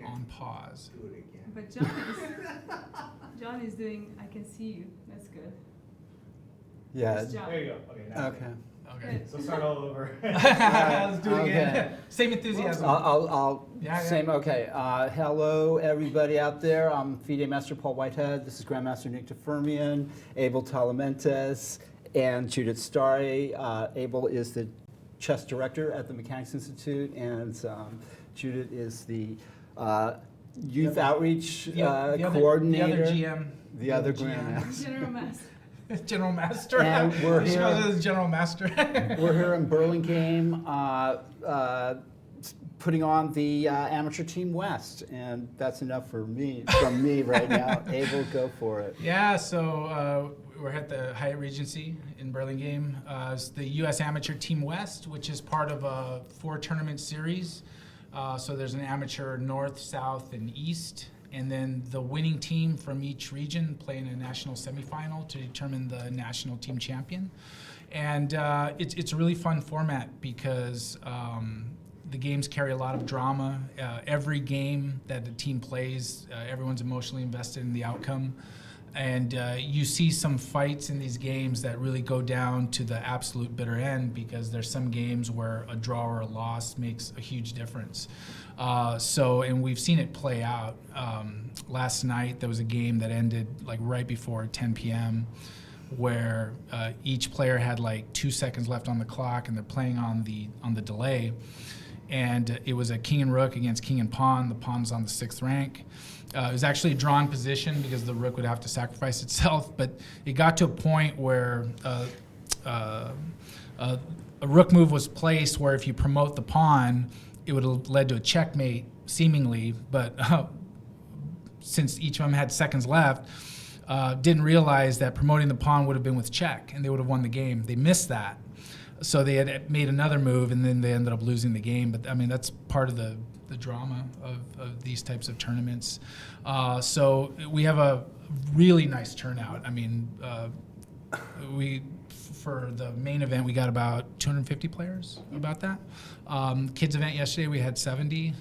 on pause. Do it again. But John is doing, I can see you. That's good. Yeah. Nice job. There you go. Okay. Now Okay. Okay. So start all over. Let's do it again. Okay. Same enthusiasm. I'll Yeah, same. yeah. Okay. Hello, everybody out there. I'm FIDE Master Paul Whitehead. This is Grandmaster Nick Firmian, Abel Talamentes, and Judith Starry. Abel is the chess director at the Mechanics Institute, and Judith is the youth outreach coordinator. The other GM. The other GM. Grandmaster. General Master. General Master. And we're She here- goes as General Master. We're here in Burlingame putting on the Amateur Team West, and that's enough from me right now. Abel, go for it. Yeah, so we're at the Hyatt Regency in Burlingame. It's the U.S. Amateur Team West, which is part of a 4-tournament series. So there's an amateur north, south, and east. And then the winning team from each region play in a national semifinal to determine the national team champion. And it's a really fun format because the games carry a lot of drama. Every game that the team plays, everyone's emotionally invested in the outcome. And you see some fights in these games that really go down to the absolute bitter end because there's some games where a draw or a loss makes a huge difference. And we've seen it play out. Last night there was a game that ended like right before 10 p.m. where each player had like 2 seconds left on the clock and they're playing on the delay. And it was a king and rook against king and pawn. The pawn's on the 6th rank. It was actually a drawn position because the rook would have to sacrifice itself, but it got to a point where a rook move was placed where if you promote the pawn, it would have led to a checkmate, seemingly, but since each of them had seconds left, didn't realize that promoting the pawn would have been with check, and they would have won the game. They missed that. So they had made another move, and then they ended up losing the game. But, I mean, that's part of the drama of these types of tournaments. So we have a really nice turnout. I mean, for the main event, we got about 250 players, about that. Kids event yesterday, we had 70.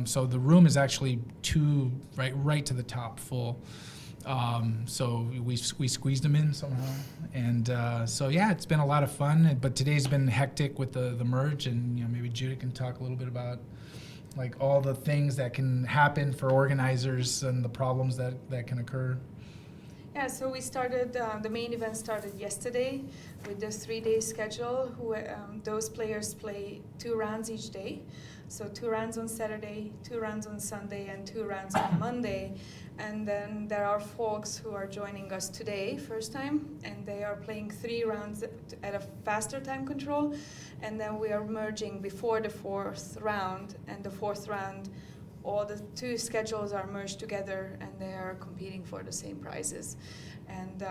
So the room is actually right to the top full. So we squeezed them in somehow. And so, yeah, it's been a lot of fun. But today's been hectic with the merge. And, maybe Judith can talk a little bit about like all the things that can happen for organizers and the problems that can occur. Yeah, so we started, the main event started yesterday with the 3-day schedule. Those players play 2 rounds each day. So 2 rounds on Saturday, 2 rounds on Sunday, and 2 rounds on Monday. And then there are folks who are joining us today, first time, and they are playing 3 rounds at a faster time control. And then we are merging before the 4th round, and the 4th round, all the 2 schedules are merged together, and they are competing for the same prizes. And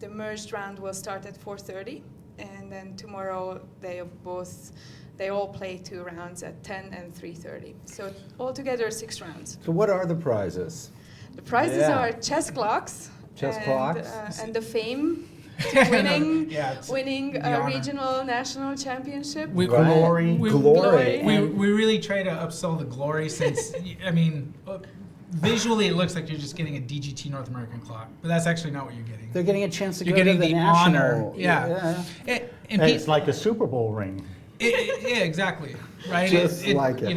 the merged round will start at 4:30, and then tomorrow they all play 2 rounds at 10 and 3:30. So altogether 6 rounds. So what are the prizes? The prizes Yeah. are chess clocks. Chess and, clocks? And the fame to winning the a honor. regional national championship. Glory. We really try to upsell the glory since, I mean, visually it looks like you're just getting a DGT North American clock, but that's actually not what you're getting. They're getting a chance to You're go getting to the honor. national. Yeah. And It's like a Super Bowl ring. yeah, exactly. Right? Just like it.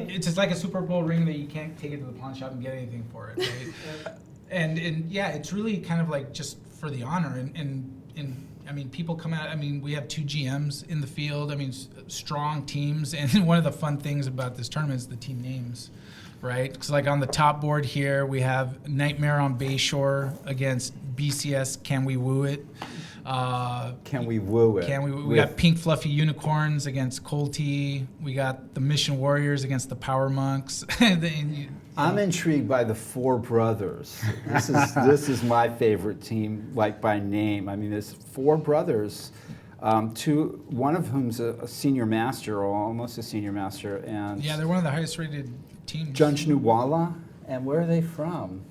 It's just like a Super Bowl ring that you can't take it to the pawn shop and get anything for it. Right? and yeah, it's really kind of like just for the honor. And I mean, people come out. I mean, we have 2 GMs in the field. I mean, strong teams. And one of the fun things about this tournament is the team names, right? Because like on the top board here, we have Nightmare on Bayshore against BCS Can We Woo It? Can we woo it? We got Pink Fluffy Unicorns against Colty. We got the Mission Warriors against the Power Monks. I'm intrigued by the 4 brothers. This is my favorite team, like by name. I mean, there's 4 brothers, one of whom's a senior master, or almost a senior master, and yeah, they're one of the highest rated teams. Janjnuwala. And where are they from?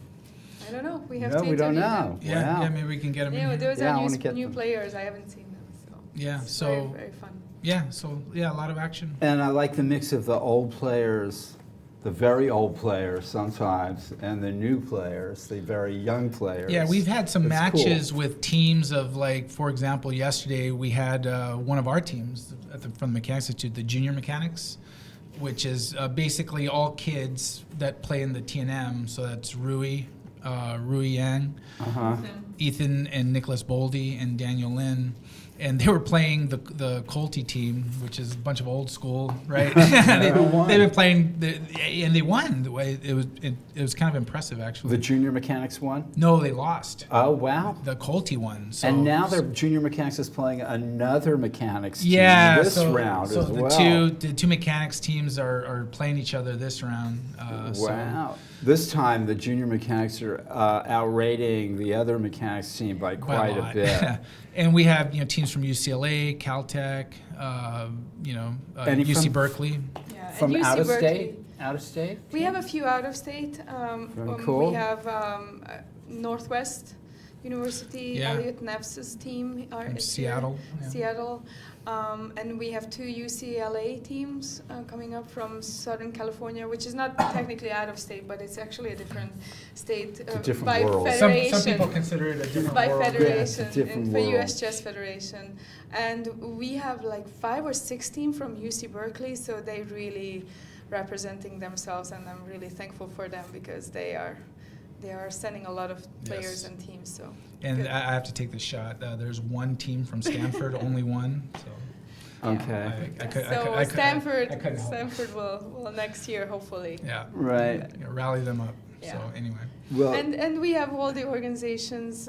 I don't know. We have No, to we don't interview know. them. Yeah, Wow. yeah, maybe we can get them in Yeah, here. those Yeah, I are wanna get new them. players. I haven't seen them. So Yeah, it's so very fun. yeah, a lot of action. And I like the mix of the old players the very old players sometimes, and the new players, the very young players. Yeah, we've had some It's matches cool. with teams of, like, for example, yesterday we had one of our teams from the Mechanics Institute, the Junior Mechanics, which is basically all kids that play in the TNM. So that's Rui Yang, Uh-huh. Ethan and Nicholas Boldy, and Daniel Lin. And they were playing the Colty team, which is a bunch of old school, right? They've been playing, and they won. The way it was kind of impressive, actually. The junior mechanics won? No, they lost. Oh, wow. The Colty won. So, And now their junior mechanics is playing another mechanics team yeah, this round so as the well. two mechanics teams are playing each other this round. Wow. This time the junior mechanics are outrating the other mechanics team by quite a lot. bit. And we have teams from UCLA, Caltech, Any UC from- Berkeley. Yeah, From at UC out of Berkeley, state? Out of state? we have a few out of state. Very cool. We have Northwest University, Yeah. Elliot Neffs's team are From is here. Seattle. Yeah. Seattle. And we have two UCLA teams coming up from Southern California, which is not technically out of state, but it's actually a different state a different by world. federation. Some people consider it a different By world. federation, Yeah, it's a different and for world. US Chess Federation. And we have like 5 or 6 teams from UC Berkeley, so they really representing themselves, and I'm really thankful for them because they are sending a lot of players Yes. and teams. So And good. I have to take the shot. There's one team from Stanford, only one. So Okay. So Stanford, I couldn't help. Stanford will next year hopefully. Yeah. Right. Rally them up. So Yeah. anyway. Well, And we have all the organizations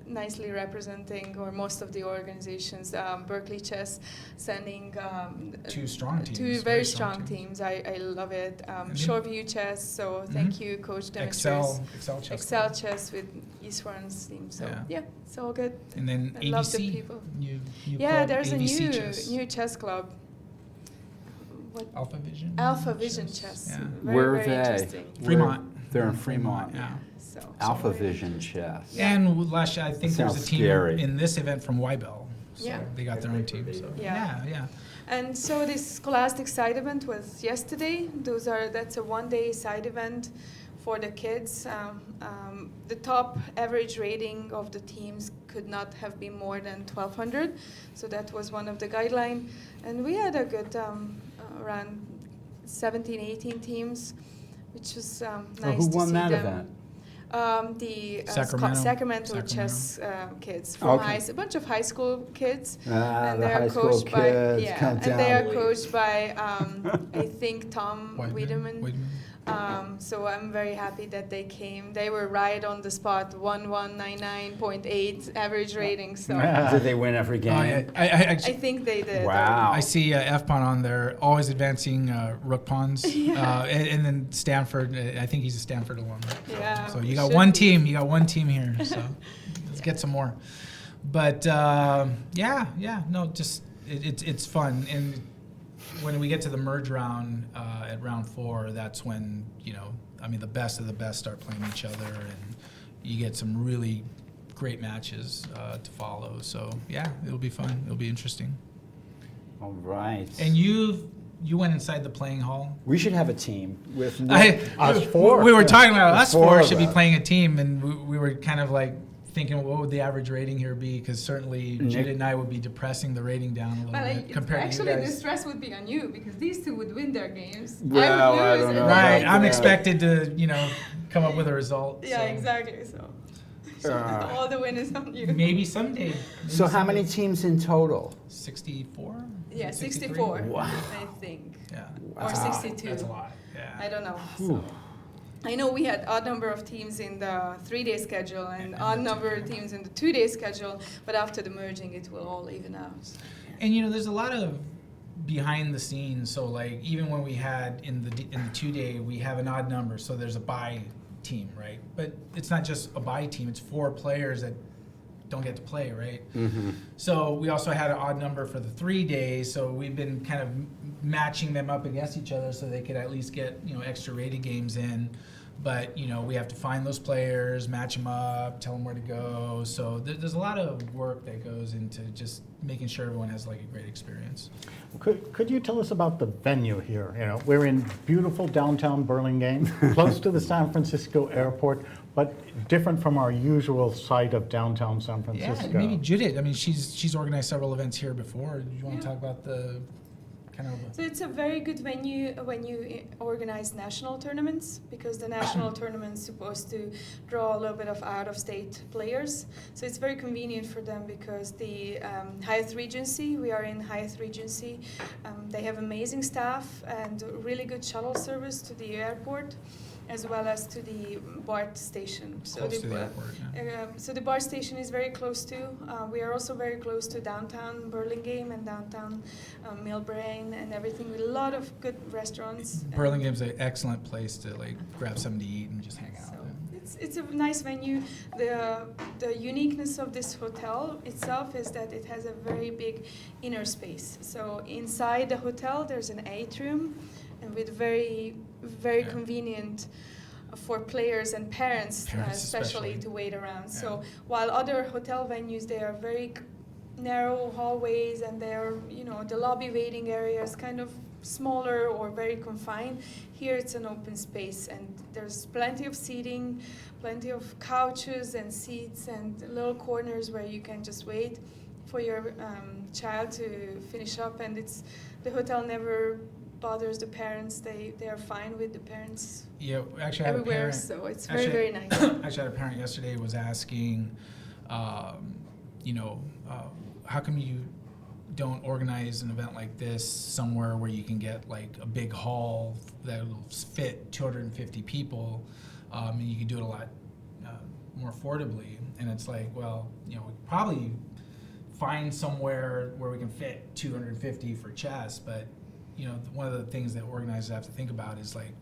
nicely representing, or most of the organizations, Berkeley Chess sending Two strong teams. two very strong teams. I love it. then- Shoreview Chess, so thank you, Coach Demetrius. Excel chess. Excel Chess with Eastwarren's team. So Yeah. yeah, it's all good. And then I love the ABC. people. New Yeah, club, there's ABC a chess. new chess club. What? Alpha Vision. Alpha Vision Chess. Yeah. Very, where are very they? interesting. Fremont. They're in Fremont. Yeah. So Alpha Vision Chess. Yeah. And last year, I think there was a Sounds team scary. in this event from Weibel. So Yeah. they got their own team. So Yeah. yeah. And so this Scholastic side event was yesterday. That's a one-day side event for the kids. The top average rating of the teams could not have been more than 1,200. So that was one of the guidelines. And we had a good around 17, 18 teams, which was nice who to won see that them. event? Sacramento. Sacramento Sacramento. chess kids from Okay. a bunch of high school kids. Ah, And the they are high school coached by kids come and down. they are coached by I think Tom Weidman. Wiedemann. So I'm very happy that they came. They were right on the spot, 1199.8 average rating. So Did they win every game? Oh, yeah. I think they did. Wow. I see F pawn on there, always advancing rook pawns, Yeah. and then Stanford. I think he's a Stanford alum. Yeah, So you got should one be. team. You got one team here. So let's get some more. But it's fun. And when we get to the merge round at round 4, that's when the best of the best start playing each other, and you get some really great matches to follow. So yeah, it'll be fun. It'll be interesting. All right. And you went inside the playing hall. We should have a team with us four. We were talking about us four of should be us. playing a team, and we were kind of like thinking, what would the average rating here be? Because certainly Nick- Judith and I would be depressing the rating down a little Well, bit compared actually, to you the guys. stress would be on you because these two would win their games. Well, I I would don't lose. know and Right, then- I'm Yeah. expected to come up with a result. Yeah, so exactly. So all the win is on you. Maybe someday. So how many teams in total? 64? Yeah, 63? 64. Wow. I think. Yeah, Or Wow. 62. that's a lot. Yeah. I don't know. Whew. I know we had odd number of teams in the 3-day schedule and odd number of teams in the 2-day schedule, but after the merging, it will all even out. And there's a lot of behind the scenes. So like even when we had in the 2-day, we have an odd number. So there's a bye team, right? But it's not just a bye team. It's 4 players that don't get to play, right? Mm-hmm. So we also had an odd number for the 3 days. So we've been kind of matching them up against each other so they could at least get extra rated games in. But we have to find those players, match them up, tell them where to go. So there's a lot of work that goes into just making sure everyone has like a great experience. Could you tell us about the venue here? We're in beautiful downtown Burlingame, close to the San Francisco airport, but different from our usual site of downtown San Francisco. Yeah, maybe Judith. I mean, she's organized several events here before. Do you want to talk about the kind of? So it's a very good venue when you organize national tournaments, because the national tournament's supposed to draw a little bit of out-of-state players. So it's very convenient for them because the Hyatt Regency, we are in Hyatt Regency, they have amazing staff and really good shuttle service to the airport, as well as to the BART station. Close to the airport, yeah. So the BART station is very close to. We are also very close to downtown Burlingame and downtown Millbrae and everything, with a lot of good restaurants. Burlingame's an excellent place to like grab something to eat and just hang out. So it's a nice venue. The uniqueness of this hotel itself is that it has a very big inner space. So inside the hotel there's an atrium, and with very convenient for players and parents especially to wait around. Yeah. So while other hotel venues, they are very narrow hallways, and they're the lobby waiting area is kind of smaller or very confined. Here it's an open space, and there's plenty of seating, plenty of couches and seats and little corners where you can just wait for your child to finish up. And the hotel never bothers the parents. They are fine with the parents. Yeah, actually, I had everywhere. a parent. So it's Actually, very nice. Actually, I had a parent yesterday was asking, how come you don't organize an event like this somewhere where you can get like a big hall that will fit 250 people, and you can do it a lot more affordably? And it's like, well, we could probably find somewhere where we can fit 250 for chess, but one of the things that organizers have to think about is like,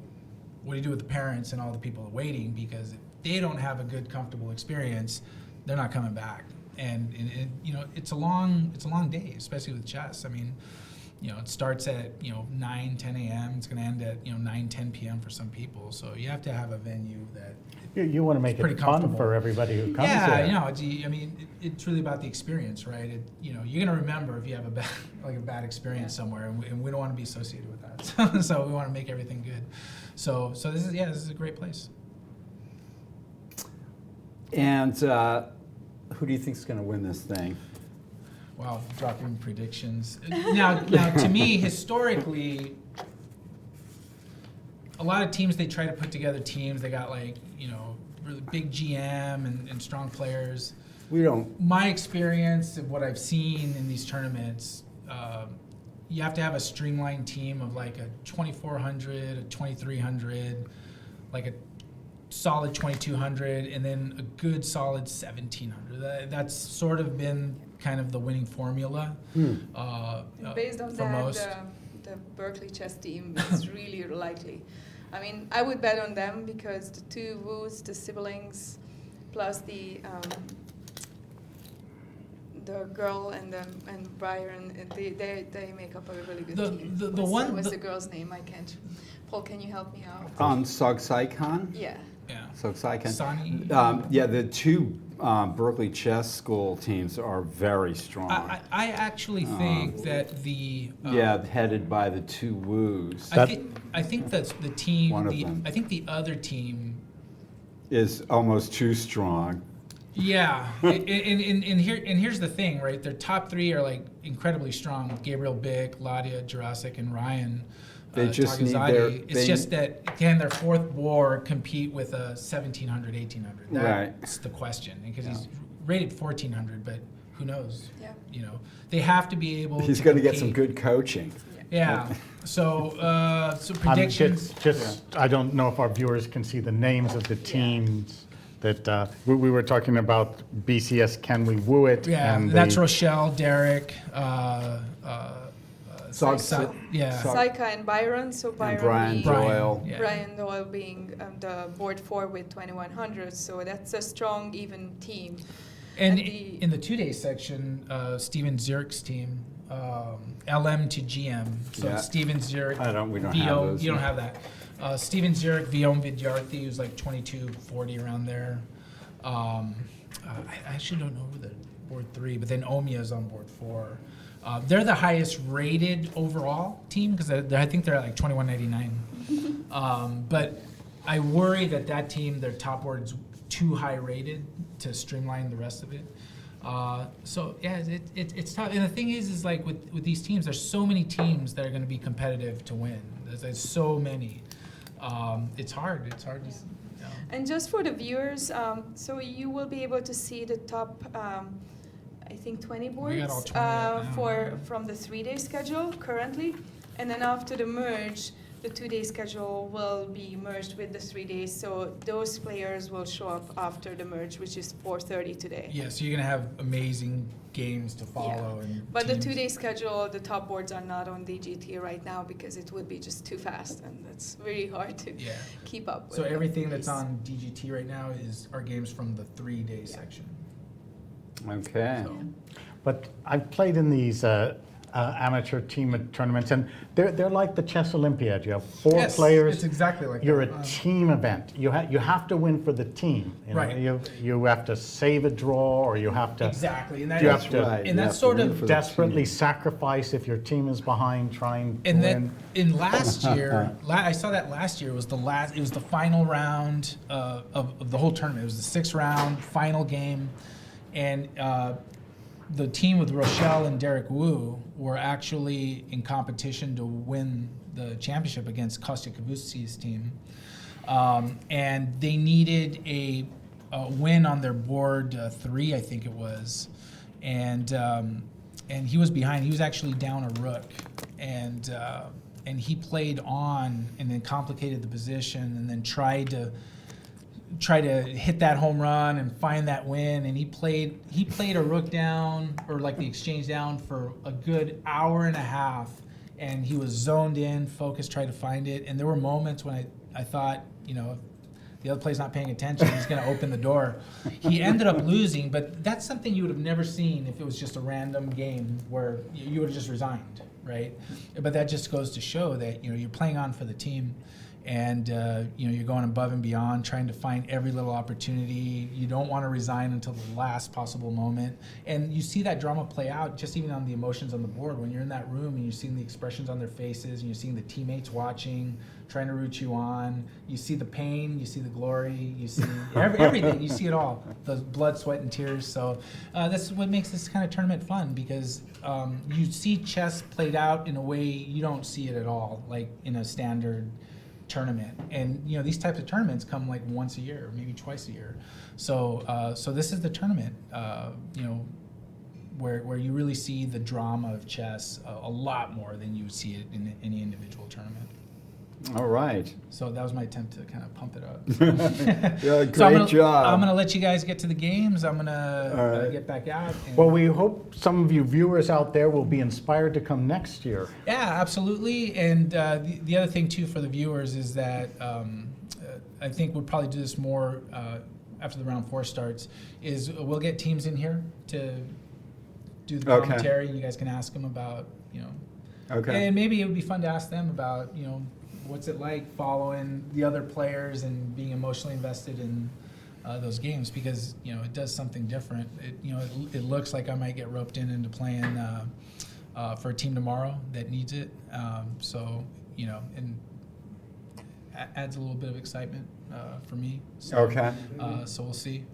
what do you do with the parents and all the people waiting? Because if they don't have a good, comfortable experience, they're not coming back. And it's a long day, especially with chess. I mean, it starts at 9, 10 a.m. It's going to end at 9, 10 p.m. for some people. So you have to have a venue that You want to make it fun for everybody who comes here. here. It's really about the experience, right? You're going to remember if you have a bad experience somewhere, and we don't want to be associated with that. So we want to make everything good. So this is a great place. And who do you think is going to win this thing? Wow, dropping predictions. Now, to me, historically, a lot of teams, they try to put together teams. They got really big GM and strong players. We don't. My experience of what I've seen in these tournaments, you have to have a streamlined team of like a 2,400, a 2,300, like a solid 2,200, and then a good solid 1,700. That's sort of been kind of the winning formula. Based on for that, most. the Berkeley chess team is really likely. I mean, I would bet on them because the two Woos, the siblings, plus the girl and Byron, they make up a really good team. What's the girl's name? I can't. Paul, can you help me out? Sog Sai Khan? Yeah. Sog Sai Khan. Sani? The two Berkeley chess school teams are very strong. I actually think that the headed by the two Woos. I think that's the team. One of them. I think the other team is almost too strong. Yeah, and here's the thing, right? Their top three are like incredibly strong: Gabriel Bick, Ladia Jurasic, and Ryan. They just need It's just that can their fourth war compete with a 1,700, 1,800? That's the question, because he's rated 1,400, but who knows? Yeah. They have to be able. He's going to get some good coaching. Yeah. So predictions. I don't know if our viewers can see the names of the teams that we were talking about. BCS, Can We Woo It? Yeah, and that's Rochelle, Derek, Saika and Byron. So Byron and Brian Doyle. Brian Doyle being the board 4 with 2,100. So that's a strong, even team. And in the 2-day section, Steven Zirk's team, LM to GM. So Steven Zirk, we don't VO, have those. you don't have that. Steven Zurich, Viom Vidyarthi, who's like 2240 around there. I actually don't know who the board 3, but then Omia is on board 4. They're the highest rated overall team because I think they're at like 2199. But I worry that team, their top board's too high rated to streamline the rest of it. So yeah, it's tough. And the thing is like with these teams, there's so many teams that are going to be competitive to win. There's so many. It's hard. It's hard to. You know. And just for the viewers, so you will be able to see the top, I think 20 boards We got all 20 up now. from the 3-day schedule currently, and then after the merge, the 2-day schedule will be merged with the 3 days. So those players will show up after the merge, which is 4:30 today. Yeah, so you're gonna have amazing games to follow. And But the teams. 2-day schedule, the top boards are not on DGT right now because it would be just too fast, and it's very hard to Yeah. keep up with. So everything the that's pace. on DGT right now are games from the 3-day section. Okay. So. But I've played in these amateur team tournaments, and they're like the Chess Olympiad. You have 4 Yes, players. it's exactly like You're that. a team event. You have to win for the team. You know? Right. You have to save a draw, or you have to Exactly, and that You is- have to- Right, and you that's have to sort win of for the desperately team. sacrifice if your team is behind trying to And then win. in last year, I saw that last year was the last. It was the final round of the whole tournament. It was the 6th round, final game, and the team with Rochelle and Derek Wu were actually in competition to win the championship against Kostya Kavutsi's team, and they needed a win on their board 3, I think it was, and he was behind. He was actually down a rook, and he played on and then complicated the position and then tried to hit that home run and find that win. And he played a rook down, or like the exchange down, for a good hour and a half, and he was zoned in, focused, tried to find it. And there were moments when I thought, you know, if the other player's not paying attention, he's going to open the door. He ended up losing, but that's something you would have never seen if it was just a random game where you would have just resigned, right? But that just goes to show that, you know, you're playing on for the team, and you know, you're going above and beyond, trying to find every little opportunity. You don't want to resign until the last possible moment. And you see that drama play out just even on the emotions on the board. When you're in that room and you're seeing the expressions on their faces, and you're seeing the teammates watching, trying to root you on. You see the pain, you see the glory, you see everything. You see it all, the blood, sweat, and tears. So that's what makes this kind of tournament fun, because you see chess played out in a way you don't see it at all, like in a standard tournament. And you know, these types of tournaments come like once a year, maybe twice a year. So so this is the tournament, you know, where you really see the drama of chess a lot more than you would see it in any individual tournament. All right. So that was my attempt to kind of pump it up. Yeah, great So I'm gonna, job. I'm gonna let you guys get to the games. I'm gonna All right. get back out. And Well, we hope some of you viewers out there will be inspired to come next year. yeah, absolutely. And the other thing too for the viewers is that I think we'll probably do this more after the round 4 starts. Is we'll get teams in here to do the Okay. commentary. You guys can ask them about, you know, Okay. and maybe it would be fun to ask them about, you know, what's it like following the other players and being emotionally invested in those games, because you know it does something different. It looks like I might get roped into playing for a team tomorrow that needs it. So you know, and adds a little bit of excitement for me. So, Okay. So we'll see.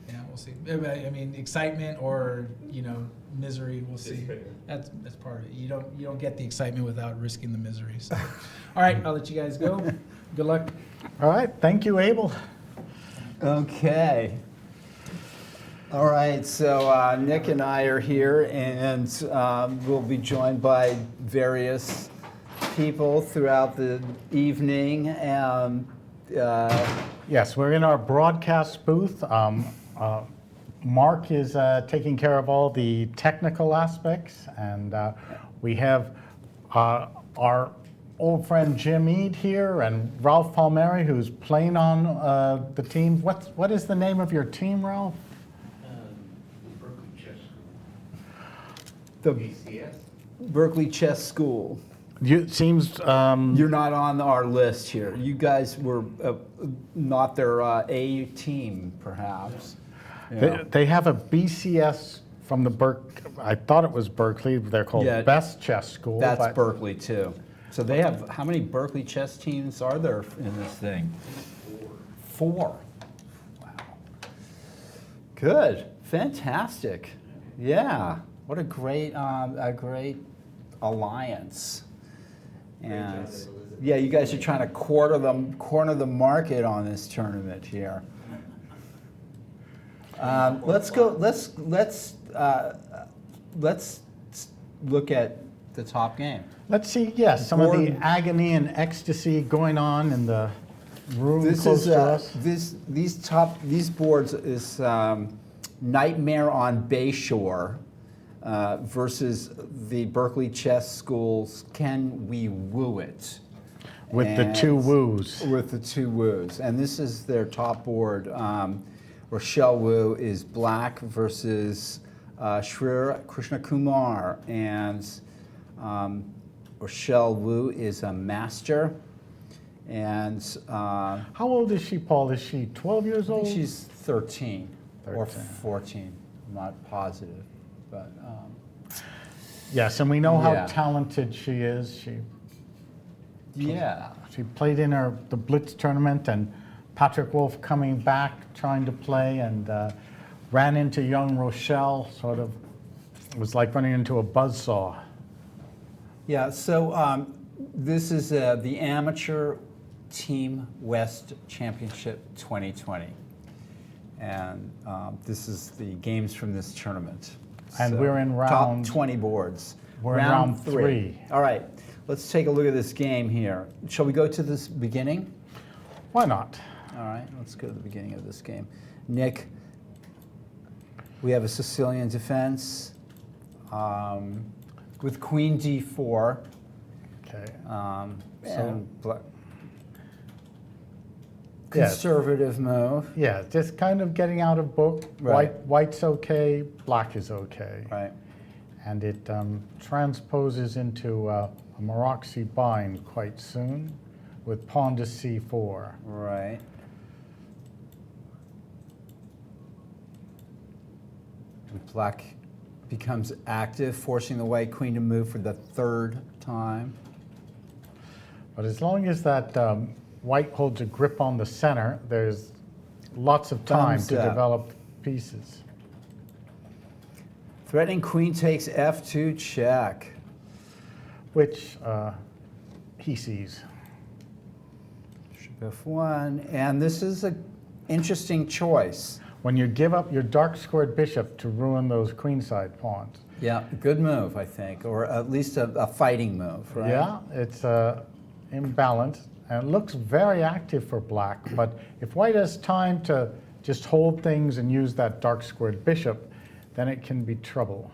Yeah, we'll see. I mean, excitement or, you know, misery. We'll see. That's part of it. You don't get the excitement without risking the misery. So, all right, I'll let you guys go. Good luck. All right, thank you, Abel. Okay. All right, so Nick and I are here, and we'll be joined by various people throughout the evening. Yes, we're in our broadcast booth. Mark is taking care of all the technical aspects, and we have our old friend Jim Eade here, and Ralph Palmieri, who's playing on the team. What is the name of your team, Ralph? The BCS. Berkeley Chess School. It seems You're not on our list here. You guys were not their A team, perhaps. Yeah. they have a BCS from the I thought it was Berkeley. They're called Yeah. Best Chess School. That's but Berkeley too. So they have, how many Berkeley chess teams are there in this thing? Four. Wow. Good. Fantastic. Yeah. What a great alliance. And yeah, you guys are trying to corner the market on this tournament here. Let's go. Let's look at the top game. Let's see, yes, some of the Board- agony and ecstasy going on in the room This close is to us. these boards is Nightmare on Bayshore versus the Berkeley Chess School's Can We Woo It? With the two woos. With the two woos. And this is their top board. Rochelle Wu is black versus Shri Krishna Kumar. And Rochelle Wu is a master. And How old is she, Paul? Is she 12 years I think old? she's 13 or 13. 14. I'm not positive. But Yes, and we know how Yeah. talented she is. yeah. She played in the Blitz tournament, and Patrick Wolf coming back, trying to play, and ran into young Rochelle, sort of, it was like running into a buzzsaw. Yeah, so this is the Amateur Team West Championship 2020. And this is the games from this tournament. And So, we're in round- Top 20 boards. We're in round three. All right, let's take a look at this game here. Shall we go to this beginning? Why not? All right, let's go to the beginning of this game. Nick, we have a Sicilian defense with Queen D4. Okay. And Yes. conservative move, Yeah, just kind of getting out of book. Right. White's okay, black is okay. right? And it transposes into a Maroczy bind quite soon with pawn to c4. Right. And black becomes active, forcing the white queen to move for the third time. But as long as that white holds a grip on the center, there's lots of time Thumbs to up. develop pieces. Threatening queen takes f2 check. Which he sees. Bishop f1, and this is an interesting choice. When you give up your dark squared bishop to ruin those queenside pawns. Yeah, good move, I think, or at least a fighting move, right? Yeah, it's imbalanced, and it looks very active for black, but if white has time to just hold things and use that dark squared bishop, then it can be trouble.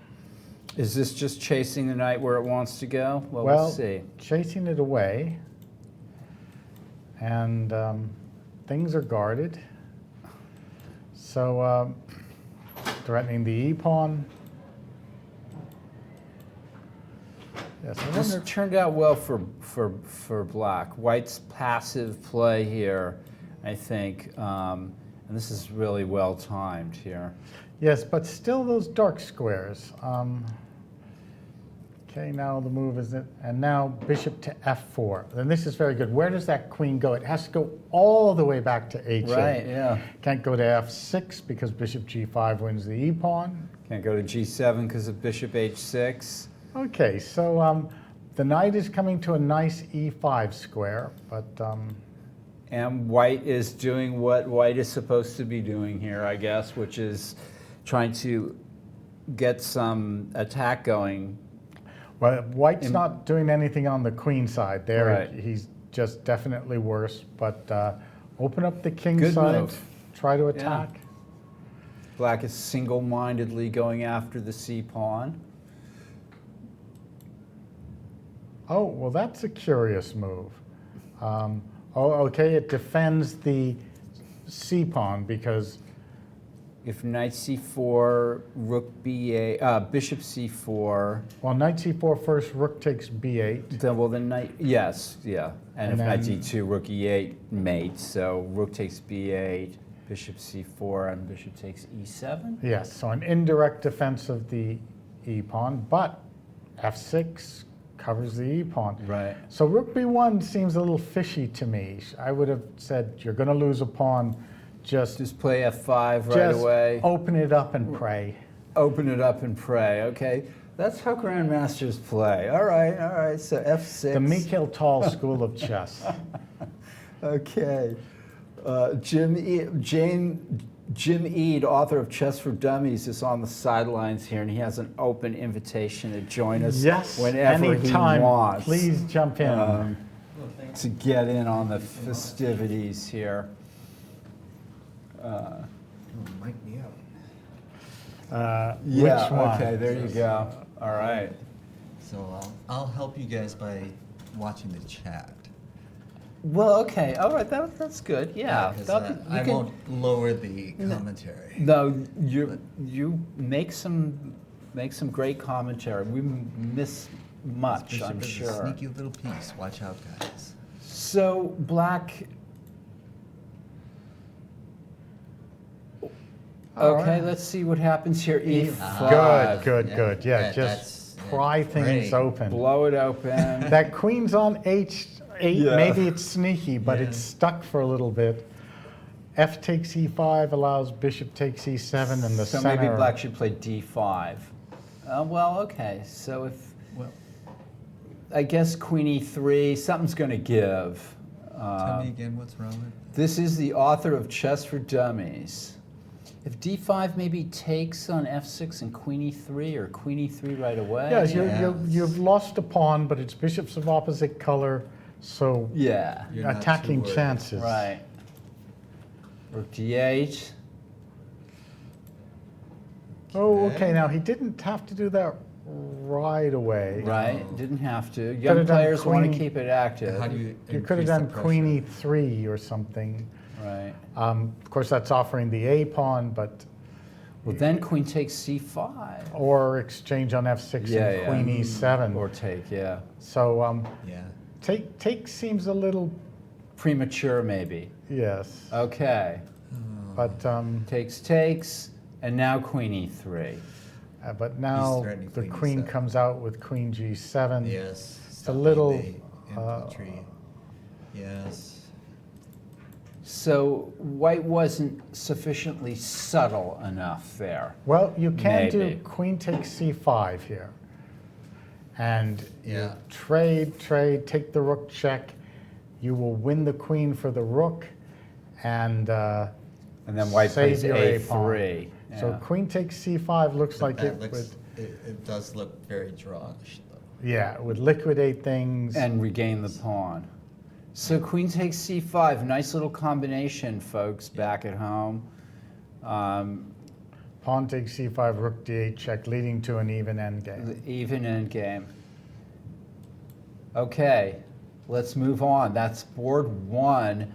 Is this just chasing the knight where it wants to go? Well, Well, we'll see. chasing it away, and things are guarded. So threatening the e-pawn. Yes, I This wonder, turned out well for black. White's passive play here, I think, and this is really well timed here. yes, but still those dark squares. Okay, now the move is it, and now bishop to f4. And this is very good. Where does that queen go? It has to go all the way back to h8. Right, yeah. Can't go to f6 because bishop g5 wins the e-pawn. Can't go to g7 because of bishop h6. Okay, so the knight is coming to a nice e5 square, but And white is doing what white is supposed to be doing here, I guess, which is trying to get some attack going. well, white's not doing anything on the queen side. There, Right. he's just definitely worse. But open up the king Good side, move. try to attack. Black is single-mindedly going after the c-pawn. Oh, well, that's a curious move. Oh, okay, it defends the c-pawn because If knight c4, rook b8, bishop c4, Well, knight c4 first, rook takes b8. then knight, yes, yeah. And if And knight then- d2, rook e8 mates, so rook takes b8, bishop c4, and bishop takes e7? Yes, so an indirect defense of the e-pawn, but f6 covers the e-pawn. Right. So rook b1 seems a little fishy to me. I would have said, you're going to lose a pawn, just Play f5 right away. open it up and pray. Open it up and pray, okay? That's how grandmasters play. All right, so f6. The Mikhail Tal school of chess. Okay. Jim Eade, author of Chess for Dummies, is on the sidelines here, and he has an open invitation to join us Yes, whenever anytime. he wants. Please jump in. To get in on the festivities here. Mic me up. Yeah, Which one? okay, there you go. All right. So I'll help you guys by watching the chat. Well, okay, all right, that's good. Yeah, 'Cause, that'll be- you I can- won't lower the commentary. No, you make some great commentary. We miss much, Bishop I'm is a sure. sneaky little piece. Watch out, guys. So black. All Okay, right. let's see what happens here. E5. Good. Yeah, that- just that's pry things great. open. Blow it open. That queen's on h8, Yeah. maybe it's sneaky, but Yeah. it's stuck for a little bit. F takes e5 allows bishop takes e7 and the So center. maybe black should play d5. Well, okay. So if Well, I guess queen e3, something's going to give. tell me again what's wrong with This is the author of Chess for Dummies. If d5 maybe takes on f6 and queen e3, or queen e3 right away. Yeah, Yeah. you've lost a pawn, but it's bishops of opposite color, so Yeah, You're not too attacking worried. chances. right. Rook d8. Oh, Okay. okay, now he didn't have to do that right away. Right, didn't have to. Could've Young done players want to queen- keep it active. How do you You could have increase done the queen pressure? e3 or something. Right. Of course, that's offering the a pawn, but Well, then queen takes c5. or exchange on f6 Yeah, and yeah. queen e7. Or take, yeah. So Yeah. take seems a little Premature, maybe. yes, Okay. but Takes, and now queen e3. but now threatening the queen queen e7. comes out with queen g7. Yes. a stopping little, the infantry. Yes. So white wasn't sufficiently subtle enough there. Well, you can Maybe. do queen takes c5 here, and Yeah. you trade, take the rook check. You will win the queen for the rook, and And then white save plays your a-pawn. a3. So Yeah. queen takes c5 looks But like that it looks, would, it does look very drawish, though. yeah, it would liquidate things. And regain the pawn. So queen takes c5. Nice little combination, folks, back at home. Pawn takes c5, rook d8 check, leading to an even endgame. The even endgame. Okay, let's move on. That's board one.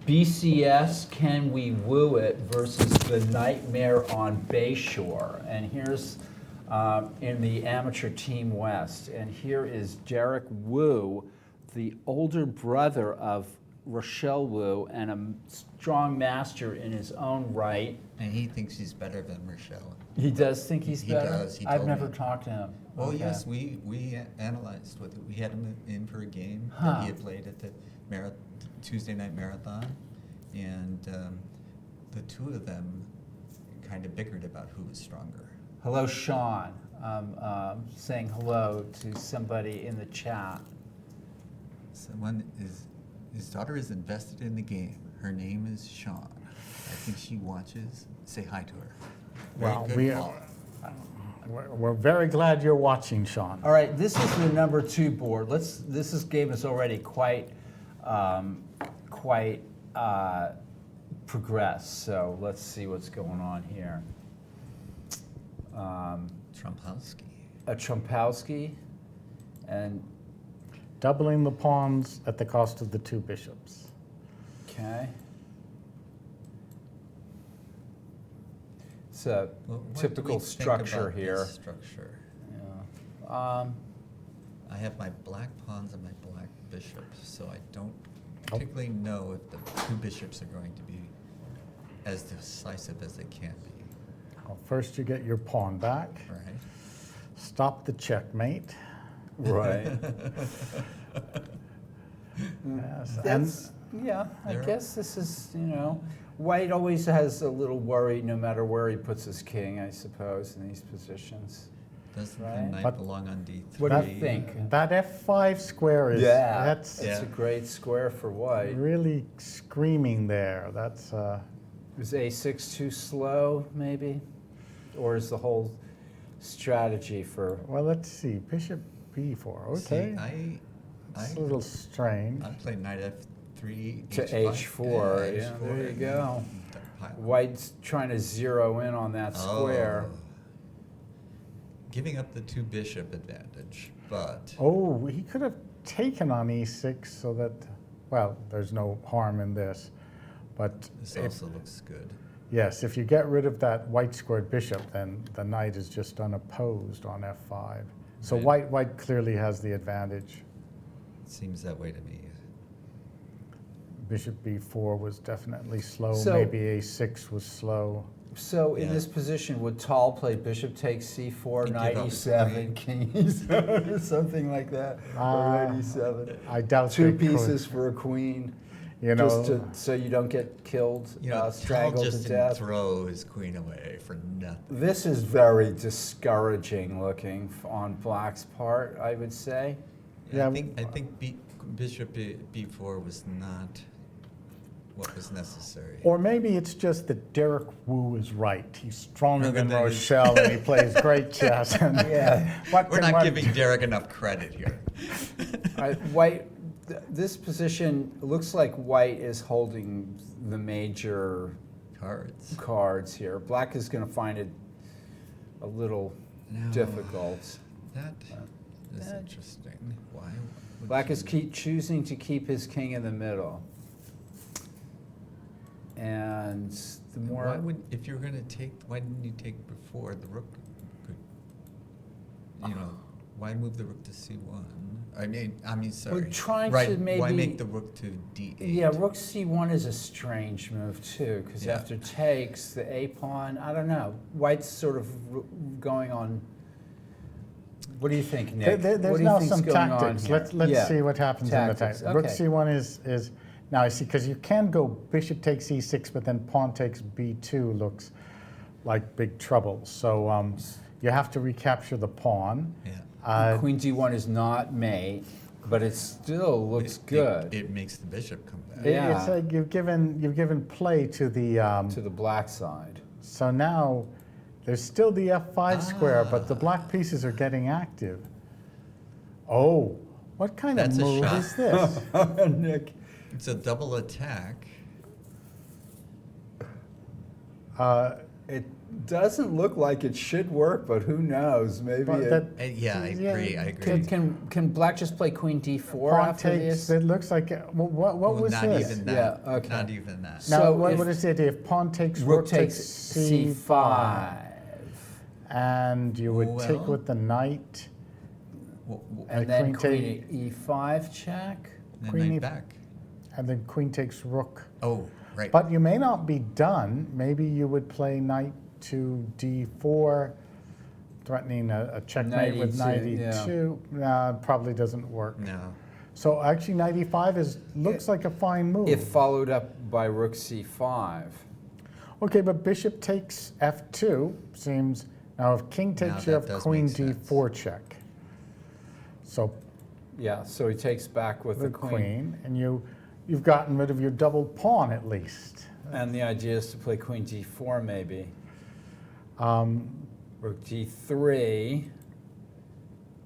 BCS, Can We Woo It versus The Nightmare on Bayshore. And here's in the amateur team West. And here is Derek Wu, the older brother of Rochelle Wu and a strong master in his own right. And he thinks he's better than Rochelle. He does think he's He better? does, he I've told never me. talked to him. Oh, Okay. yes, we analyzed with it. We had him in for a game Huh. that he had played at the Tuesday night marathon. And the two of them kind of bickered about who was stronger. Hello, Sean. Saying hello to somebody in the chat. His daughter is invested in the game. Her name is Sean. I think she watches. Say hi to her. Very Well, good call. we're very glad you're watching, Sean. All right, this is the number 2 board. This game is already quite progressed. So let's see what's going on here. Trumpowski. A Trumpowski, and Doubling the pawns at the cost of the two bishops. okay. It's a What do typical we think structure about here. this structure? Yeah. I have my black pawns and my black bishops, so I don't particularly know if the two bishops are going to be as decisive as they can be. Well, first you get your pawn back, Right? stop the checkmate. Right. Yes, and That's, yeah, I There- guess this is, White always has a little worry no matter where he puts his king, I suppose, in these positions. Doesn't Right. the knight But- belong on D3? What do you think? that F5 square is, that's Yeah. It's a great square for White. really screaming there. That's, Is A6 too slow, maybe? Or is the whole strategy for... well, let's see, bishop B4, See, okay. It's a little strange. I play knight F3, To H5. H4, yeah, there you and go. pile. White's trying to zero in on that square. Oh. Giving up the two bishop advantage, but Oh, he could have taken on E6 so that, well, there's no harm in this. But this if, also looks good. yes, if you get rid of that white squared bishop, then the knight is just unopposed on F5. So Right. white clearly has the advantage. It seems that way to me. Bishop B4 was definitely slow. So- Maybe A6 was slow. So in Yeah. this position, would Tall play bishop takes C4, And knight give up his E7, king E7, or something like that? Or knight E7? I doubt Two they could. pieces for a queen, You just know, to, so you don't get killed, You know, Tal strangled just to didn't death. throw his queen away for nothing. This is very discouraging looking on Black's part, I would say. Yeah, I think bishop B4 was not what was necessary. or maybe it's just that Derek Wu is right. He's stronger Rather than than his- Rochelle, and he plays great chess. And Yeah. what We're can not one- giving Derek enough credit here. White, this position looks like White is holding the major Cards. cards here. Black is going to find it a little No. difficult. That is That- interesting. Why? would Black is you- choosing to keep his king in the middle. And the Why more, would, if you're going to take, why didn't you take before the rook could, why move the rook to C1? I mean, sorry. trying right, to Why maybe- make the rook to D8? yeah, rook c1 is a strange move too, because Yeah. after takes, the a pawn, I don't know. White's sort of going on. What do you think, Nick? There's What do you now think's some going on tactics. here? Let's Yeah. see what happens Tactics, in the time. Rook okay. C1 is now I see, because you can go bishop takes E6, but then pawn takes B2 looks like big trouble. So you have to recapture the pawn. Yeah. Queen d1 is not mate, but it still looks It- good It makes the bishop come back. Yeah. It's like you've given play to the to the black side. so now there's still the F5 square, but the black pieces are getting active. Oh, what kind That's of a move shot. is this? Nick. It's a double attack. It doesn't look like it should work, but who knows? Maybe But it, that Yeah, I Yeah, agree. I agree. can black just play queen d4 pawn after takes. this? It looks like what Well, was not this? even that. Yeah, okay. Not even that. So Now, what if is the idea? If pawn takes, Rook takes c5. c5, and you would take Well- with the knight. And And then queen queen e5 check. And Queen knight E- back. And then queen takes rook. Oh, right. But you may not be done. Maybe you would play knight to d4, threatening a checkmate Knight with E2, knight yeah. e2. Nah, it probably doesn't work. No. So actually, knight e5 looks like a fine move. If followed up by rook c5. Okay, but bishop takes f2 seems. Now, if king takes, you that have does queen make sense. d4 check. So Yeah, so he takes back with the the queen, and you've gotten rid of your double pawn at least. And the idea is to play queen d4 maybe. Rook d3.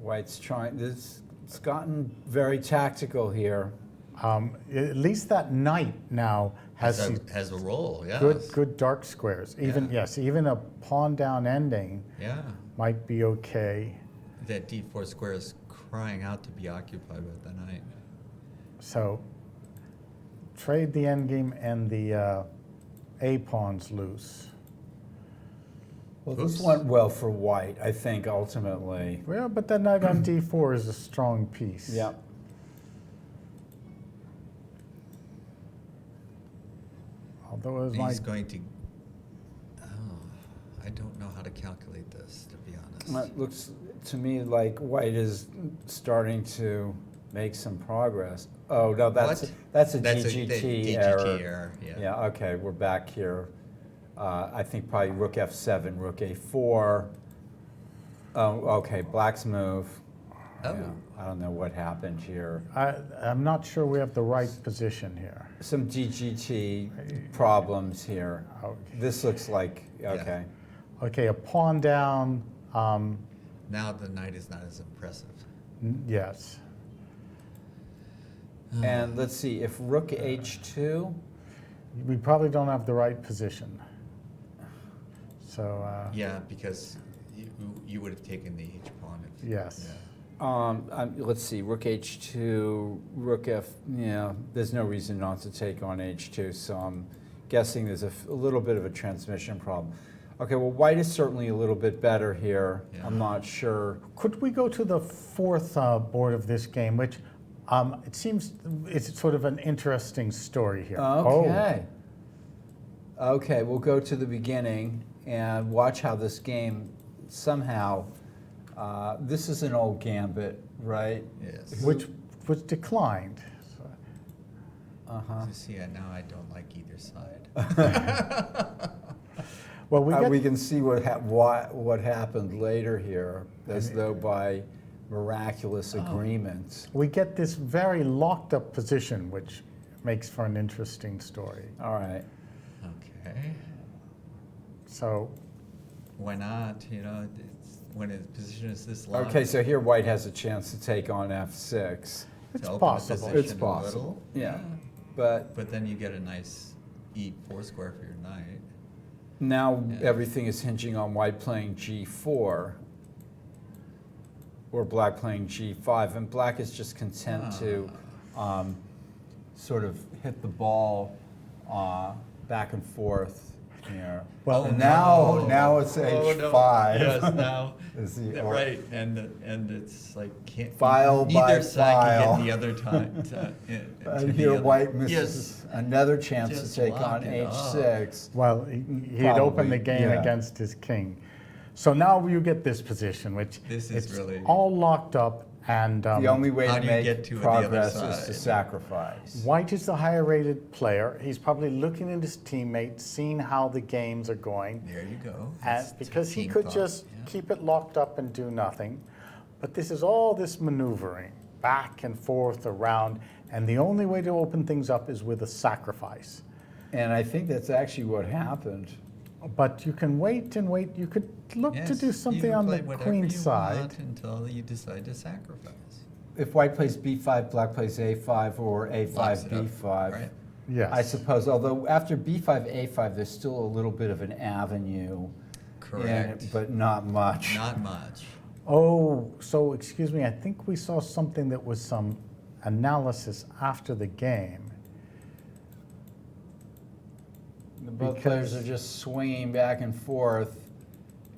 White's trying, it's gotten very tactical here. At least that knight now has some Has a role, yeah. good dark squares. Even Yeah. yes, even a pawn down ending Yeah. might be okay. That d4 square is crying out to be occupied with the knight. So trade the endgame and the a pawns loose. Well, this Oops. went well for white, I think, ultimately. Well, but that knight on d4 is a strong piece. Yeah. Although it was my He's going to. Oh, I don't know how to calculate this, to be honest. It looks to me like white is starting to make some progress. Oh, no, that's What? that's a That's DGT DGT error. error, yeah. Yeah, okay, we're back here. I think probably rook f7, rook a4. Oh, okay, black's move. Oh. Yeah, I don't know what happened here. I'm not sure we have the right position here. Some DGT problems here. Okay. This looks like, okay. Okay, a pawn down. Now the knight is not as impressive. Yes. And let's see, if rook h2, We probably don't have the right position. So, Yeah, because you would have taken the H pawn. If, yes. Yeah. let's see, rook h2, rook f, yeah, there's no reason not to take on h2, so I'm guessing there's a little bit of a transmission problem. Okay, well, white is certainly a little bit better here. Yeah. I'm not sure. Could we go to the fourth board of this game, which it seems it's sort of an interesting story here. Okay. Okay, we'll go to the beginning and watch how this game somehow, this is an old gambit, right? Yes. Which was declined. So, Uh-huh. So see, now I don't like either side. well, We can see what happened later here, as though by miraculous agreement. we get this very locked up position, which makes for an interesting story. All right. Okay. So, Why not? You know, when a position is this long. Okay, so here white has a chance to take on f6. it's to open the possible. position It's a possible, little, yeah. But But then you get a nice e4 square for your knight. now Yeah. everything is hinging on white playing g4 or black playing g5, and black is just content to sort of hit the ball back and forth here. Well, And no. now it's Oh, no. h5. Yes, now. Is the- Right, and it's like can't File by neither side file. can get the other time. And here white misses another chance to Just take lock on it up. h6. well, he had opened the Probably, game yeah. against his king. So now you get this position, which This is it's really- all locked up, and The only way How to do you make get to the other progress is to side? sacrifice. White is the higher rated player. He's probably looking at his teammates, seeing how the games are going. There you go. And That's because he team could thought, just yeah. keep it locked up and do nothing. But this is all this maneuvering, back and forth, around, and the only way to open things up is with a sacrifice. And I think that's actually what happened. But you can wait and wait. You could look to Yes, do you something can on play the whatever queen you side. want until you decide to sacrifice. If white plays b5, black plays a5, or a5, Locks it up, b5. right? Yes. I suppose, although after b5, a5, there's still a little bit of an avenue. Correct. But not much. Not much. Oh, so excuse me, I think we saw something that was some analysis after the game. Both players are just swinging back and forth.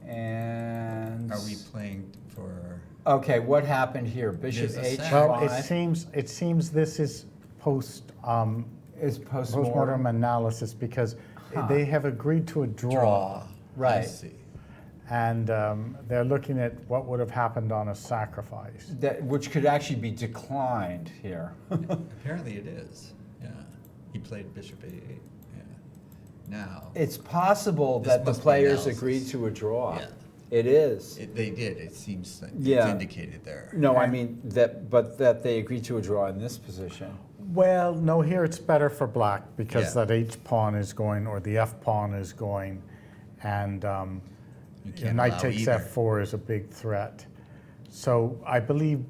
And Are we playing for? okay, what happened here? Bishop There's a h5 sac. Well, it seems this is is postmortem postmortem. analysis because Huh. they have agreed to a draw. I Right. see. And they're looking at what would have happened on a sacrifice. Which could actually be declined here. Apparently it is. Yeah. He played bishop a8. Yeah. Now. It's possible This that the must be players analysis. agreed to a draw. Yeah. It is. They did. It seems like Yeah. it's indicated there. No, I mean that they agreed to a draw in this position. Well, no, here it's better for black because Yeah. that H pawn is going or the F pawn is going, and You the can't knight allow takes either. F4 is a big threat. So I believe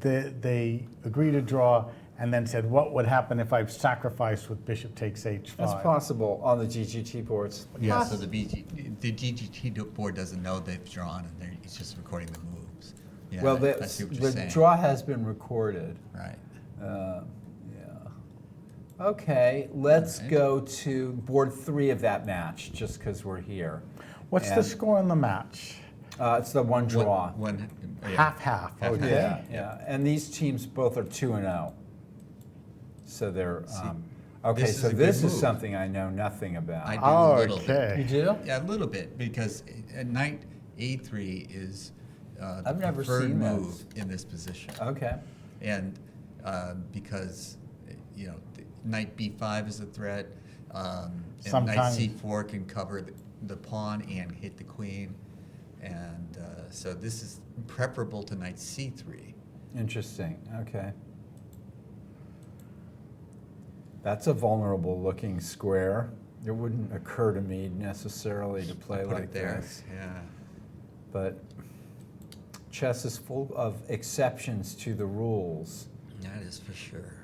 they agreed to draw and then said, what would happen if I sacrificed with bishop takes H5? That's possible on the GGT boards. Yeah, so the GGT board doesn't know they've drawn, and it's just recording the moves. Yeah, Well, I see what you're the saying. draw has been recorded. Right. Yeah. Okay, let's Alright. go to board 3 of that match, just because we're here. What's the And- score in the match? It's the one draw. Yeah. Half. Half. Okay. Yeah, yeah. And these teams both are 2-0. So they're, okay, this is so a good this is move. something I know nothing about. I do a little bit. Okay. You do? Yeah, a little bit, because knight A3 is the I've never preferred seen move this. in this position. Okay. And because, knight B5 is a threat, and knight Sometimes- C4 can cover the pawn and hit the queen. And so this is preferable to knight C3. Interesting, okay. That's a vulnerable looking square. It wouldn't occur to me necessarily to play Put like it there, this. yeah. But chess is full of exceptions to the rules. That is for sure.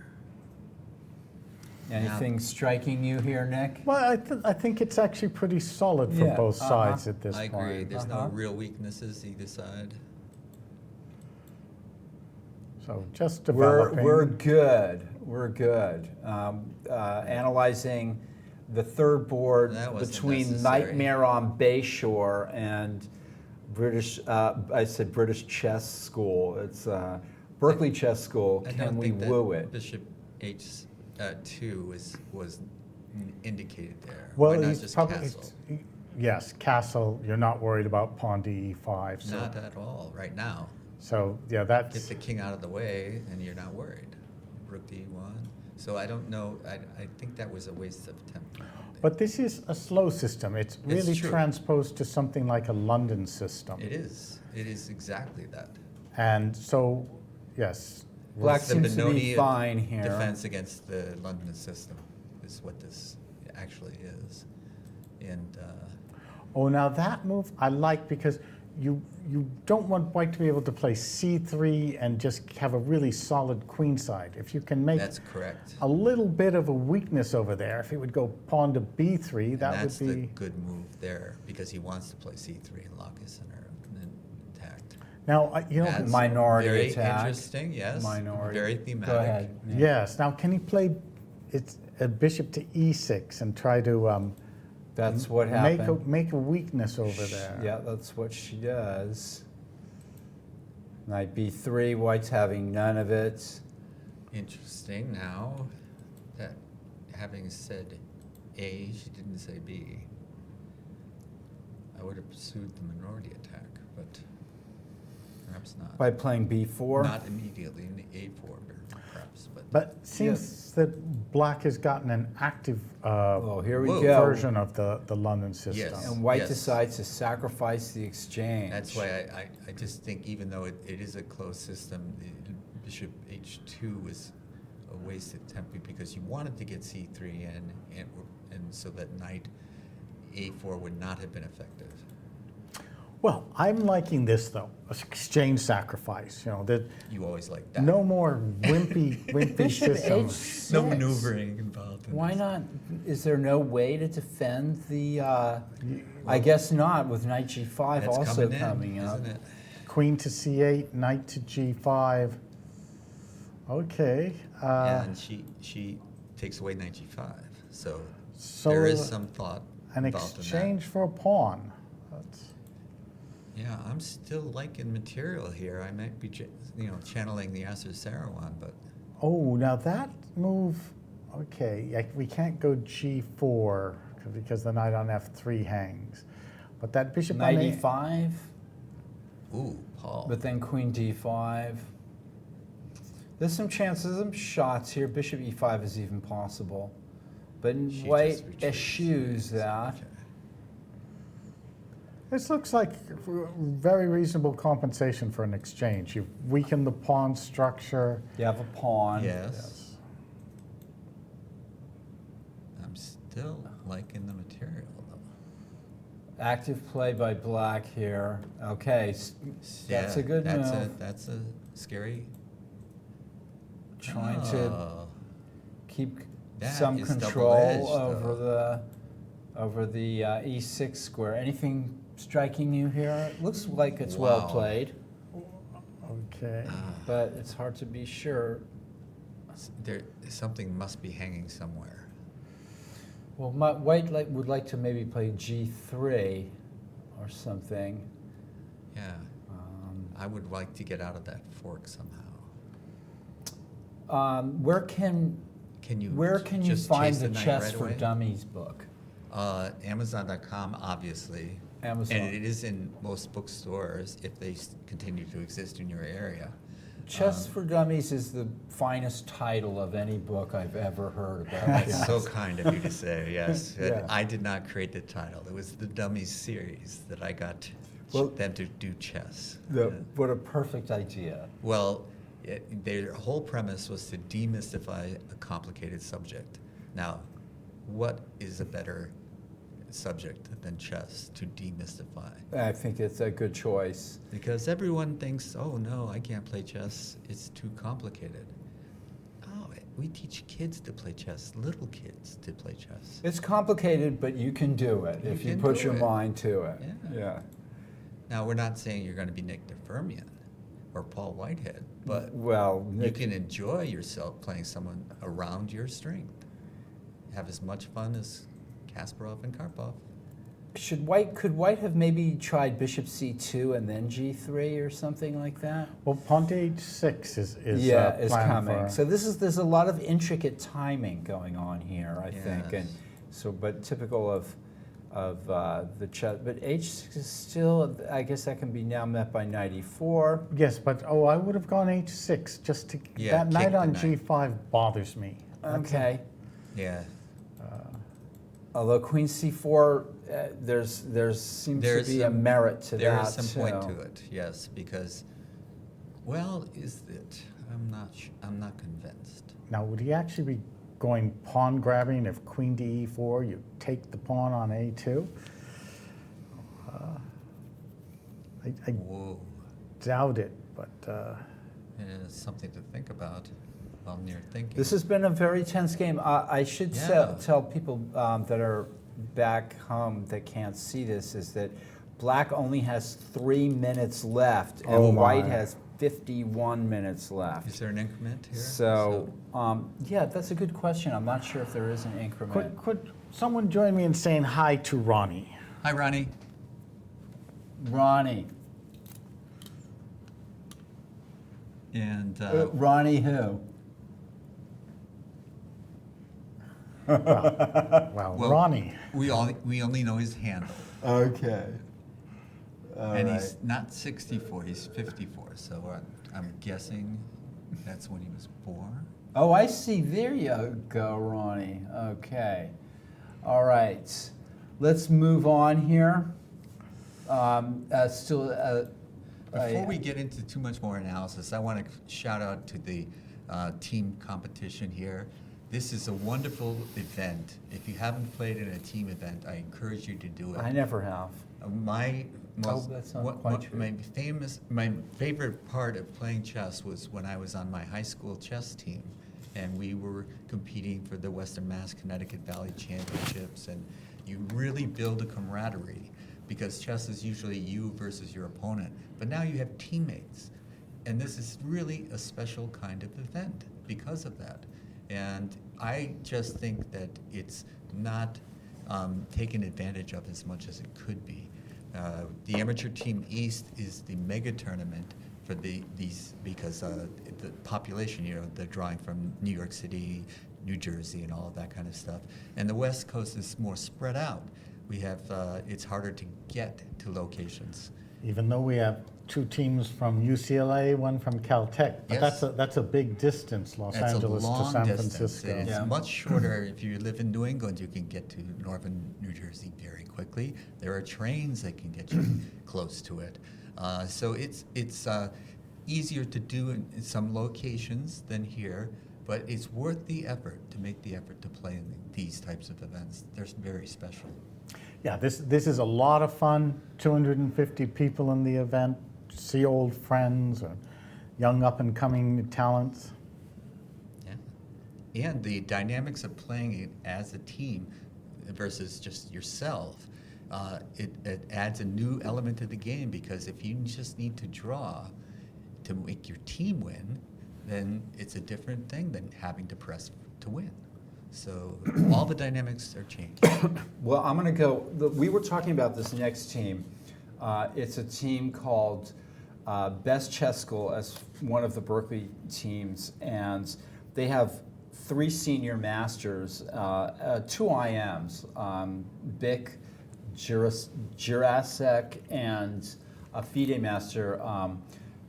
Anything striking you here, Nick? Well, I think it's actually pretty solid for Yeah, both sides at this I point. agree. There's no Uh-huh. real weaknesses either side. So just We're developing. good. We're good. Analyzing the third board That wasn't between necessary. Nightmare on Bayshore and British. I said British Chess School. It's Berkeley Chess School. I Can don't we think that woo it? Bishop H2 was indicated there. Well, Why not he's just probably, castle? yes, castle, you're not worried about pawn to e5. So, Not at all, right now. so yeah, Get that's, the king out of the way, and you're not worried. Rook to E1. So I don't know. I think that was a waste of tempo. but this is a slow system. It's really true. transposed to something like a London system. It is. It is exactly that. And so, yes. Black It's the seems to be Benoni fine here. defense against the London system is what this actually is. And Oh, now that move I like because you don't want white to be able to play c3 and just have a really solid queen side. If you can make that's correct. a little bit of a weakness over there, if it would go pawn to b3, And that that's would the be. good move there because he wants to play c3 and lock his center intact. Now, That's Minority very attack. interesting. Yes, Minority. very thematic. Go ahead. Nick. yes. Now, can he play a bishop to e6 and try to That's what make happened. make a weakness over there? Yeah, that's what she does. Knight b3, white's having none of it. Interesting. Now that having said A, she didn't say B. I would have pursued the minority attack, but perhaps not. By playing b4. Not immediately in the A4, perhaps, but. But it seems that black has gotten an active Oh, here we Whoa. go. version of the London system. Yes. And white Yes. decides to sacrifice the exchange. That's why I just think even though it is a closed system, bishop h2 is a wasted tempo because you wanted to get c3 and so that knight a4 would not have been effective. Well, I'm liking this though, exchange sacrifice. That You always like that. no more wimpy Bishop systems. h6. No maneuvering involved. In Why this. not? Is there no way to defend the? I guess not. With knight g5 That's also coming in, up. isn't it? Queen to c8, knight to g5. Okay. And she takes away knight g5. So, So there is some thought an involved exchange for a pawn. That's, in that. Yeah, I'm still liking material here. I might be, channeling the Asser Saruman, but oh, now that move. Okay, we can't go g4 because the knight on f3 hangs. But that bishop Knight on e5, ooh, Paul. but then queen d5. There's some chances, some shots here. Bishop e5 is even possible, but She white just retreats. eschews that. Okay. This looks like very reasonable compensation for an exchange. You've weakened the pawn structure. You have a pawn. Yes. I'm still liking the material though. Active play by black here. Okay, that's a good move. That's a scary. Trying to Oh, keep that some is control double-edged, over the e6 square. Anything striking you here? It looks like it's well Wow. played, Okay. but it's hard to be sure. something must be hanging somewhere. Well, white would like to maybe play g3. or something. Yeah. I would like to get out of that fork somehow. Where can Can you you just find chase the night Chess right for away? Dummies book? Amazon.com, obviously. Amazon. And it is in most bookstores if they continue to exist in your area. Chess for Dummies is the finest title of any book I've ever heard about. That's so kind of you to say, yes. Yeah. I did not create the title. It was the Dummies series that I got them to do chess. What a perfect idea. Well, their whole premise was to demystify a complicated subject. Now, what is a better subject than chess to demystify? I think it's a good choice. Because everyone thinks, oh no, I can't play chess, it's too complicated. Oh, we teach kids to play chess, little kids to play chess. It's complicated, but you can do it if you can put do your it. mind to it. Yeah. Now, we're not saying you're going to be Nick Firmian or Paul Whitehead, but Well, you Nick, can enjoy yourself playing someone around your strength. Have as much fun as Kasparov and Karpov. could White have maybe tried Bishop C2 and then G3 or something like that? Well, pawn to H6 is Is planned coming. for- So there's a lot of intricate timing going on here, I think, and Yes. so but typical of the chess. But H6 is still, I guess that can be now met by knight E4. Yes, but I would have gone H6 just to, Yeah, that kick knight the on knight. G5 bothers me. Okay. Yeah. Although Queen C4, there seems to be a merit to there that is some point too. to it, yes, because, well, is it? I'm not convinced. Now, would he actually be going pawn grabbing if queen to E4, you take the pawn on A2? I Whoa. doubt it, but It's something to think about while you're thinking. This has been a very tense game. I should Yeah. tell people that are back home that can't see this is that Black only has 3 minutes left and Oh, my. White has 51 minutes left. Is there an increment here? So, yeah, that's a good question. I'm not sure if there is an increment. could someone join me in saying hi to Ronnie? Hi, Ronnie. Ronnie. And Ronnie who? Well, well, Ronnie. we only know his handle, Okay. and he's not 64; he's 54. So I'm guessing that's when he was born. Oh, I see. There you go, Ronnie. Okay. All right. Let's move on here. Before we get into too much more analysis, I want to shout out to the team competition here. This is a wonderful event. If you haven't played in a team event, I encourage you to do it. I never have. My most, that's not what- quite what true. my favorite part of playing chess was when I was on my high school chess team, and we were competing for the Western Mass Connecticut Valley Championships, and you really build a camaraderie because chess is usually you versus your opponent, but now you have teammates, and this is really a special kind of event because of that. And I just think that it's not taken advantage of as much as it could be. The Amateur Team East is the mega tournament for these because the population, they're drawing from New York City, New Jersey, and all of that kind of stuff. And the West Coast is more spread out. We have it's harder to get to locations. Even though we have 2 teams from UCLA, one from Caltech, but Yes. that's a big distance, Los That's Angeles a to long San distance. Francisco. It's Yeah. much shorter. If you live in New England, you can get to northern New Jersey very quickly. There are trains that can get you close to it. So it's easier to do in some locations than here, but it's worth the effort to make the effort to play in these types of events. They're very special. Yeah, this is a lot of fun. 250 people in the event. See old friends, young up-and-coming talents. Yeah. And the dynamics of playing it as a team versus just yourself, it adds a new element to the game because if you just need to draw to make your team win, then it's a different thing than having to press to win. So all the dynamics are changed. Well, I'm going to go. We were talking about this next team. It's a team called Best Chess School as one of the Berkeley teams, and they have 3 senior masters, 2 IMs, Bick, Jurasek, and a FIDE master,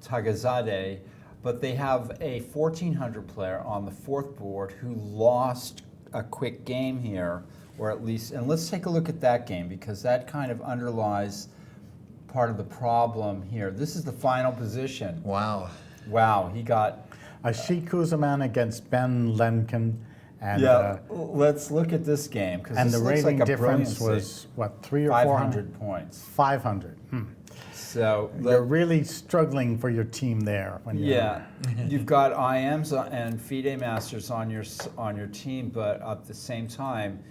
Tagazadeh. But they have a 1400 player on the 4th board who lost a quick game here, or at least, and let's take a look at that game because that kind of underlies part of the problem here. This is the final position. Wow. Wow, he got. Ashik Kuzaman against Ben Lemkin. And, Yeah, let's look at this game because and this the looks rating like a difference brilliancy. was, what, 300 or 500 points. 500. So You're really struggling for your team there. When you're, yeah, you've got IMs and FIDE masters on your team, but at the same time,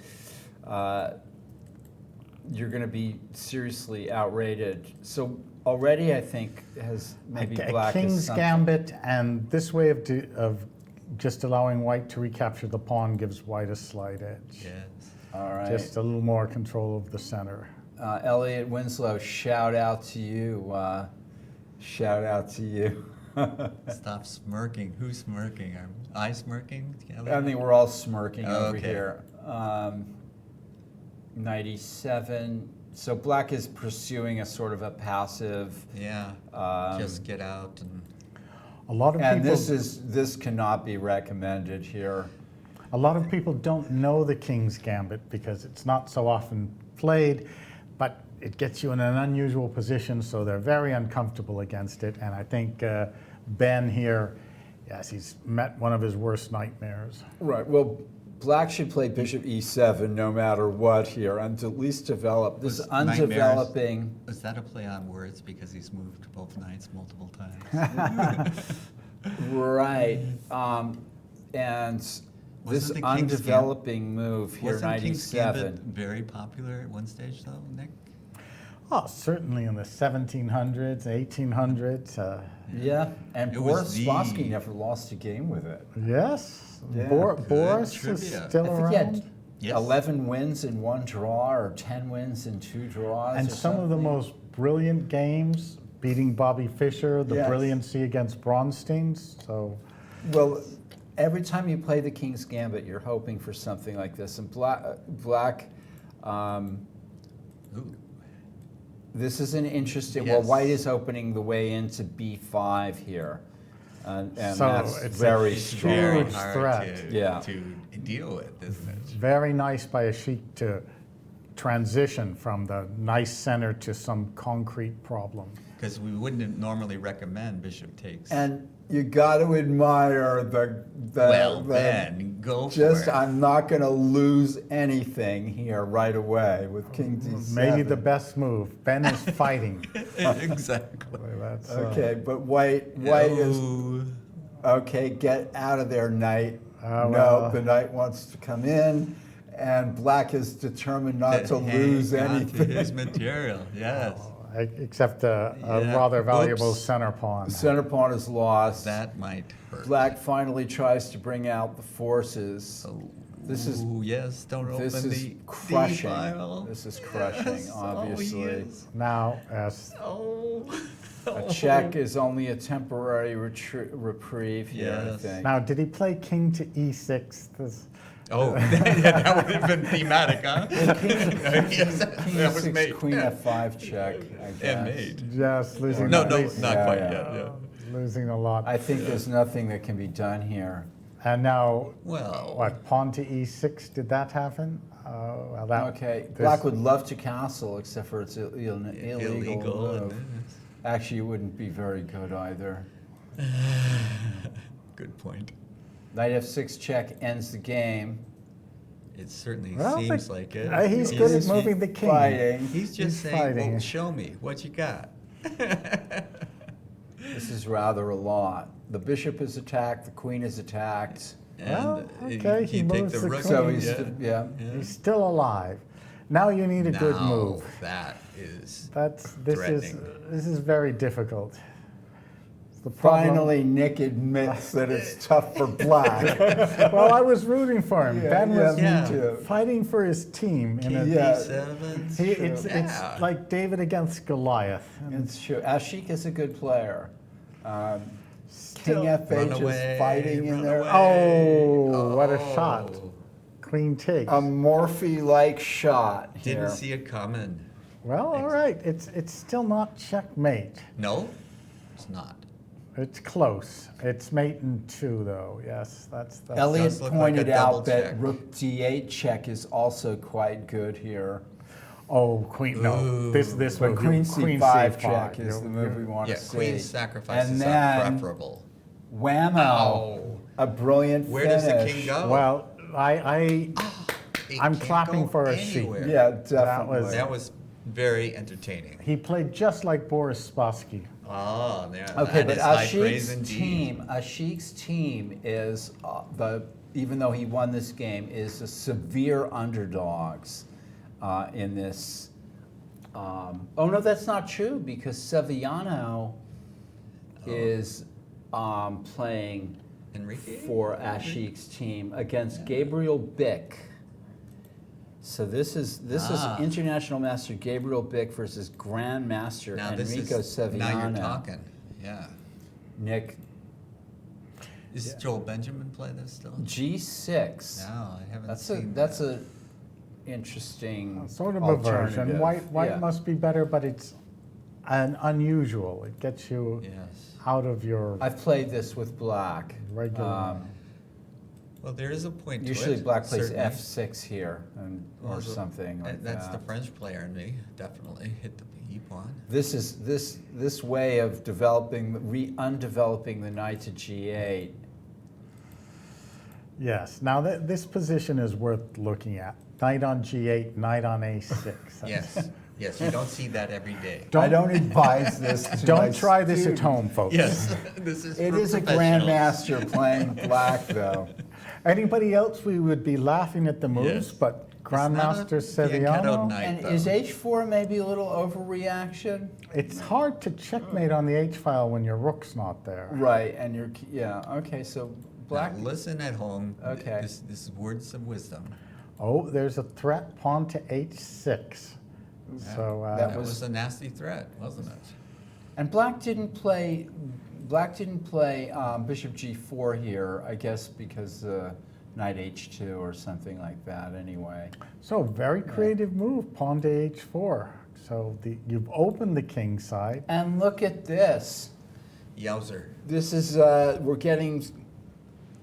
you're going to be seriously outrated. So already, I think has maybe a black is King's something. Gambit, and this way of just allowing white to recapture the pawn gives white a slight edge. Yes. All right. Just a little more control of the center. Elliot Winslow, shout out to you. Shout out to you. Stop smirking. Who's smirking? Are I smirking? I think we're all smirking over Okay. here. 97. So black is pursuing a sort of a passive. Yeah. Just get out and. A lot of And people, this cannot be recommended here. a lot of people don't know the King's Gambit because it's not so often played, but it gets you in an unusual position, so they're very uncomfortable against it. And I think Ben here, yes, he's met one of his worst nightmares. Right. Well, black should play bishop e7 no matter what here, and to at least develop this Was undeveloping. Was that a play on words because he's moved both knights multiple times? Right. And this Wasn't the King's undeveloping move here, Wasn't King's Gambit 97. very popular at one stage though, Nick? Oh, certainly in the 1700s, 1800s. Yeah, and It Boris was the- Spassky never lost a game with it. Yes, Yeah. Boris is trivia. still I think he around. had Yes. 11 wins in 1 draw or 10 wins in 2 draws. And or some of the something. most brilliant games, beating Bobby Fischer, the Yes. brilliancy against Bronstein. So Well, every time you play the King's Gambit, you're hoping for something like this. And black Ooh. this is an interesting. Yes. Well, white is opening the way into b5 here, and So that's it's a very It's strong. very Huge hard threat. to, Yeah. to deal with, isn't it? very nice by Ashik to transition from the nice center to some concrete problem. Because we wouldn't normally recommend bishop takes. And you got to admire the well, Ben, go just for it. I'm not going to lose anything here right away with King d7. Maybe the best move. Ben is fighting. Exactly. That's, Okay, but white is Oh. okay. Get out of there, knight. Oh, No, well. the knight wants to come in, and black is determined not to lose Hang on to anything. his material, yes. except a Yeah. rather valuable Oops. center pawn. The center pawn is lost. That might hurt. Black finally tries to bring out the forces. Oh, This is- yes. Don't This open is the crushing. D-file. This is crushing, Yes. obviously. Oh, yes. Now, as Oh. A check is only a temporary reprieve here, I Yes. think. now, did he play king to e6? This, Oh, yeah, that would have been thematic, huh? Yes, King that was e6, made. queen f5 check, I guess. And made. just losing. No, at no, least- not Yeah, quite yeah. yet. Yeah. losing a lot. I think there's nothing that can be done here. And now, Well, what, pawn to e6, did that happen? Well, that, Okay, there's- black would love to castle, except for it's illegal illegal. move. Actually, it wouldn't be very good either. Good point. Knight f6 check ends the game. It certainly Well, seems but, like it. he's good at moving the king. Fighting. He's just he's saying, fighting. well, show me what you got. This is rather a lot. The bishop is attacked, the queen is attacked. Well, And okay, he he take moves the the rook. queen. So he's, yeah. yeah. He's still alive. Now you need a good Now move. that is This is threatening. this is very difficult. The problem- Finally, Nick admits that it's tough for black. Well, I was rooting for him. Ben was Yeah. me too. fighting for his team. In a, Yeah. KB7. it's Yeah. like David against Goliath. And It's true. Ashik is a good player. Still- King Run FH away, is fighting in run there. away. Oh, what a shot. Oh. Queen takes. A Morphe-like shot here. Didn't see it coming. Well, all right. It's still not checkmate. No, it's not. It's close. It's mate in 2, though. Yes, that's Elliot does look like pointed a double out that check. Rook D8 check is also quite good here. Oh, Queen. No, Ooh. this But move, Queen C5 C5 check is You're- the move we you're- want Yeah, to see. queen sacrifices And are then preferable. whammo, Ow. a brilliant Where finish. does the king go? Well, It I'm can't clapping go for a sheep. anywhere. Yeah, definitely. was- That was very entertaining. he played just like Boris Spassky. Oh, yeah. Okay, that but is high praise indeed. Ashik's team is even though he won this game, is a severe underdogs in this. Oh no, that's not true because Sevillano is playing Enrique? for Ashik's team against Gabriel Bick. So this is International Master Gabriel Bick versus Grandmaster Now this Enrico is, Sevillano. now you're talking. Yeah. Nick, Is Joel Benjamin play this still? G6. No, I haven't That's seen that's that. a interesting Sort of a version. alternative. White Yeah. must be better, but it's an unusual. It gets you Yes. out of your I've played this with black. regular. Well, there is a point to Usually it. black plays certainly. F6 here Well, or so- something like That's that. the French player in me, definitely. Hit the E pawn. This is this way of developing undeveloping the knight to G8. Yes. Now this position is worth looking at. Knight on G8, knight on A6. That's- Yes. Yes, you don't see that every day. I don't advise this. To my Don't try this at students. home, folks. Yes, this is It for is a professionals. grandmaster playing black though. Anybody else, we would be laughing at the moves, Yes. but It's not Grandmaster a Biancato Sevillano, night, And though. is H4 maybe a little overreaction? it's hard to checkmate on the H file when your rook's not there. Right, and you're okay. So black. Now, listen at home. Okay. This is words of wisdom. Oh, there's a threat, pawn to H6. So That That was- was a nasty threat, wasn't it? And black didn't play. Black didn't play bishop G4 here. I guess because knight H2 or something like that. Anyway. So very creative move, pawn to H4. So you've opened the king side. And look at this. Yowzer. This is we're getting.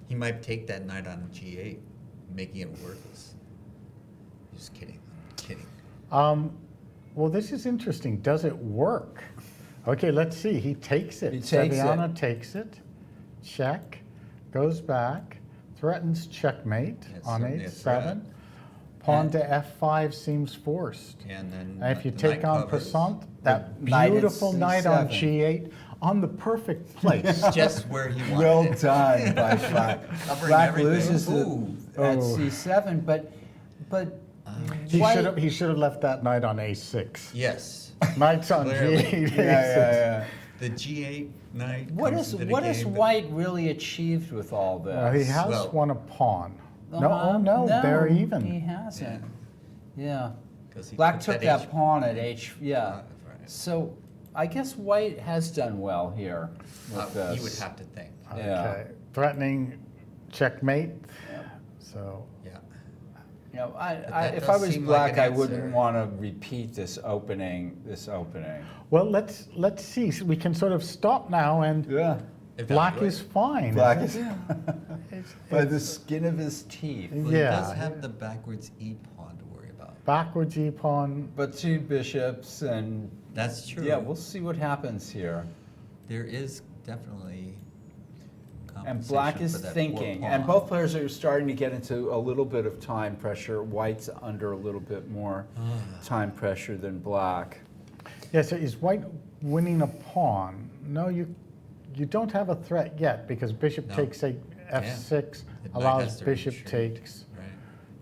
He might take that knight on G8, making it worthless. Just kidding. I'm kidding. Well, this is interesting. Does it work? Okay, let's see. He takes it. He takes it. Sevillano takes it. Check. Goes back. Threatens checkmate It's on certainly a H7. threat. Pawn to F5 seems forced. And then And if you the take knight on covers. Passant, that knight at beautiful knight on C7. G8 on the perfect place. Just where he wanted Well it. done by black. Covering Black everything. loses Ooh. at Oh. C7, but He White- should have left that knight on A6. Yes. Knight's on Clearly. G8. yeah. The G8 knight. What comes is into the what has game, but- White really achieved with all this? Well, he has Well- won a pawn. No, Uh-huh. oh no, they're even. He hasn't. Yeah. 'Cause he Black took that H- pawn at H. Yeah. Right. So I guess White has done well here with this. You would have to think. Yeah. Okay. Threatening checkmate. So You Yeah. know, that if does I was seem Black, like an I answer. wouldn't want to repeat this opening. well, let's see. So we can sort of stop now, and Yeah. Black Evaluate. is fine. Black is It's- by the skin of his teeth. Well, Yeah. He does have the backwards E pawn to worry about. backwards E pawn. But two bishops and That's true. yeah, we'll see what happens here. There is definitely. And Black compensation is for that poor thinking, pawn. and both players are starting to get into a little bit of time pressure. White's under a little bit more time pressure than Black. Yeah. So is White winning a pawn? No, you don't have a threat yet because bishop No. takes F6 The knight allows has to bishop retreat. takes, Right.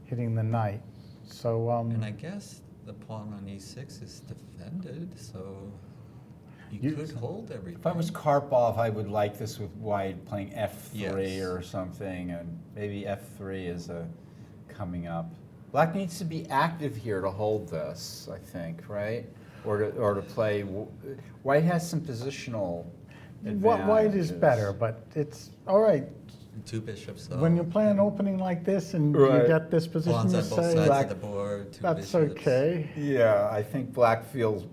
hitting the knight. So And I guess the pawn on E6 is defended, so. You could hold everything. If I was Karpov, I would like this with white playing F3 Yes. or something, and maybe F3 is coming up. Black needs to be active here to hold this, I think, right? Or to play. White has some positional advantages. White is better, but it's all right. Two bishops, though. When you play an opening like this and Right. you get this position, Pawns you on both say, sides Black- of the board, two that's bishops. okay. Yeah, I think Black feels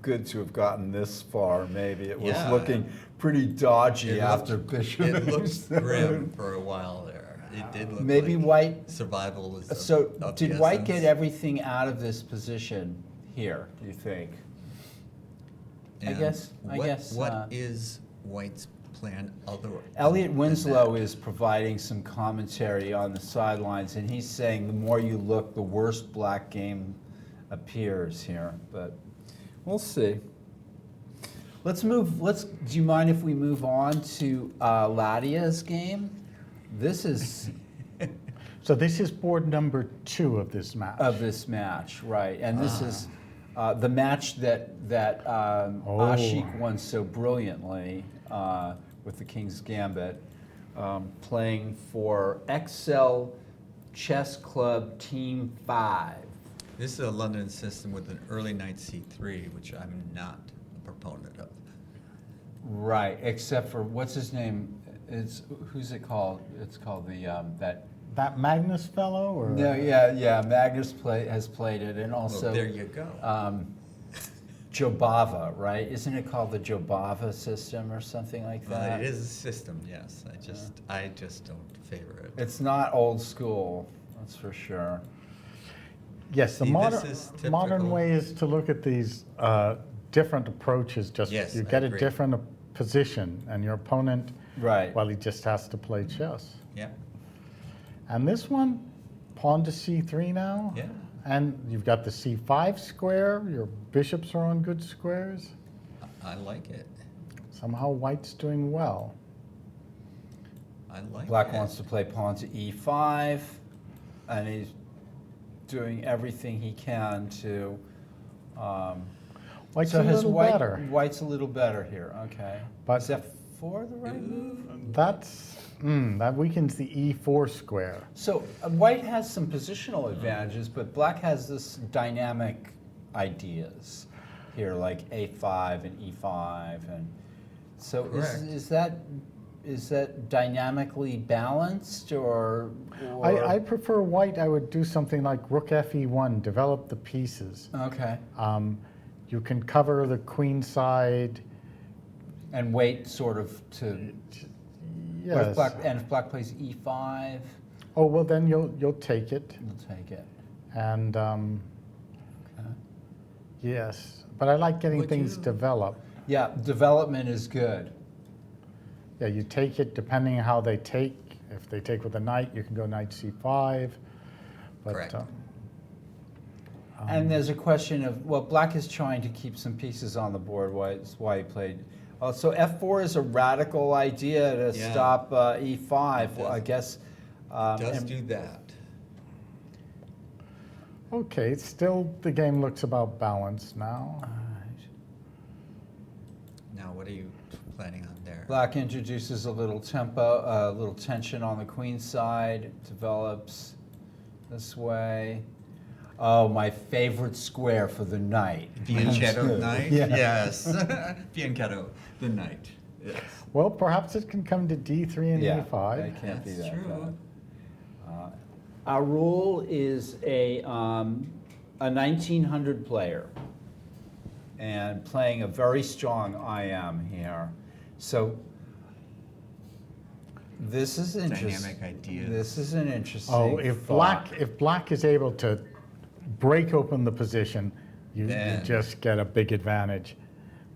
good to have gotten this far, maybe. It was Yeah. looking pretty dodgy It after looked- Bishop. It looked grim for a while there. It did look Maybe like White. survival was So of did the White get essence. everything out of this position here, do you think? I And guess- What uh, is White's plan other? Elliot than Winslow that? is providing some commentary on the sidelines, and he's saying the more you look, the worse Black game appears here, but we'll see. Do you mind if we move on to Latia's game? This is So this is board number 2 of this match. of this match, right? And this is the match that Oh. Ashik won so brilliantly with the King's Gambit, playing for XL Chess Club Team 5. This is a London system with an early knight c3, which I'm not a proponent of. Right, except for what's his name? Who's it called? It's called That Magnus fellow, or No, yeah. Magnus has played it, and also Well, there you go. Jobava, right? Isn't it called the Jobava system or something like Well, that? it is a system, yes. I just don't favor it. It's not old school, that's for sure. yes, the See, this modern is modern typical. way is to look at these different approaches. Just Yes, you I get a agree. different position, and your opponent, Right. well, he just has to play chess. Yeah, And this one, pawn to c3 now. yeah. And you've got the c5 square. Your bishops are on good squares. I like it. Somehow White's doing well. I like Black it. wants to play pawn to e5, and he's doing everything he can to. White's so a has little White, better. White's a little better here. Okay. But- is f4 the right move? That weakens the e4 square. So White has some positional advantages, but Black has this dynamic ideas here, like a5 and e5, and so Correct. is that dynamically balanced or I prefer White. I would do something like rook fe1, develop the pieces. okay, You can cover the queen side. and wait sort of to Yes. if Black plays e5, Oh well, then you'll take it. we'll take it. And Okay. yes, but I like getting Would things you- developed. Yeah, development is good. Yeah, you take it depending on how they take. If they take with a knight, you can go knight c5. But, Correct. And there's a question of, well, Black is trying to keep some pieces on the board, that's why he played. So f4 is a radical idea to Yeah. stop e5, well, I guess. Does and- do that. okay, still the game looks about balanced now. Now, what are you planning on there? Black introduces a little tempo, a little tension on the queen side, develops this way. Oh, my favorite square for the knight. Fianchetto knight? Yeah. Yes. Fianchetto, the knight. Yes. Well, perhaps it can come to d3 and Yeah, e5. that can't be That's that true. bad. Our rule is a 1900 player and playing a very strong IM here. So this is interesting. Dynamic ideas. This is an interesting. Oh, if thought. black is able to break open the position, you Then- just get a big advantage.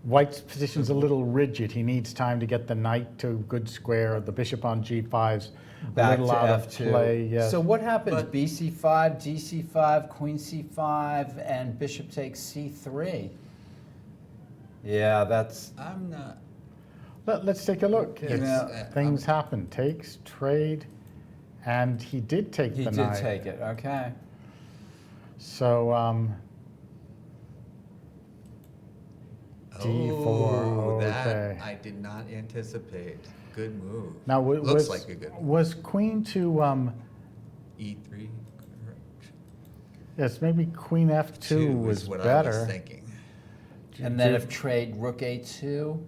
White's position's a little rigid. He needs time to get the knight to a good square. The bishop on g5's a Back little to out of f2. play. Yes. So what happens? But- bc5, dc5, queen c5, and bishop takes c3. Yeah, that's I'm not. Let's take a look. Yes, It's- things happen. Takes, trade, and he did take he the did knight. take it. Okay. So D4. Oh, that Okay. I did not anticipate. Good move. Now, Looks like a good move. was queen to, E3, correct. yes, maybe queen F2 Two was is what better. I was thinking. And then if trade rook A2,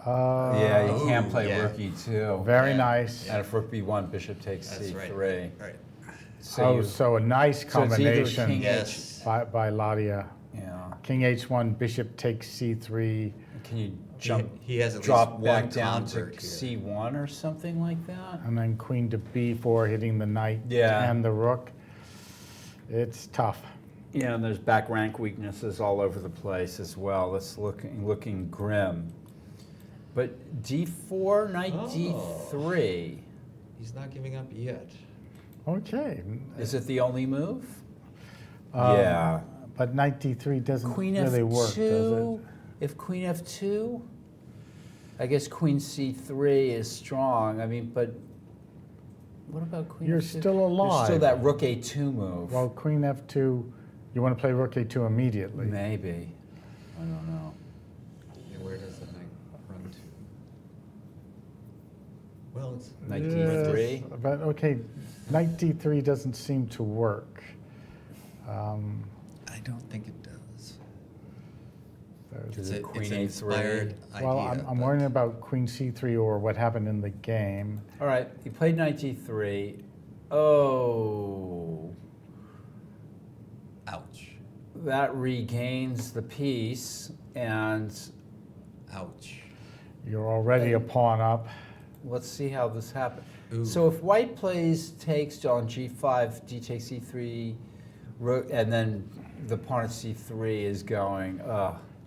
Uh, yeah, you can't Oh, play yeah. rook E2. Very Yeah. nice. And if rook B1, bishop takes That's C3. right. Right. Oh, so a nice so it's either combination king Yes. by Ladia. Yeah. King H1, bishop takes C3. Can you jump, He has at drop least back one down to convert here. C1 or something like that? And then queen to B4, hitting the knight Yeah. and the rook. It's tough. Yeah, and there's back rank weaknesses all over the place as well. It's looking grim. But D4, knight Oh. D3. He's not giving up yet. Okay. Is it the only move? Um, Yeah. But knight D3 doesn't Queen really F2. work, does it? If Queen F2, I guess Queen C3 is strong. I mean, but what about Queen You're F2? still alive. There's still that Rook A2 move. Well, queen F2, you want to play rook A2 immediately. Maybe. I don't know. Yeah, where does the knight run to? Well, it's Knight Yes, D3. But okay, knight D3 doesn't seem to work. I don't think it does. There's- Is it Queen it's an A3? inspired well, idea, I'm but- worrying about queen C3 or what happened in the game. All right, he played knight D3. Oh, Ouch. that regains the piece, and Ouch. You're already a pawn up. let's see how this happens. Ooh. So if white plays takes on G5, D takes E3, rook, and then the pawn at C3 is going,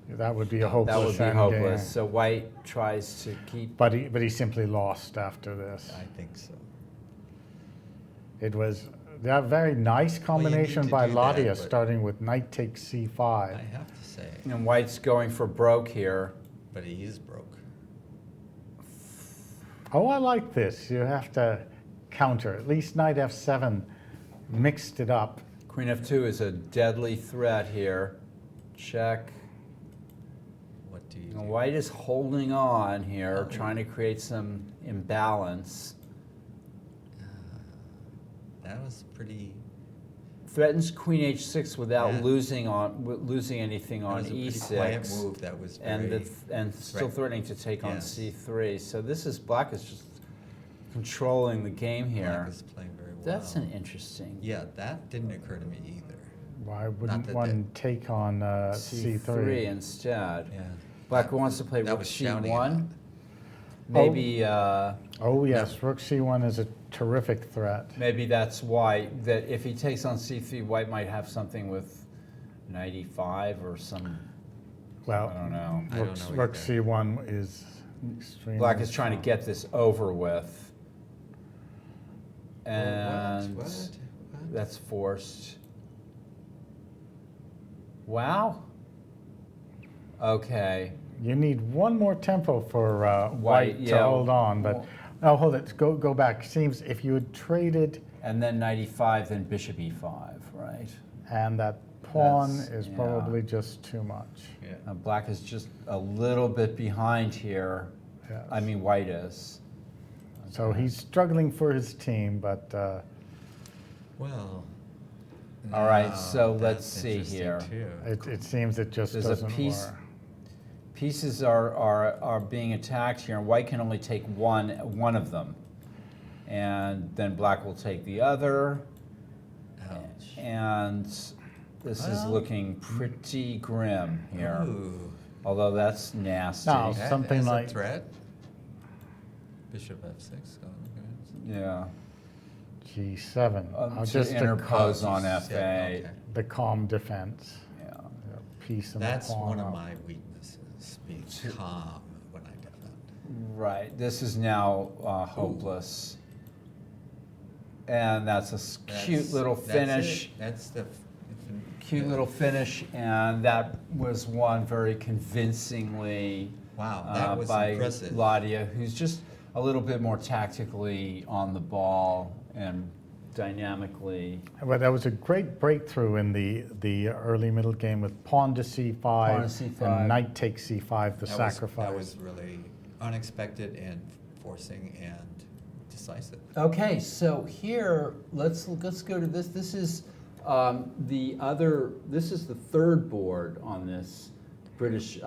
That would be a hopeless that would be endgame. hopeless. So white tries to keep. But he simply lost after this. I think so. It was that very nice combination to by do that, Ladia, but- starting with knight takes C5. I have to say, And white's going for broke here. but he is broke. Oh, I like this. You have to counter. At least knight F7 mixed it up. Queen F2 is a deadly threat here. Check. What do you do? And white is holding on here, Oh. trying to create some imbalance. That was pretty. Threatens Queen H6 without Yeah. losing anything That on was a pretty E6. quiet move. That was And very. and still Right. threatening to take on Yes. C3. So this is black is just controlling the game here. Black is playing very well. That's an interesting. Yeah, that didn't occur to me either. Why wouldn't that one take on C3 C3? instead. Yeah. Black wants to play That rook was shouting C1. at Maybe Oh yes, rook C1 is a terrific threat. maybe that's why that if he takes on C3, white might have something with knight E5 or some. Well, I don't know. I rook, don't know rook either. C1 is extremely Black is trying to strong. get this over with, and What? that's forced. Wow. Okay. You need one more tempo for White, white to yeah. hold on, but no, hold it. Go back. Seems if you had traded And then knight E5, then bishop E5, right? and that pawn That's- is yeah. probably just too much. Yeah. Black is just a little bit behind here. Yes. I mean, white is. So he's struggling for his team, but Well. All right, now so let's that's see interesting here. too. it seems it just There's a doesn't piece- work. Pieces are being attacked here, and white can only take one of them. And then black will take the other. Ouch. And this is Well- looking pretty grim here. Ooh. Although that's nasty. No. That Something is a like- threat. Bishop F6. Oh, okay. Yeah. G7. To interpose on Yeah, F8. okay. the calm defense. Yeah. Piece and That's the pawn one of up. my weaknesses, being calm when I defend. Right. This is now hopeless. And that's a cute That's- little that's finish. it. That's the. Cute little finish, and that was won very convincingly Wow, that was by impressive. Ladia, who's just a little bit more tactically on the ball and dynamically. Well, that was a great breakthrough in the early middle game with pawn to c5, Pawn to c5. and knight takes c5, the That sacrifice. was really unexpected and forcing and decisive. Okay, so here let's go to this. This is This is the third board on this British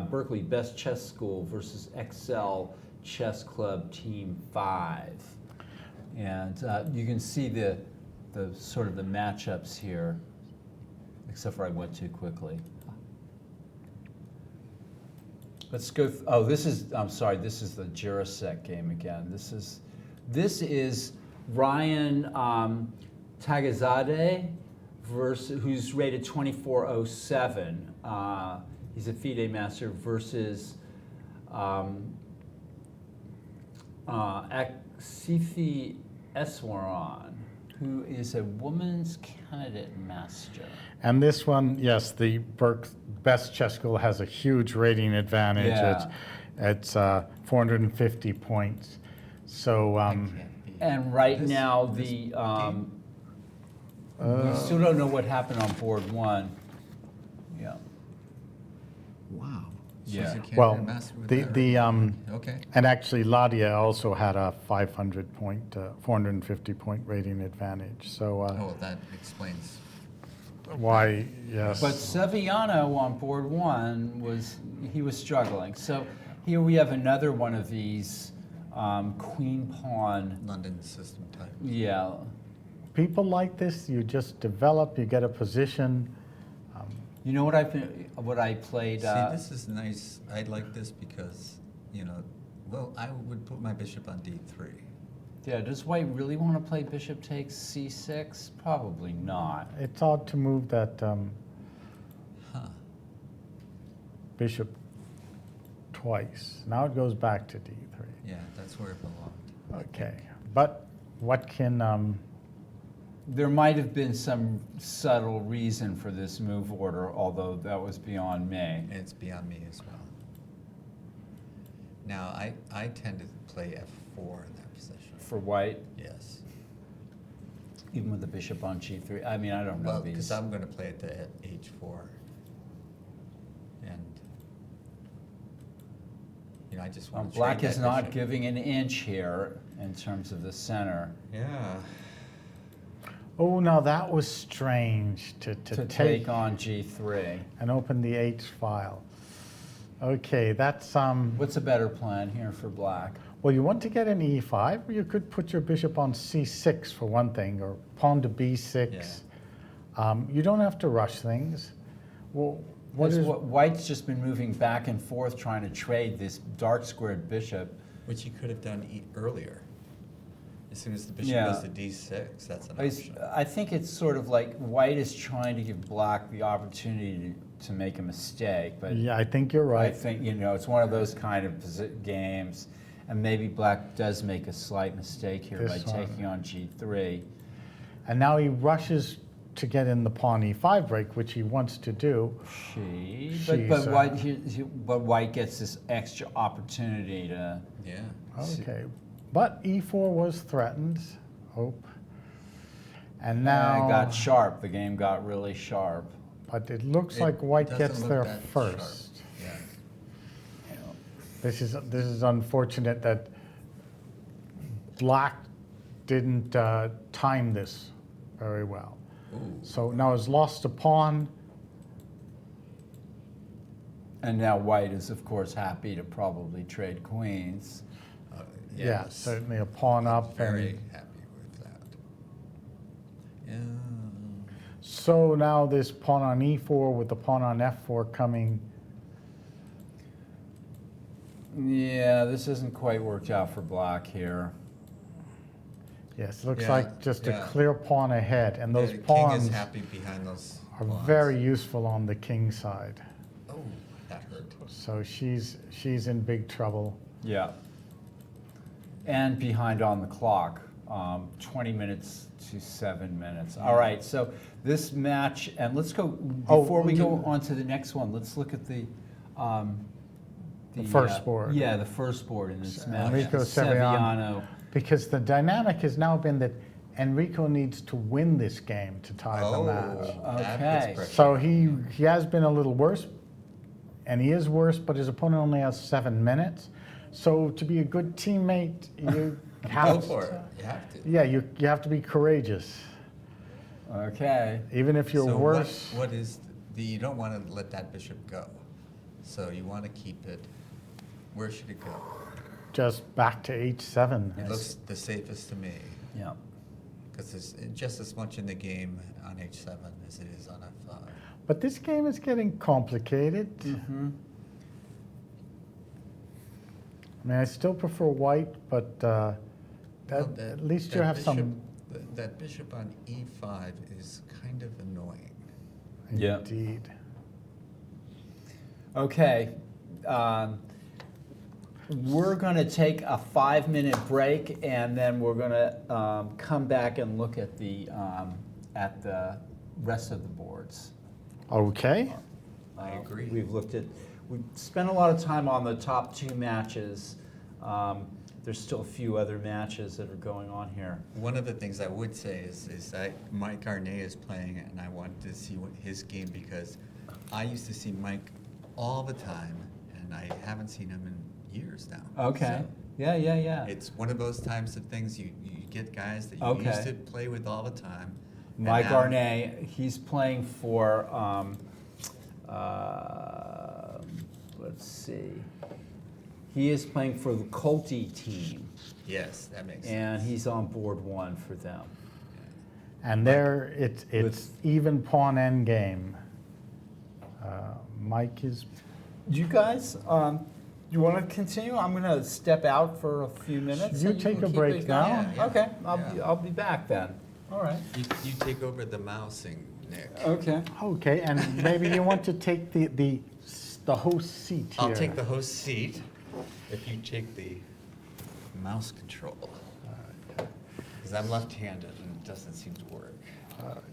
Berkeley Best Chess School versus Excel Chess Club Team 5, and you can see the sort of the matchups here. Except for I went too quickly. Let's go. Oh, I'm sorry. This is the Jurasek game again. This is Ryan Tagazadeh who's rated 2407. He's a FIDE master versus Aksithi Eswaran, who is a women's candidate master. And this one, yes, the Best Chess School has a huge rating advantage. Yeah. It's 450 points. So, And right This- now, this we game- still don't know what happened on board one. Yeah. Wow. Yeah. She's a candidate well, master with the that. Okay. and actually Ladia also had a 450 point rating advantage. So Oh, that explains. why, yes. But Sevillano on board one was struggling. So here we have another one of these queen pawn. London system type. Yeah. People like this, you just develop, you get a position. You know what I played? See, this is nice. I like this because, well, I would put my bishop on d3. Yeah. Does White really want to play bishop takes c6? Probably not. It's odd to move that Huh. bishop twice. Now it goes back to d3. Yeah, that's where it belonged. Okay, but what can, There might have been some subtle reason for this move order, although that was beyond me. And it's beyond me as well. Now, I tend to play f4 in that position. For White, Yes. even with the bishop on g3. I mean, I don't know Well, if he's. because I'm going to play it to h4. And, I just want to Black is not giving an inch here in terms of the center. Yeah. oh, now that was strange to Take on g3. and open the H file. Okay, that's, What's a better plan here for Black? well, you want to get an E5, or you could put your bishop on C6 for one thing, or pawn to B6. You don't have to rush things. Well, what is, White's just been moving back and forth trying to trade this dark squared bishop. Which you could have done earlier. As soon as the bishop Yeah. goes to d6, that's an option. I think it's sort of like White is trying to give Black the opportunity to make a mistake, but yeah, I think you're I right. think, it's one of those kind of games, and maybe Black does make a slight mistake here by This one. taking on g3. And now he rushes to get in the pawn E5 break, which he wants to do. But White gets this extra opportunity to. Yeah. Okay, but E4 was threatened. Hope. And now, It got sharp. The game got really sharp. but it looks It like White doesn't gets look there that first. sharp. Yeah. This is unfortunate that Black didn't time this very well. Ooh. So now he's lost a pawn. And now White is, of course, happy to probably trade queens. Yeah, Yes. certainly a pawn up. Very And happy with that. Yeah. so now this pawn on E4 with the pawn on F4 coming. Yeah, this hasn't quite worked out for Black here. Yes, looks Yeah, like just yeah. a clear pawn ahead. And those The king pawns is happy behind those are pawns. very useful on the king side. Oh, that hurt. So she's in big trouble. Yeah. And behind on the clock, 20 minutes to 7 minutes. All right, so this match, and let's go, before we go on to the next one, let's look at the first board. Yeah, the first board in this match. Enrico Sevillano. Because the dynamic has now been that Enrico needs to win this game to tie the match. that Okay. puts pressure. So he has been a little worse, and he is worse, but his opponent only has 7 minutes. So to be a good teammate, you have Go to. for it. You have to. Yeah, you have to be courageous. Okay. Even if you're So worse. what is you don't want to let that bishop go. So you want to keep it. Where should it go? Just back to H7. It looks the safest to me Yeah. because there's just as much in the game on H7 as it is on F5. But this game is getting complicated. Mm-hmm. I mean, I still prefer white, but Well, at least you have some. That bishop on E5 is kind of annoying. Yeah. Indeed. Okay. We're going to take a 5-minute break, and then we're going to come back and look at the rest of the boards. Okay. I agree. We've spent a lot of time on the top 2 matches. There's still a few other matches that are going on here. One of the things I would say is that Mike Arnay is playing, and I wanted to see his game because I used to see Mike all the time, and I haven't seen him in years now. Okay. So Yeah. it's one of those types of things you get guys that you Okay. used to play with all the time. and Mike now- Arnay, he's playing for, let's see. He is playing for the Colty team, Yes, that makes sense. and he's on board 1 for them. And there, it's With- even pawn end game. Mike is. You guys, you want to continue? I'm going to step out for a few minutes. You and take can a keep break it now. going? Yeah, Okay, yeah. I'll be back then. All right. You take over the mousing, Nick. Okay. Okay, and maybe you want to take the host seat here. I'll take the host seat if you take the mouse control. Because I'm left-handed and it doesn't seem to work.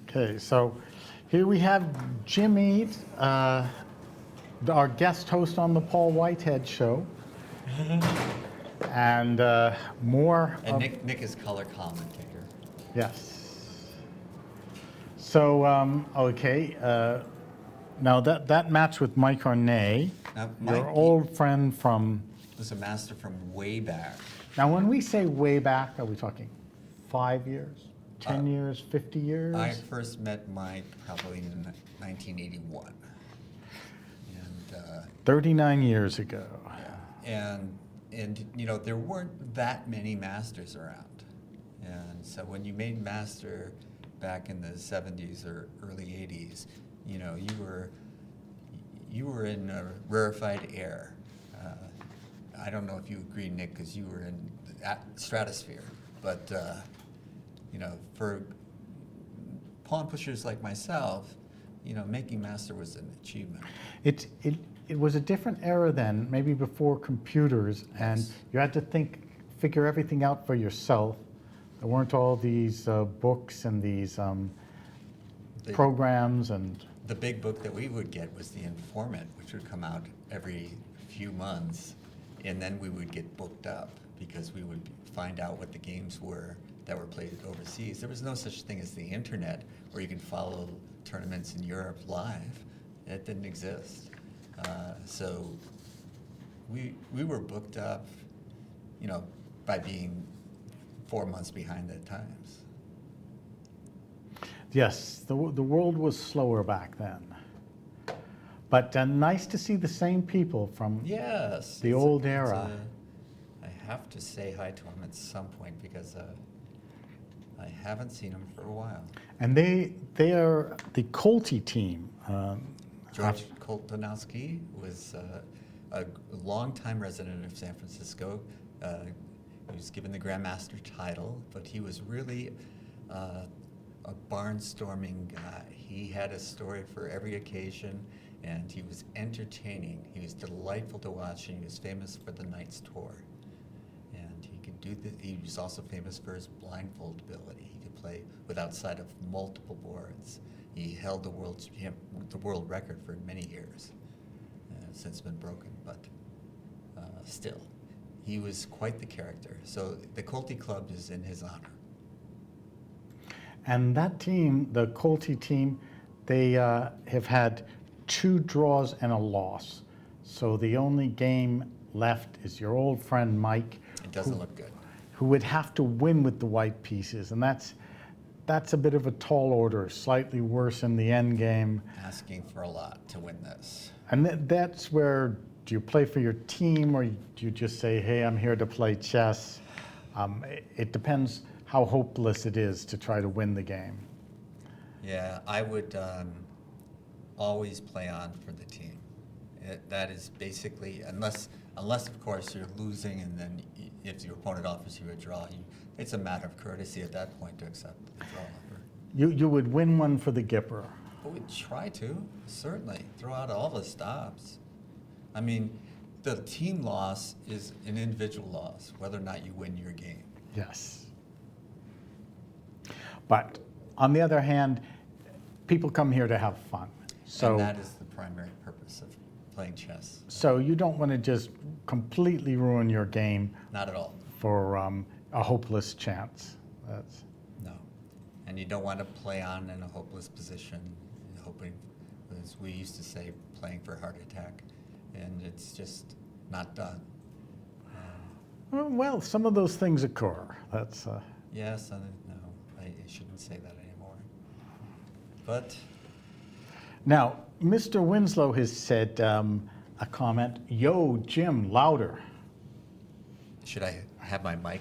Okay, so here we have Jimmy, our guest host on the Paul Whitehead show. And more. And of- Nick is color commentator. Yes. So, okay, now that match with Mike Arnay, Now, your Mike old friend from, was a master from way back. now when we say way back, are we talking 5 years, 10 years, 50 years? I first met Mike probably in 1981. And 39 years ago. and you know there weren't that many masters around, and so when you made master back in the 70s or early 80s, you know you were in a rarefied air. I don't know if you agree, Nick, because you were in the stratosphere, but you know, for pawn pushers like myself, you know, making master was an achievement. It was a different era then, maybe before computers, and Yes. you had to figure everything out for yourself. There weren't all these books and these The- programs and. The big book that we would get was The Informant, which would come out every few months, and then we would get booked up because we would find out what the games were that were played overseas. There was no such thing as the internet where you can follow tournaments in Europe live. It didn't exist. So we were booked up, you know, by being 4 months behind the times. Yes, the world was slower back then. But nice to see the same people from Yes. the old era. I have to say hi to him at some point because I haven't seen him for a while. And they are the Colty team. George Koltanowski was a longtime resident of San Francisco. He was given the Grandmaster title, but he was really a barnstorming guy. He had a story for every occasion, and he was entertaining. He was delightful to watch, and he was famous for the Knights Tour. And he could do he was also famous for his blindfold ability. He could play with outside of multiple boards. He held the world record for many years. It's since been broken, but still, he was quite the character. So the Colty Club is in his honor. And that team, the Colty team, they have had 2 draws and a loss. So the only game left is your old friend Mike, It doesn't look good. who would have to win with the white pieces. And that's a bit of a tall order, slightly worse in the end game. Asking for a lot to win this. And that's where, do you play for your team or do you just say, hey, I'm here to play chess? It depends how hopeless it is to try to win the game. Yeah, I would always play on for the team. That is basically, unless of course you're losing, and then if your opponent offers you a draw, it's a matter of courtesy at that point to accept the draw offer. You would win one for the Gipper. But we'd try to, certainly, throw out all the stops. I mean, the team loss is an individual loss, whether or not you win your game. Yes. But on the other hand, people come here to have fun. So, And that is the primary purpose of playing chess. so you don't want to just completely ruin your game Not at all, for a hopeless chance. That's, no. And you don't want to play on in a hopeless position, hoping, as we used to say, playing for a heart attack. And it's just not done. well, some of those things occur. That's Yes, no, I shouldn't say that anymore. But now, Mr. Winslow has said a comment. Yo, Jim, louder. should I have my mic?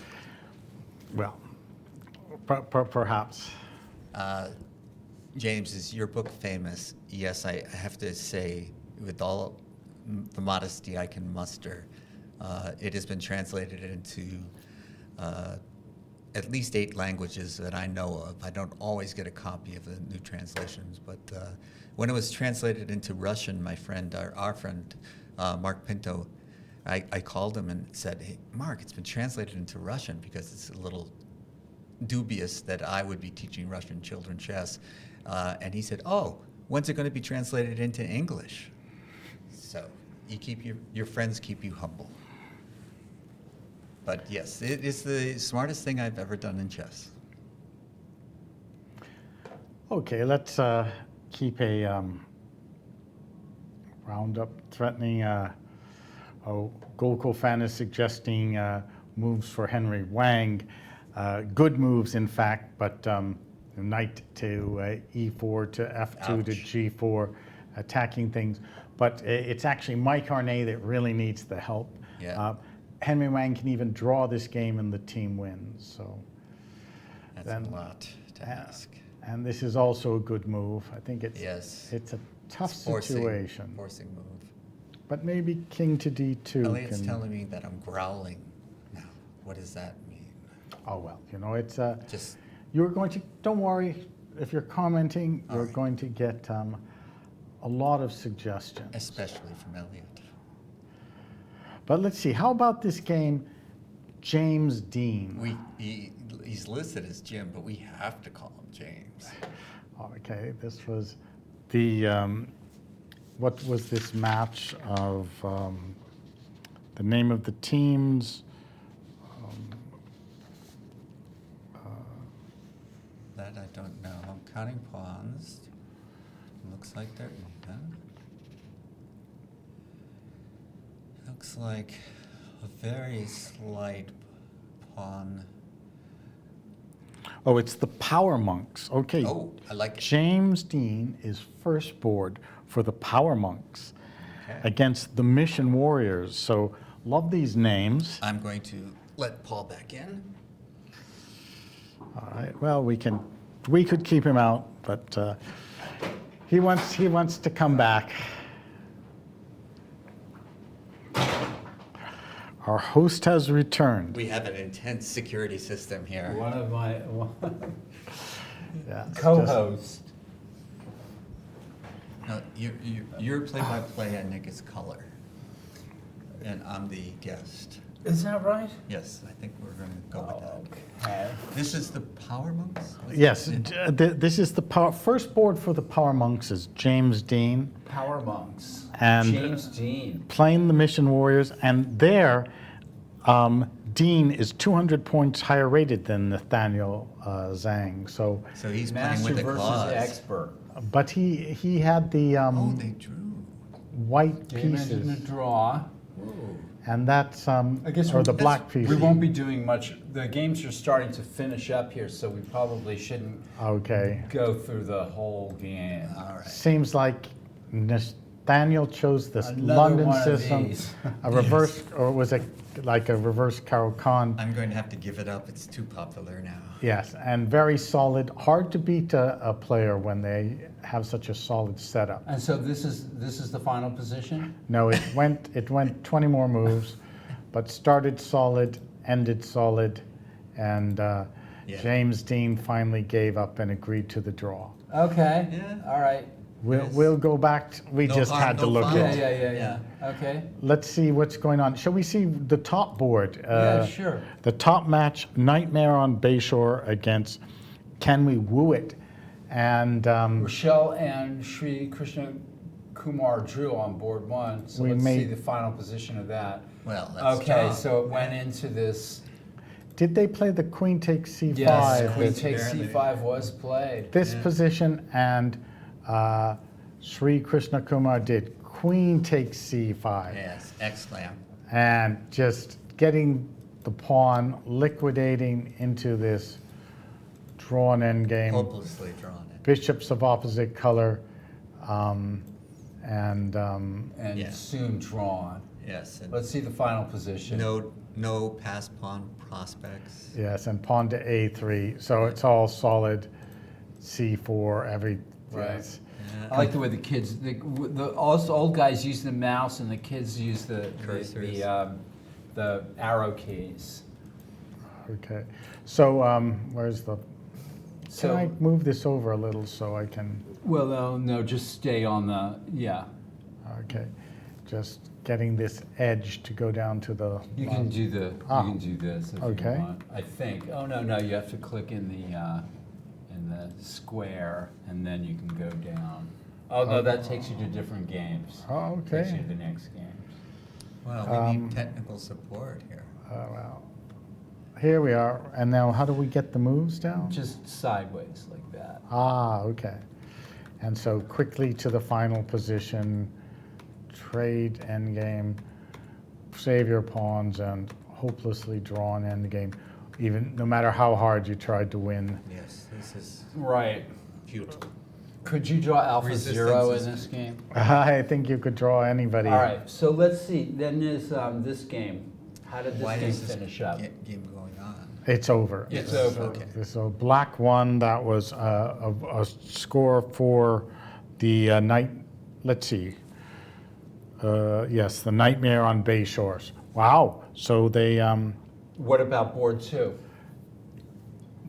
Well, perhaps. James, is your book famous? Yes, I have to say, with all the modesty I can muster, it has been translated into at least 8 languages that I know of. I don't always get a copy of the new translations, but when it was translated into Russian, my friend, our friend, Mark Pinto, I called him and said, hey, Mark, it's been translated into Russian because it's a little dubious that I would be teaching Russian children chess. And he said, oh, when's it going to be translated into English? So you keep your friends keep you humble. But yes, it is the smartest thing I've ever done in chess. Okay, let's keep a roundup threatening. Golko fan is suggesting moves for Henry Wang. Good moves, in fact, but knight to e4 to f2 to Ouch. g4, attacking things. But it's actually Mike Harney that really needs the help. Yeah. Henry Wang can even draw this game and the team wins. So, That's then- a lot to ask. and this is also a good move. I think it's Yes. it's a tough It's forcing situation. move. But maybe king to d2 Elliot's can. telling me that I'm growling now. What does that mean? Oh well, it's Just you're going to. Don't worry. If you're commenting, All you're right. going to get a lot of suggestions. especially from Elliot. But let's see. How about this game, James Dean? He's listed as Jim, but we have to call him James. Okay, this was the. What was this match of the name of the teams? That I don't know. I'm counting pawns. Looks like they're even. Looks like a very slight pawn. Oh, it's the Power Monks. Okay. Oh, I like it. James Dean is first board for the Power Monks Okay. against the Mission Warriors. So love these names. I'm going to let Paul back in. All right. Well, we could keep him out, but he wants to come back. Our host has returned. We have an intense security system here. One of my Yeah, it's co-hosts. No, you're play-by-play and Nick is color. And I'm the guest. Is that right? Yes, I think we're going to go with that. Okay. This is the Power Monks? What's Yes, it? this is the first board for the Power Monks is James Dean. Power Monks. And- James Dean. Playing the Mission Warriors, and there, Dean is 200 points higher rated than Nathaniel Zhang. So, So he's playing Master with the versus claws. expert. but he had the Oh, they drew. white Game ended in a pieces, draw. Whoa. and that's I guess or we- the black pieces. We won't be doing much. The games are starting to finish up here, so we probably shouldn't Okay. go through the whole game. All right. Seems like Nathaniel chose this Another London one of system, these. a reverse, or was it like a reverse Carol Khan? I'm going to have to give it up. It's too popular now. Yes, and very solid. Hard to beat a player when they have such a solid setup. And so this is the final position? No, it went 20 more moves, but started solid, ended solid, and Yeah. James Dean finally gave up and agreed to the draw. Okay. Yeah. All right. Yes. We'll go back. We No just harm, had to no look foul. at. Yeah. Okay. Let's see what's going on. Shall we see the top board? Yeah, sure. The top match, Nightmare on Bayshore against Can We Woo It? And Rochelle and Sri Krishna Kumar drew on board one, so We let's see made- the final position of that. Well, that's Okay, strong. so it went into this. did they play the Queen takes C5? Yes, Queen This- takes Apparently. C5 was played. This Yeah. position, and Sri Krishna Kumar did Queen takes C5. Yes, X-Slam. And just getting the pawn, liquidating into this drawn endgame. Hopelessly drawn it. Bishops of opposite color, and And Yeah. soon drawn. Yes, and Let's see the final position. no pass pawn prospects. yes, and pawn to A3. So it's all solid. C4, every Right. yes. I like the way the kids, us old guys use the mouse and the kids use the arrow keys. Okay. So where's the? Can So, I move this over a little so I can? well, no, just stay on the, yeah. Okay. Just getting this edge to go down to the. You can do the, you Ah. can do this if Okay. you want. I think. Oh no, you have to click in the square, and then you can go down. Oh no, that takes you to different games. Oh, Takes you okay. to the next games. Well, we need technical support here. Well, here we are. And now, how do we get the moves down? Just sideways like that. Ah, okay. And so quickly to the final position, trade endgame, save your pawns, and hopelessly drawn endgame. Even no matter how hard you tried to win. Yes, this is Right. futile. Could you draw Alpha Resistance Zero in is- this game? I think you could draw anybody. All right, so let's see. Then there's this game. How did this Why game is this finish up? game going on? It's over. It's over. Okay. So black won. That was a score for the night. Let's see. Yes, the Nightmare on Bay Shores. Wow. So they What about board two?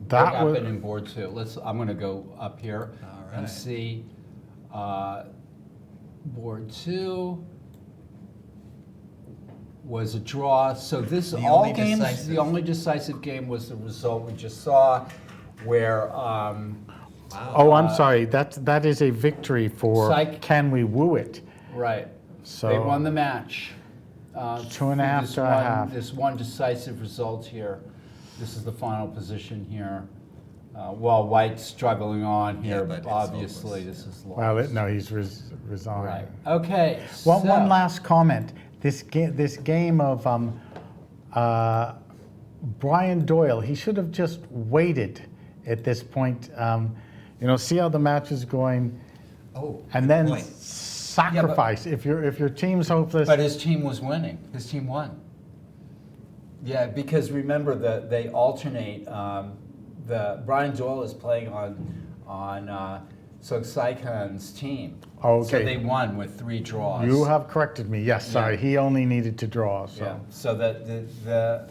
that what was happened in board two? I'm going to go up here All and right. see board two was a draw. So this The all only games. decisive. The only decisive game was the result we just saw, where Oh, I'm sorry. That is a victory for Psych. Can We Woo It? right. So They won the match. 2.5 this to a one, half. This one decisive result here. This is the final position here. While White's struggling on Yeah, here, but it's obviously hopeless. this is lost. Well, no, he's resigned. Right. Okay. One so- last comment. This game of Brian Doyle, he should have just waited at this point. See how the match is going, Oh, and good then point. sacrifice. If your team's hopeless, But his team was winning. His team won. Yeah, because remember that they alternate. The Brian Doyle is playing on Sok Sai-Khan's team. Okay. So they won with 3 draws. you have corrected me. Yes, sorry. Yeah. He only needed to draw. So Yeah. So that the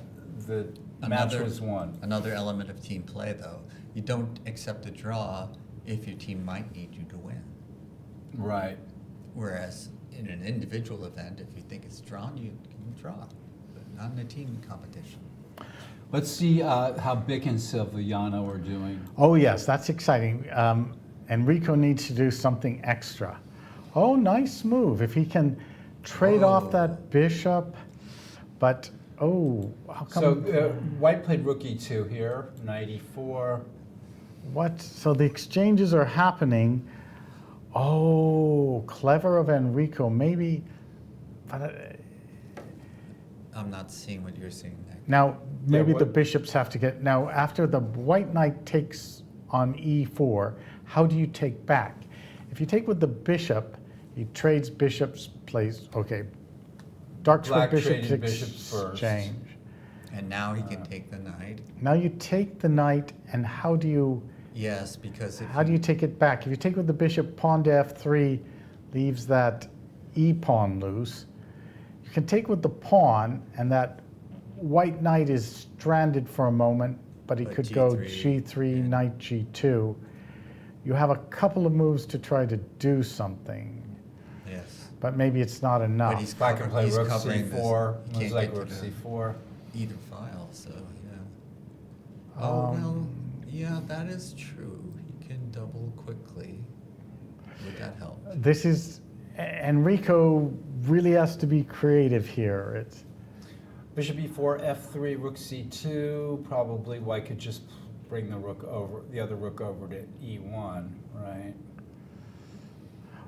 match Another- was won. Another element of team play, though, you don't accept a draw if your team might need you to win. Right. Whereas in an individual event, if you think it's drawn, you can draw, but not in a team competition. Let's see how Bick and Silviano are doing. Oh yes, that's exciting. Enrico needs to do something extra. Oh, nice move. If he can trade off Oh. that bishop, but Oh, how So come? White played rook e2 here, knight e4. What? So the exchanges are happening. Oh, clever of Enrico. Maybe. But, I'm not seeing what you're seeing there. now, maybe the what- bishops have to get. Now, after the white knight takes on e4, how do you take back? If you take with the bishop, he trades bishops, plays. Okay. Dark square Black bishop trading bishops first. exchange. And now he can take the knight. Now you take the knight, and how do you? Yes, because if How do you take it back? If you take with the bishop, pawn to f3 leaves that e pawn loose. You can take with the pawn, and that white knight is stranded for a moment, but he But could go G3, g3, yeah. knight g2. You have a couple of moves to try to do something, yes, but maybe it's not but enough. he's, If I can play he's rook covering c4, this. looks Can't like get rook to the c4. either file. So yeah. Oh well, yeah, that is true. He can double quickly. Would that help? This is Enrico really has to be creative here. It's Bishop e4, f3, rook c2. Probably white could just bring the rook over, the other rook over to e1, right?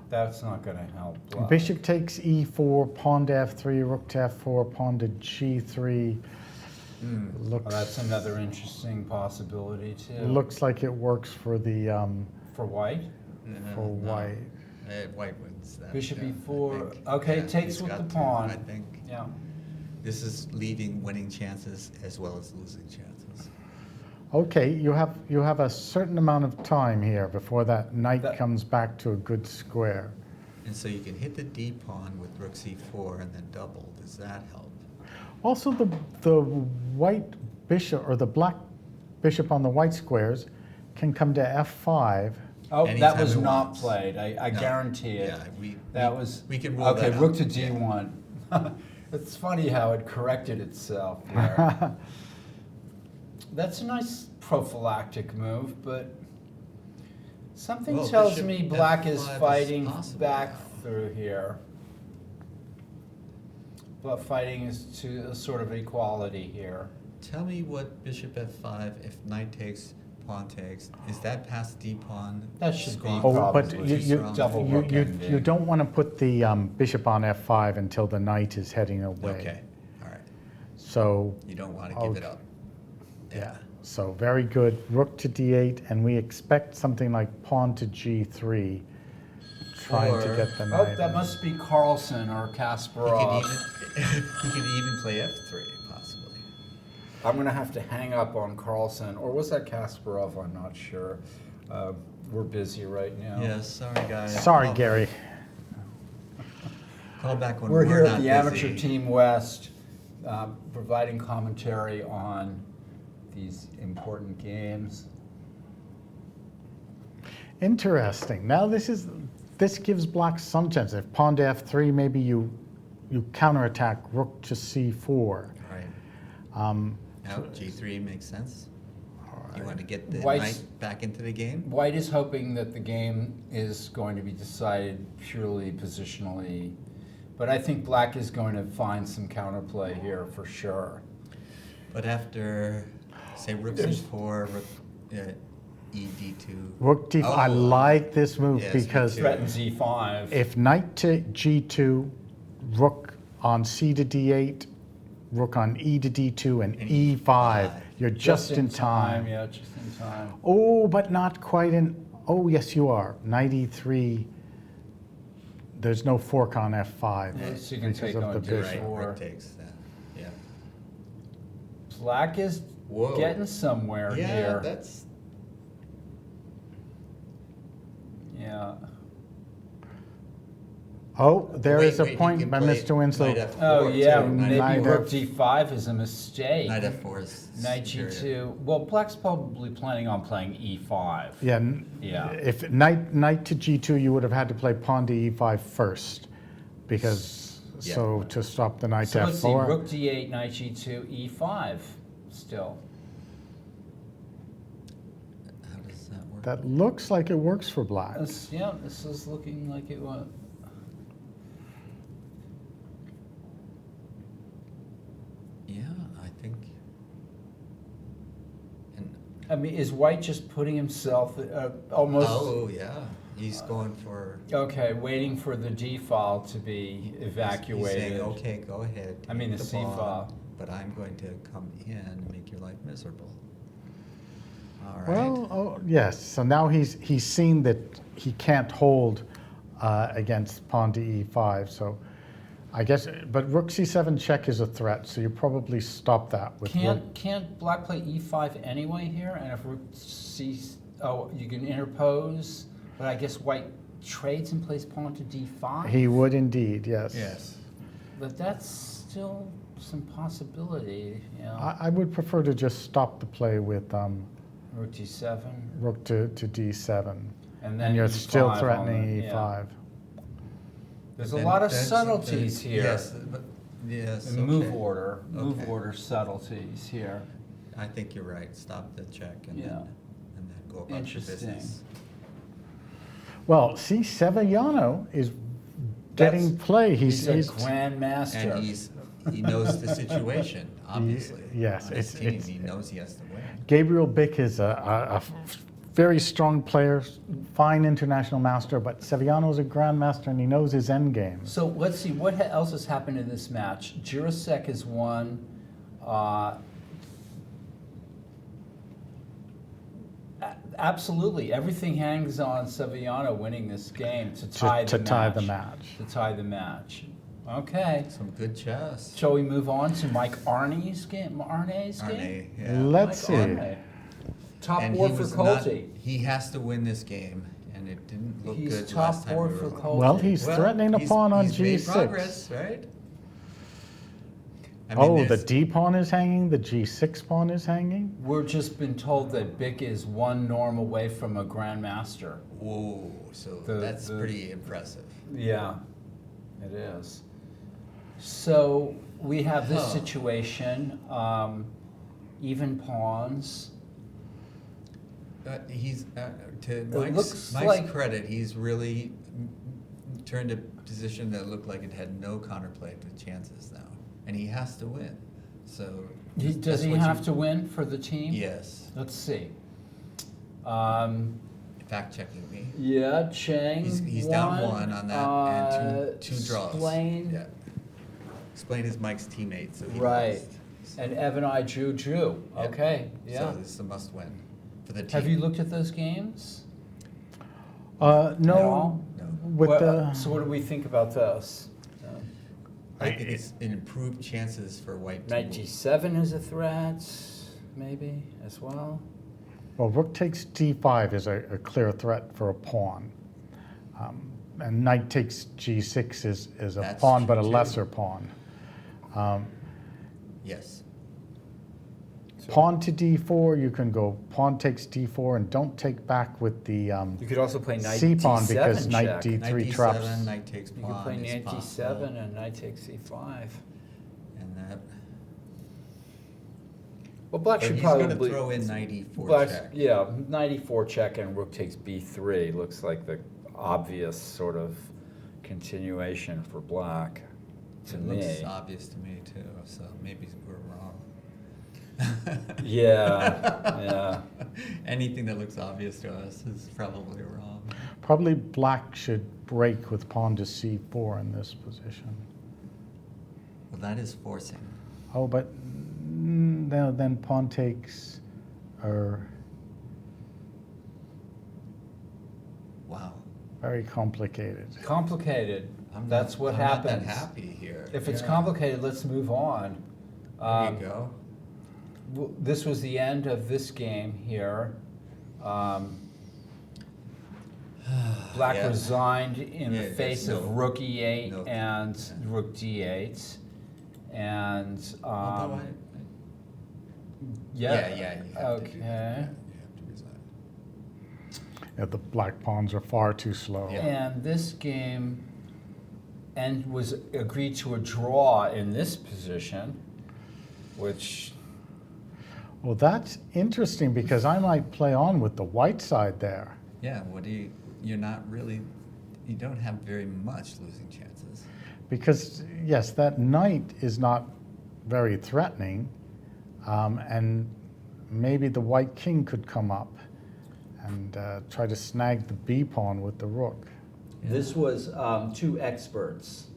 That's not going to help. Black. bishop takes e4, pawn to f3, rook to f4, pawn to g3. Oh, Looks that's another interesting possibility too. looks like it works for the For white. for white. White wins that. Bishop yeah, I e4. think. Okay, Yeah, takes he's with got the to, pawn. I think Yeah. this is leaving winning chances as well as losing chances. Okay, you have a certain amount of time here before that knight That- comes back to a good square. And so you can hit the d pawn with rook c4 and then double. Does that help? Also, the white bishop or the black bishop on the white squares can come to f5. Oh, that Anytime was it not wants. played. I No. guarantee it. Yeah, That we- was we can rule okay. that Rook out. to Yeah. d1. It's funny how it corrected itself there. That's a nice prophylactic move, but something Well, tells bishop me black F5 is is fighting possible back now. through here. But fighting is to a sort of equality here. Tell me what bishop f5 if knight takes, pawn takes. Is that past d pawn? That should be strong? Oh, probably but double rook you ending. don't want to put the bishop on f5 until the knight is heading away. Okay, all right. So You don't want to give it Okay. up. yeah, so very good. Rook to d8, and we expect something like pawn to g3, trying to Or- get the Oh, knight. that must be Carlsen or He could Kasparov. he could even play f3 possibly. I'm going to have to hang up on Carlsen. Or was that Kasparov? I'm not sure. We're busy right now. Yes, sorry guys. Sorry, Call- Gary. Call back when We're here at not the Amateur busy. Team West, providing commentary on these important games. Interesting. Now this gives black some chance. If pawn to f3, maybe you counterattack rook to c4. Right. Um, Now g3 makes sense. You want to get the White's- knight back into the game? White is hoping that the game is going to be decided purely positionally, but I think black is going to find some counterplay here for sure. But after, say, rook c4, rook e d2. rook d4. I Oh, like this move yes, me because too. Threatens e5. if knight to g2, rook on c to d8, rook on e to d2, and And e5, E5. you're just in time. Yeah, just in time. Oh, but not quite in. Oh, yes, you are. Knight e3. There's no fork on f5 Yes, you can because take of on the d4. bishop. Or- Rook takes that. Yeah. Black is Whoa. getting somewhere Yeah, here. that's. Yeah. Oh, there Wait, is a wait, he point can by play Mr. Winslow. Knight f4 Oh yeah, too. maybe Knight rook F- d5 is a mistake. Knight f4 is Knight superior. g2. Well, black's probably planning on playing e5. Yeah, Yeah. if knight to g2, you would have had to play pawn to e5 first, because Yeah. so to stop the knight So to let's see, f4. rook d8, knight g2, e5 still. How does that work? That looks like it works for black. Yeah, this is looking like it was. Yeah. I mean, is White just putting himself almost? Oh, yeah, he's going for. Okay, waiting for the D file to be evacuated. He's saying, okay, go ahead. I mean, take the C pawn, file. But I'm going to come in and make your life miserable. All right. Well, oh, yes, so now he's seen that he can't hold against pawn to e5, so I guess, but rook c7 check is a threat, so you probably stop that with rook. Can't black play e5 anyway here? And if rook you can interpose, but I guess white trades and plays pawn to d5? He would indeed, yes. Yes. But that's still some possibility, you know. I would prefer to just stop the play with Rook d7. rook to d7. And And you're E5 still on threatening the- e5. yeah. There's a Then lot of that's- subtleties here. Yes, but, yes, And move okay. order, move Okay. order subtleties here. I think you're right, stop the check and Yeah. then go about your Interesting. business. Well, see, Sevillano is getting That's- play. He's a grandmaster. And he knows the situation, obviously. yes, On his it's- team, it's- he knows he has to win. Gabriel Bick is a very strong player, fine international master, but Sevillano is a grandmaster and he knows his end game. So let's see, what else has happened in this match? Jirasek has won. Absolutely, everything hangs on Sevillano winning this game to tie To the tie match. the match. To tie the match. Okay. Some good chess. Shall we move on to Mike Arne's game? Arne's game? Arne, yeah. Let's Mike see. Arne. Top And board he for was not- Colty. He has to win this game, and it didn't look He's good top last time board we for were Colty. Well, he's threatening a pawn on he's made g6. progress, right? I mean, Oh, the there's- d pawn is hanging, the g6 pawn is hanging. We're just been told that Bick is one norm away from a grandmaster. Whoa, so The- that's the- pretty impressive. Yeah, it is. So we have this Huh. situation, even pawns. He's to looks Mike's like- credit, he's really turned a position that looked like it had no counterplay with chances now, and he has to win. So Does that's he what have you- to win for the team? Yes, Let's see. fact checking me. Yeah, Chang. He's down one on that and two draws. Splain. Yeah. Explain is Mike's teammate, so he Right. lost. And Evan I Drew. Yeah. Okay, yeah. So this is a must win for the team. Have you looked at those games? No, No? with Well, the, so what do we think about those? I think it's an improved chances for white. to Knight move. G7 is a threat, maybe, as well. well, rook takes d5 is a clear threat for a pawn. And knight takes g6 is a That's pawn, but a true, too. lesser pawn. Yes. Pawn to d4, you can go pawn takes d4 and don't take back with the You could also play Knight c pawn D7 because knight check. d3 Knight D7, traps. knight takes You pawn. could play is Knight possible. D7 and Knight takes C5. And that. Well, Black But should he's going probably to throw in knight e4 Black, check. yeah, Knight E4 check and Rook takes B3 looks like the obvious sort of continuation for Black to It me. looks obvious to me too. So maybe we're wrong. Yeah, yeah. Anything that looks obvious to us is probably wrong. Probably black should break with pawn to c4 in this position. Well, that is forcing. Oh, but then pawn takes, or Wow. very complicated. Complicated. I'm That's not, what I'm happens. Not that happy here. If it's Yeah. complicated, let's move on. There you go. This was the end of this game here. Black Yeah. resigned in Yeah, the there's face of no- Rook E8 no- and yeah. Rook D8. And Although yeah, you have to do that. Okay. Yeah, you have to resign. Yeah, the black pawns are far too slow. Yeah. And this game was agreed to a draw in this position, which Well, that's interesting because I might play on with the white side there. Yeah, you're not really, you don't have very much losing chances. Because, yes, that knight is not very threatening. And maybe the white king could come up and try to snag the b pawn with the rook. This was two experts.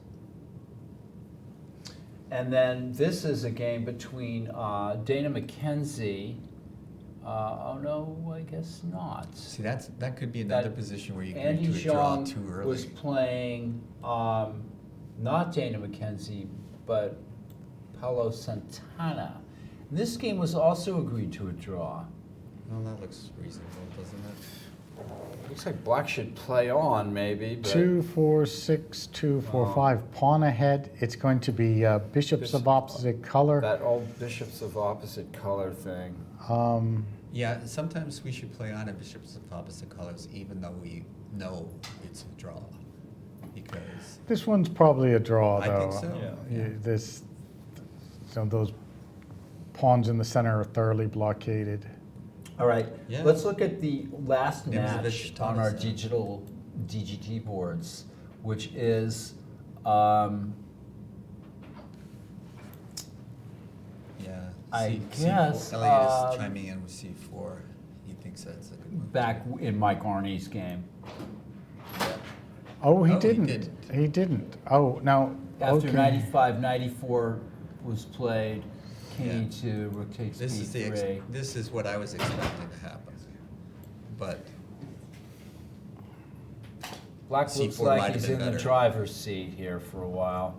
And then this is a game between Dana McKenzie. Oh no, I guess not. See, that could be another That position where you can Andy get to a draw Zhang too early. was playing not Dana McKenzie, but Paulo Santana. And this game was also agreed to a draw. Well, that looks reasonable, doesn't it? Looks like black should play on, maybe. But 2, 4, 6, 2, 4, 5. Pawn ahead. It's going to be bishops of opposite color. that old bishops of opposite color thing. Yeah, sometimes we should play on a bishops of opposite colors, even though we know it's a draw. Because This one's probably a draw, I though. think so. This, so those pawns in the center are thoroughly blockaded. All right, Yeah. let's look at the last Nemzovich match taught on us our that. digital DGT boards, which is yeah, I C4. guess, Elliot is chiming in with C4. He thinks that's a good move. back in Mike Arney's game. Oh, he Oh, he didn't. didn't. He didn't. Oh, now, After okay. 95, 94 was played, Yeah. K2, rook takes This is B3. this is what I was expecting to happen, but Black C4 looks might like have he's been in the better. driver's seat here for a while.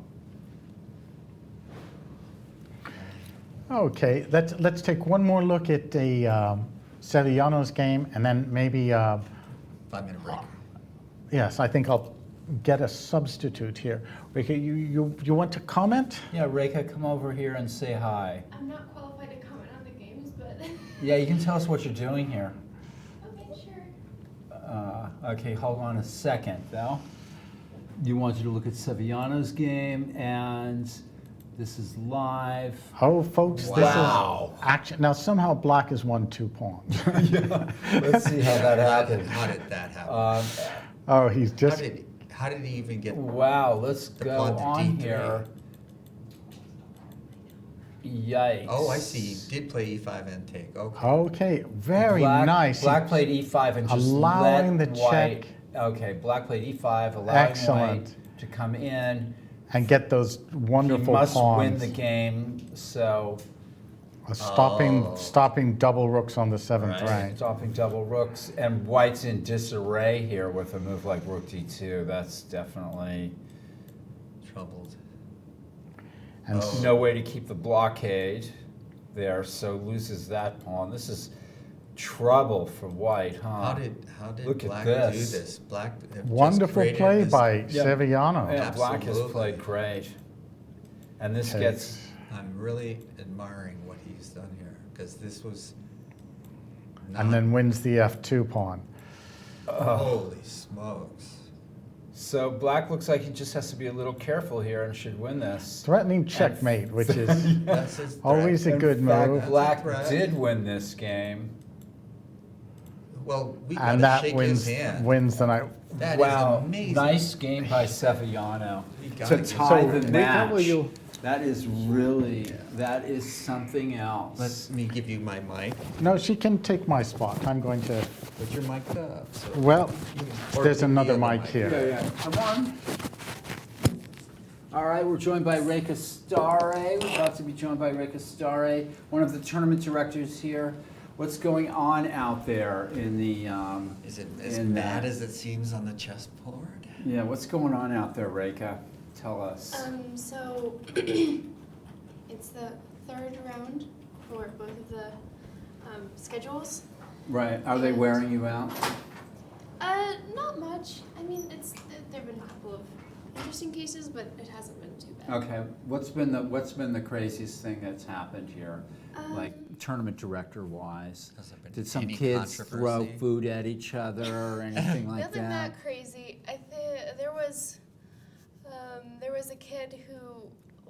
Okay, let's take one more look at the Sevillano's game, and then maybe, 5-minute break. yes, I think I'll get a substitute here. Rika, you want to comment? Yeah, Reka, come over here and say hi. I'm not qualified to comment on the games, but Yeah, you can tell us what you're doing here. okay, sure. Okay, hold on a second, though. You wanted to look at Sevillano's game, and this is live. Oh, folks, Wow. this is action. Now, somehow black has won 2 pawns. Let's see how that happened. How did that happen? Oh, he's just, How did he even get? Wow, let's The go pawn to on D3. here. Yikes. Oh, I see. He did play E5 and take. Okay. okay, very Black, nice. Black played E5 and just Allowing let the white. check. Okay, black played E5, allowing Excellent. white to come in. And get those wonderful He must pawns. win the game, so Stopping double rooks on the 7th Right. rank. stopping double rooks. And white's in disarray here with a move like rook D2. That's definitely Troubled. And Oh. no way to keep the blockade there, so loses that pawn. This is trouble for white, huh? How did Look at Black this. do this? Black have just wonderful created play this- by Yeah. Sevillano. Yeah, black has Absolutely. played great. And this Okay. gets I'm really admiring what he's done here because this was. Not, And then wins the F2 pawn. holy smokes! so black looks like he just has to be a little careful here and should win this. Threatening checkmate, which is That's his threat. always a In good fact, move. Black That's a threat. did win this game. Well, we And gotta that shake wins, his hand. wins the night. That is Wow, amazing. nice game by Sevillano We to gotta give tie him the Rika, match. will you- That is really, that is something else. Let me give you my mic. No, she can take my spot. I'm going to, Put your mic up. So well, or there's the another other mic here. Yeah, come on. All right, we're joined by Reka Stare. We're about to be joined by Reka Stare, one of the tournament directors here. What's going on out there in the? Is it as in bad that? as it seems on the chessboard? Yeah, what's going on out there, Reka? Tell us. So it's the third round for both of the schedules. Right, are they wearing you out? Not much. I mean, there've been a couple of interesting cases, but it hasn't been too bad. Okay, what's been the craziest thing that's happened here, like tournament director wise? Has there been Did some any kids throw controversy? food at each other or anything like Nothing that? that crazy. I think there was a kid who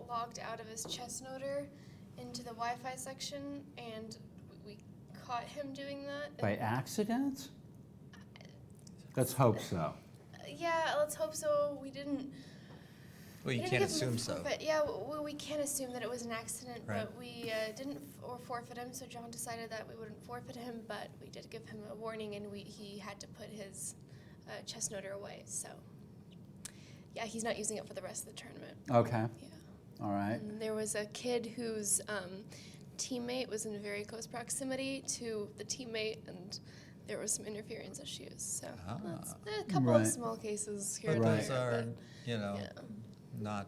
logged out of his chess noter into the Wi-Fi section, and we caught him doing that. By accident? Let's hope so. Yeah, let's hope so. We didn't Well, you We can't didn't give him a assume so. forfeit. Yeah, we can't assume that it was an accident, Right. but we didn't or forfeit him. So John decided that we wouldn't forfeit him, but we did give him a warning, and he had to put his chest noter away. So yeah, he's not using it for the rest of the tournament. Okay. Yeah. All right. And there was a kid whose teammate was in very close proximity to the teammate, and there was some interference issues. So that's a couple Right. of small cases here But and those there. are, but, you know, yeah.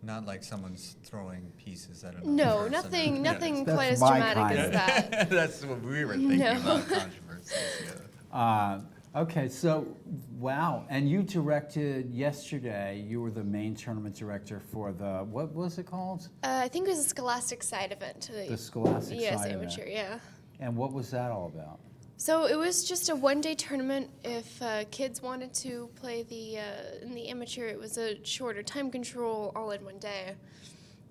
not like someone's throwing pieces at another No, person. nothing, Yeah. nothing That's quite as my dramatic kind as of- that. That's what we were thinking No. about controversies. Yeah. Okay, so, wow. And you directed yesterday, you were the main tournament director for the, what was it called? I think it was a Scholastic side event. The Scholastic yes, side amateur, event. yeah. And what was that all about? So it was just a one-day tournament. If kids wanted to play in the amateur, it was a shorter time control, all in one day.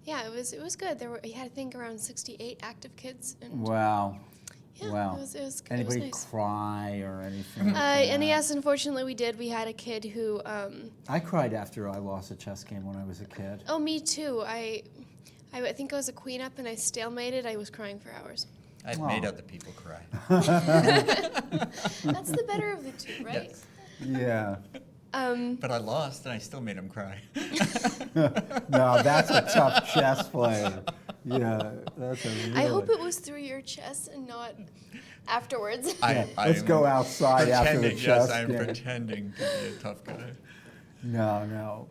Yeah, it was good. You had I think around 68 active kids. And Wow. yeah, Wow. it was Anybody nice. cry or anything? like And that? yes, unfortunately we did. We had a kid who. I cried after I lost a chess game when I was a kid. Oh, me too. I think I was a queen up and I stalemated. I was crying for hours. I've Aw. made other people cry. That's the better of the two, right? Yes. Yeah. But I lost and I still made them cry. No, that's a tough chess player. Yeah, that's a really... I hope it was through your chest and not afterwards. Yeah, let's go outside after the pretending, chess Yes, I'm game. pretending to be a tough guy. No.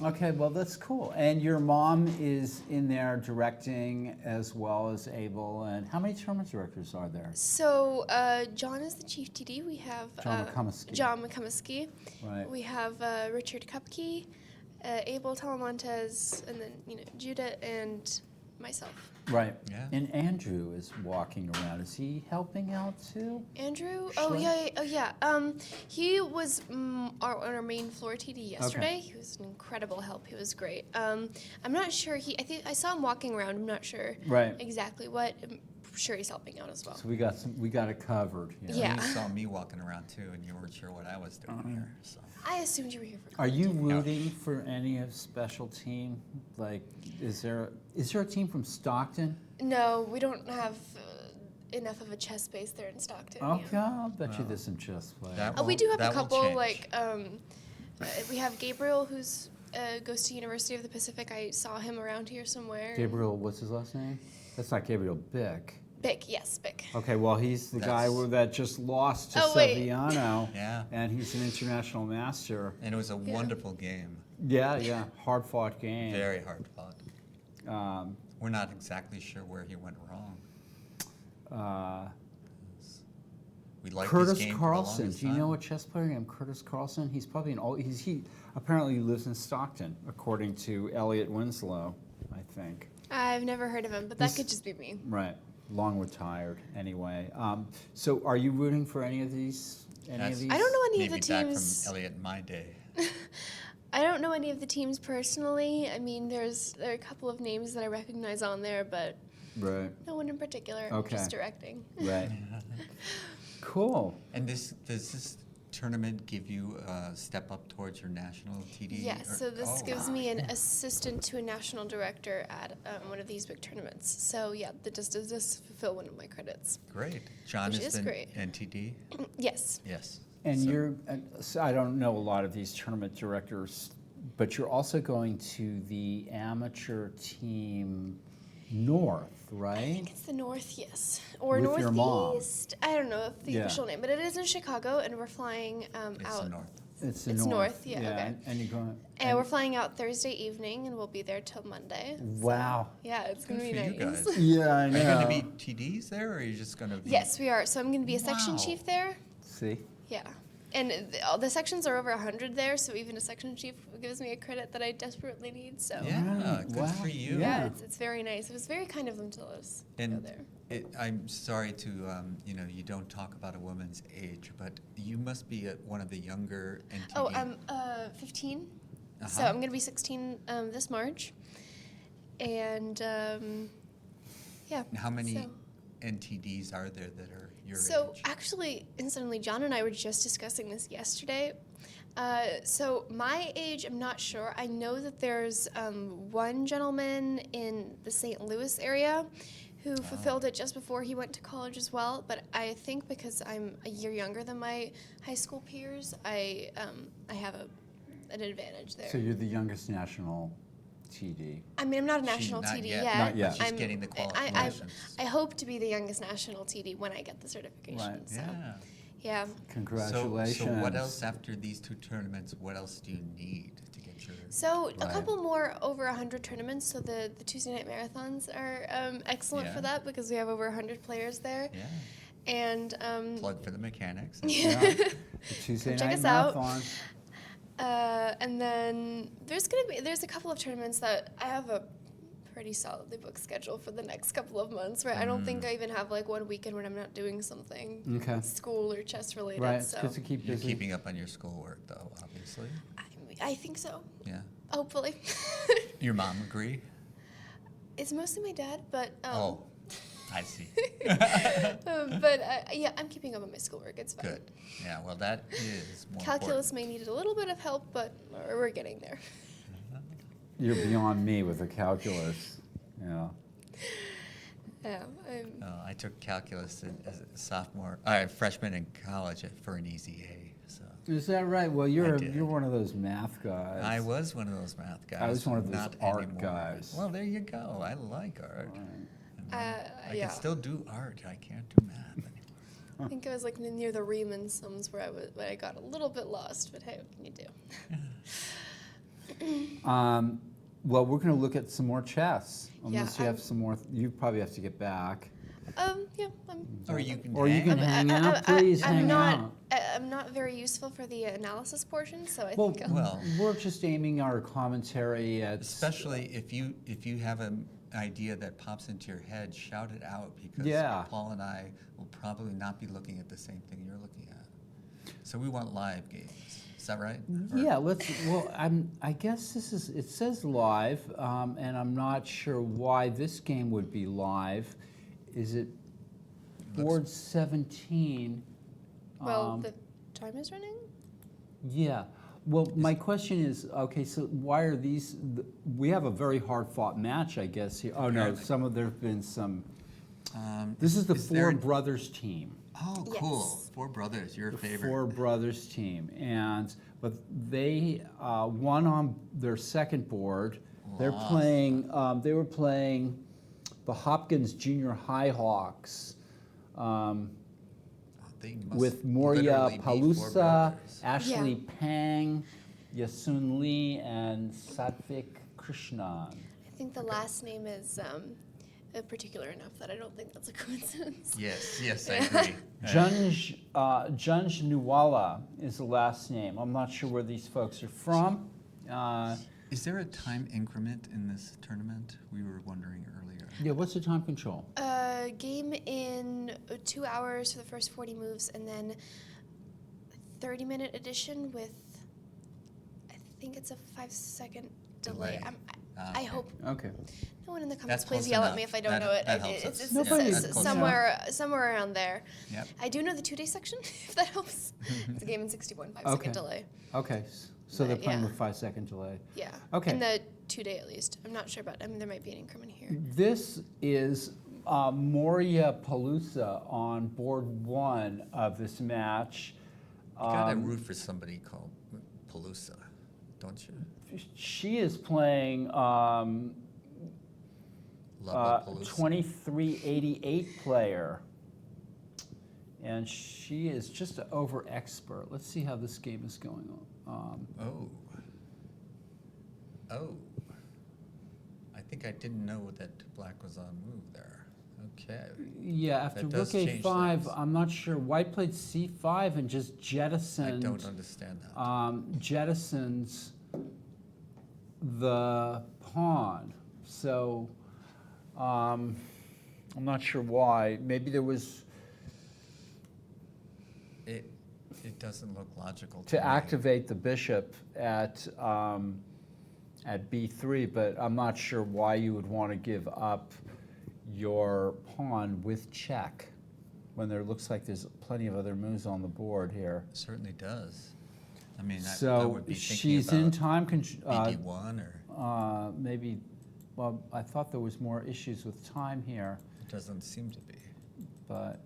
Okay, well, that's cool. And your mom is in there directing as well as Abel. And how many tournament directors are there? So John is the chief TD. We have John McComiskey. John McComiskey. Right. We have Richard Kupke, Abel Talamontes, and then Judah and myself. Right. Yeah. And Andrew is walking around. Is he helping out too? Andrew? Sure. Oh yeah. He was on our main floor TD yesterday. He was an incredible help. He was great. I'm not sure. I think I saw him walking around. I'm not sure Right. exactly what. I'm sure he's helping out as well. So we got it covered. Yeah. You saw me walking around too, and you weren't sure what I was doing here. So. I assumed you were here for. Are you commenting. rooting for any of special team? Like, is there a team from Stockton? No, we don't have enough of a chess space there in Stockton. yeah. Okay, I'll bet you there's some chess players. That We do have a that will couple. change. Like we have Gabriel, who's goes to University of the Pacific. I saw him around here somewhere. Gabriel, what's his last name? That's not Gabriel Bick. Bick, yes, Bick. Okay, well, he's the guy That's- that just lost to Oh, wait. Sevillano. Yeah. And he's an international master. And it was a wonderful game. Yeah, hard-fought game. Very hard fought. Um, We're not exactly sure where he went wrong. We liked his Curtis game for the Carlson. longest Do you know time. a chess player named Curtis Carlson? He's probably he apparently lives in Stockton, according to Elliot Winslow, I think. I've never heard of him, but that He's- could just be me. Right, long retired anyway. So are you rooting for any of these? That's I don't know any of maybe the back teams. from Elliot in my day. I don't know any of the teams personally. I mean, there are a couple of names that I recognize on there, but Right, no one in particular. Okay. Just directing. right. Cool. And does this tournament give you a step up towards your national TD? Yes, or- so this oh, gives wow. me an assistant to a national director at one of these big tournaments. So yeah, that just does this fulfill one of my credits. Great. John Which is is the great. NTD? Yes. Yes. And So- so I don't know a lot of these tournament directors, but you're also going to the amateur team north, I right? think it's the North, yes. Or With your mom. Northeast. I don't know the Yeah. official name, but it is in Chicago, and we're flying It's out. the North. It's the It's north. north, yeah, okay. And you're going. And we're flying out Thursday evening, and we'll be there till Monday. Wow. Yeah, it's going to Good be for you nice. guys. Yeah, I Are know. you going to be TDs there, or are you just going to be? Yes, we are. So I'm going to be a section Wow. chief there. See. Yeah. And all the sections are over 100 there, so even a section chief gives me a credit that I desperately need. So Yeah, Right, good wow. for you. yeah, it's very nice. It was very kind of them to let us go And there. I'm sorry to, you don't talk about a woman's age, but you must be one of the younger NTD. Oh, I'm 15, so Uh-huh. I'm gonna be 16 this March, and yeah. And how many so- NTDs are there that are your So age? actually, incidentally, John and I were just discussing this yesterday. So my age, I'm not sure. I know that there's one gentleman in the St. Louis area who fulfilled it just before he went to college as well. But I think because I'm a year younger than my high school peers, I have an advantage there. So you're the youngest national TD. I mean, I'm not a She- national not TD yet, yet. Not yet. She's I'm- getting the I qualifications. hope to be the youngest national TD when I get the certification. Right. So, Yeah. yeah. Congratulations. So what else after these 2 tournaments? What else do you need to get your? So a Right. couple more over 100 tournaments. So the Tuesday night marathons are excellent for Yeah. that because we have over 100 players there. Yeah. And Plug for the mechanics. Yeah. The Tuesday Come check night us out. marathon. and then there's a couple of tournaments that I have a pretty solidly booked schedule for the next couple of months. Where I don't think I even have like one weekend when I'm not doing something Okay. school or chess related. Right. It's So good to keep You're busy. keeping up on your schoolwork, though, obviously. I think so. Yeah. Hopefully. Your mom agree? It's mostly my dad, but Oh, I see. but yeah, I'm keeping up on my schoolwork. It's fine. Good. Yeah. Well, that is more Calculus may need a little bit of help, but we're getting there. You're beyond me with the calculus. Yeah. Yeah, I took calculus as a freshman in college for an easy A. So Is that right? Well, you're did. you're one of those math guys. I was one of those math guys. I was one of those not art anymore. guys. Well, there you go. I like art. Right. I yeah. can still do art. I can't do math anymore. I think I was like near the Riemann sums where I got a little bit lost. But hey, what can you do? Well, we're going to look at some more chess. Unless you I'm- have some more. You probably have to get back. Yeah, I'm. Or you can. Or you can hang. hang out. Please hang out. I'm not very useful for the analysis portion, so I Well, think. Well- we're just aiming our commentary at. Especially if you have an idea that pops into your head, shout it out because Yeah. Paul and I will probably not be looking at the same thing you're looking at. So we want live games. Is that right? Or- Yeah, let's. Well, I guess this is. It says live, and I'm not sure why this game would be live. Is it board 17? Well, the time is running. Yeah. Well, my question is, okay, so why are these? We have a very hard-fought match, I guess. Here. Oh no, Apparently. there've been some. Um, This is the there- Four Brothers team. Oh, cool. Yes. Four brothers. Your The favorite. Four Brothers team, but they won on their second board. They're Lost. playing. They were playing the Hopkins Junior High Hawks They must with Moria literally be four Palusa, brothers. Ashley Pang, Yasun Lee, and Satvik Krishnan. I think the last name is particular enough that I don't think that's a coincidence. Yes, I agree. Junj Nuwala is the last name. I'm not sure where these folks are from. Is there a time increment in this tournament? We were wondering earlier. Yeah, what's the time control? Game in 2 hours for the first 40 moves, and then 30-minute addition with, I think it's a 5-second delay. Delay. I Okay. hope Okay. no one in the comments That's please close yell at enough. me if I don't That- know it. that helps us. It's Nobody- That's close somewhere around there. Yep. I do know the 2-day section, if that helps. It's a game in 61, 5-second Okay. delay. Okay, so they're playing Yeah. with 5-second delay. Yeah. Okay. In the 2-day at least. I'm not sure about. I mean, there might be an increment here. This is Moria Palusa on board 1 of this match. You gotta root for somebody called Palusa, don't you? She is playing Love Palusa. 2388 player. And she is just an over expert. Let's see how this game is going on. Oh. I think I didn't know that black was on move there. Okay. Yeah, after That does rook change a5, things. I'm not sure. White played c5 and just jettisoned. I don't understand that. Jettisons the pawn. So I'm not sure why. Maybe there was It doesn't look logical to me. activate the bishop at b3, but I'm not sure why you would want to give up your pawn with check. when there looks like there's plenty of other moves on the board here. Certainly does. I mean, I So would be thinking she's in about time control. BD1 or Maybe, well, I thought there was more issues with time here, it doesn't seem to be. but,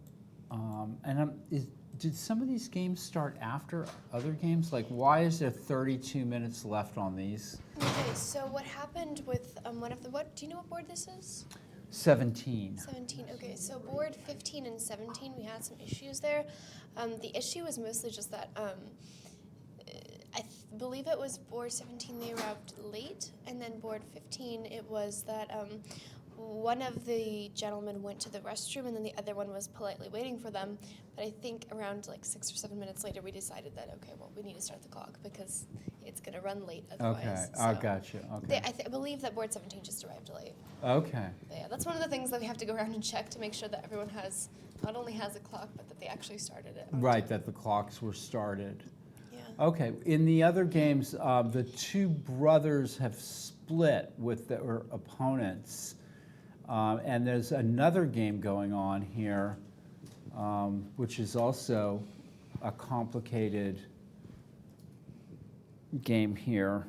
did some of these games start after other games? Like, why is there 32 minutes left on these? Okay, so what happened with one of the, what, do you know what board this is? 17. 17, okay, so board 15 and 17, we had some issues there. The issue was mostly just that, believe it was board 17 they arrived late, and then board 15 it was that one of the gentlemen went to the restroom and then the other one was politely waiting for them. But I think around like 6 or 7 minutes later we decided that, okay, well, we need to start the clock because it's going to run late otherwise. Okay, So I gotcha, okay. I believe that board 17 just arrived late. Okay, But yeah, that's one of the things that we have to go around and check to make sure that everyone has, not only has a clock, but that they actually started it. on right, time. that the clocks were started. Yeah. Okay, in the other games, the two brothers have split with their opponents. And there's another game going on here, which is also a complicated game here.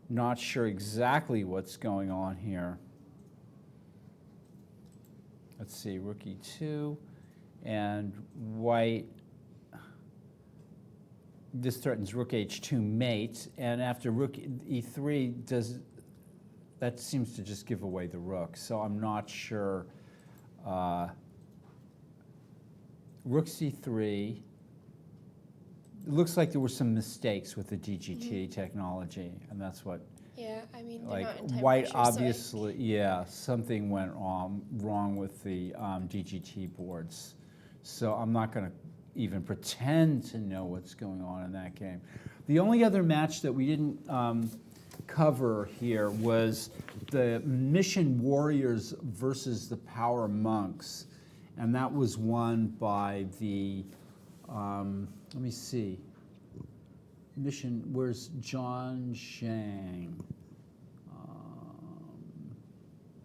Not sure exactly what's going on here. Let's see, rookie 2 and white. This threatens rook h2 mate, and after rook e3 that seems to just give away the rook, so I'm not sure. Rook c3. It looks like there were some mistakes with the DGT technology, and that's what, Yeah, I mean, they're like, not in time white pressure, so I- obviously, yeah, something went wrong with the DGT boards. So I'm not going to even pretend to know what's going on in that game. The only other match that we didn't cover here was the Mission Warriors versus the Power Monks, and that was won by the, let me see, where's John Zhang?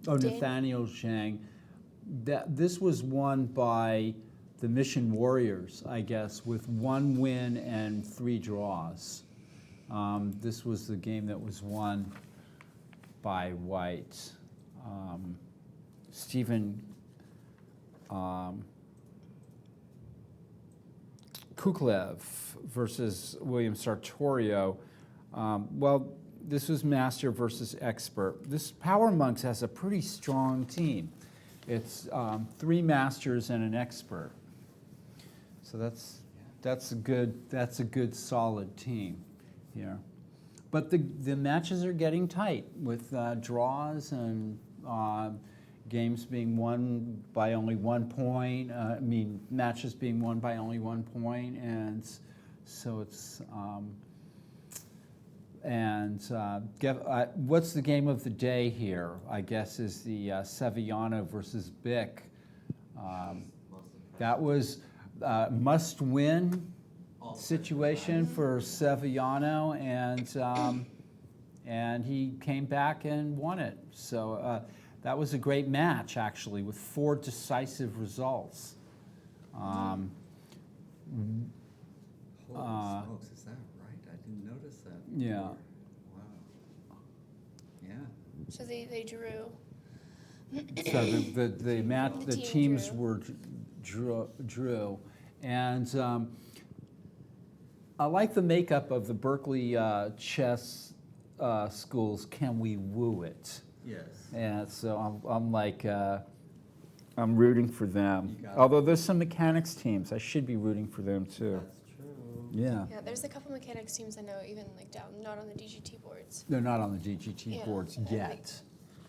Dan- Nathaniel Zhang. This was won by the Mission Warriors, I guess, with 1 win and 3 draws. This was the game that was won by white. Stephen Kuklev versus William Sartorio. Well, this was master versus expert. This Power Monks has a pretty strong team. It's 3 masters and an expert. So that's a good solid team here. But the matches are getting tight with draws and games being won by only 1 point. Matches being won by only 1 point, and so it's. What's the game of the day here? I guess is the Sevillano versus Bick. That was must-win situation for Sevillano, and he came back and won it. So that was a great match, actually, with 4 decisive results. Holy smokes, is that right? I didn't notice that. Yeah. Wow. Yeah. So they drew. So the Team teams drew. were drew, and I like the makeup of the Berkeley chess schools. Can we woo it? Yes. And so I'm like I'm rooting for them. You got it. Although there's some mechanics teams, I should be rooting for them too. That's true. Yeah. Yeah, there's a couple mechanics teams I know even like down, not on the DGT boards. They're not on the DGT Yeah, boards I think- yet.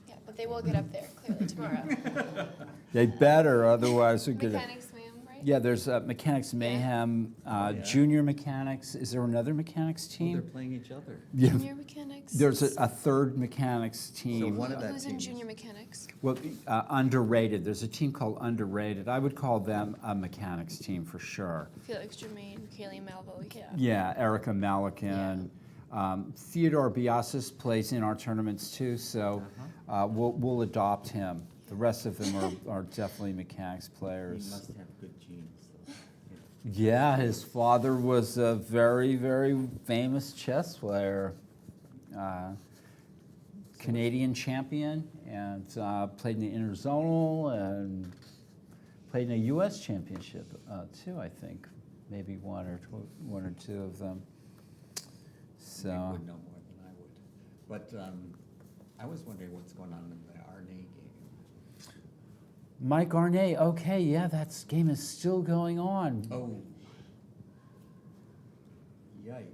Yeah, but they will get up there clearly tomorrow. They better, otherwise they're gonna. Mechanics, ma'am, right? Yeah, there's Mechanics Mayhem, yeah. Junior Mechanics. Is there another mechanics Oh, team? they're playing each other. Yeah. Junior mechanics. There's a third mechanics team. So one of that Who's in team is- junior mechanics? Well, underrated. There's a team called Underrated. I would call them a mechanics team for sure. Felix Germain, Kaylee Malvo, yeah. Yeah, Erica Malikan. Theodore Biasis plays in our tournaments too, so we'll adopt him The rest of them are definitely mechanics He players. must have good genes, though. Yeah, his father was a very, very famous chess player. Canadian champion, and played in the interzonal and played in a U.S. championship too. I think maybe one or two of them. Nick So would know more than I would. But I was wondering what's going on in the RNA game. Mike Arnay. Okay, yeah, that game is still going on. Oh. Yikes.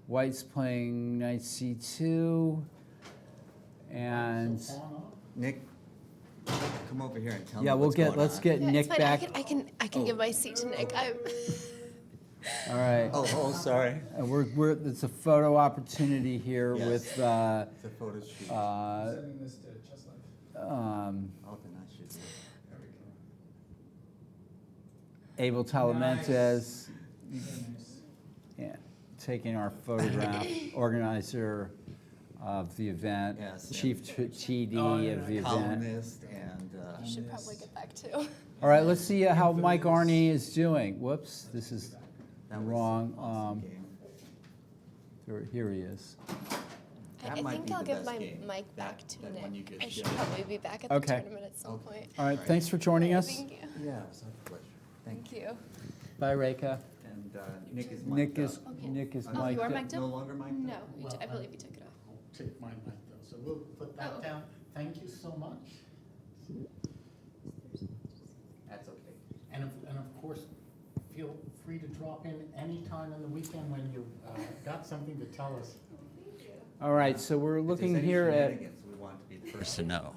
White's playing knight c2, and Nick, come over here and tell yeah, me let's what's going on. get Yeah, Nick it's fine. back. I can give my seat to Nick. All right. Oh, sorry. We're it's a photo opportunity here Yes. with It's a photo shoot. Sending this to Chess Life. Oh, then I should do it. There we go. Abel Talamentes, Very nice. yeah, taking our photograph, organizer of the event, Yes, chief TD Oh, yeah, of the event. Columnist and. You should probably get back too. All right, let's see how Mike Arney is doing. Whoops, this is That was wrong. awesome game. Here he is. That I might think be I'll the give best my game. mic back to that one you Nick. just I should did. probably be back at the Okay. tournament at some point. All right, thanks for joining us. Thank you. Yeah, it was a pleasure. Thank you. Bye, Reka. And Nick is Nick mic'd is up. Okay. Nick is Oh, you mic'd are up. mic'd up? No longer mic'd No, up? I believe you took it off. I'll take mine back though, so we'll put that Oh. down. Thank you so much. That's okay. And of course, feel free to drop in any time in the weekend when you've got something to tell us. All right, so we're looking here at We want to be the first to know.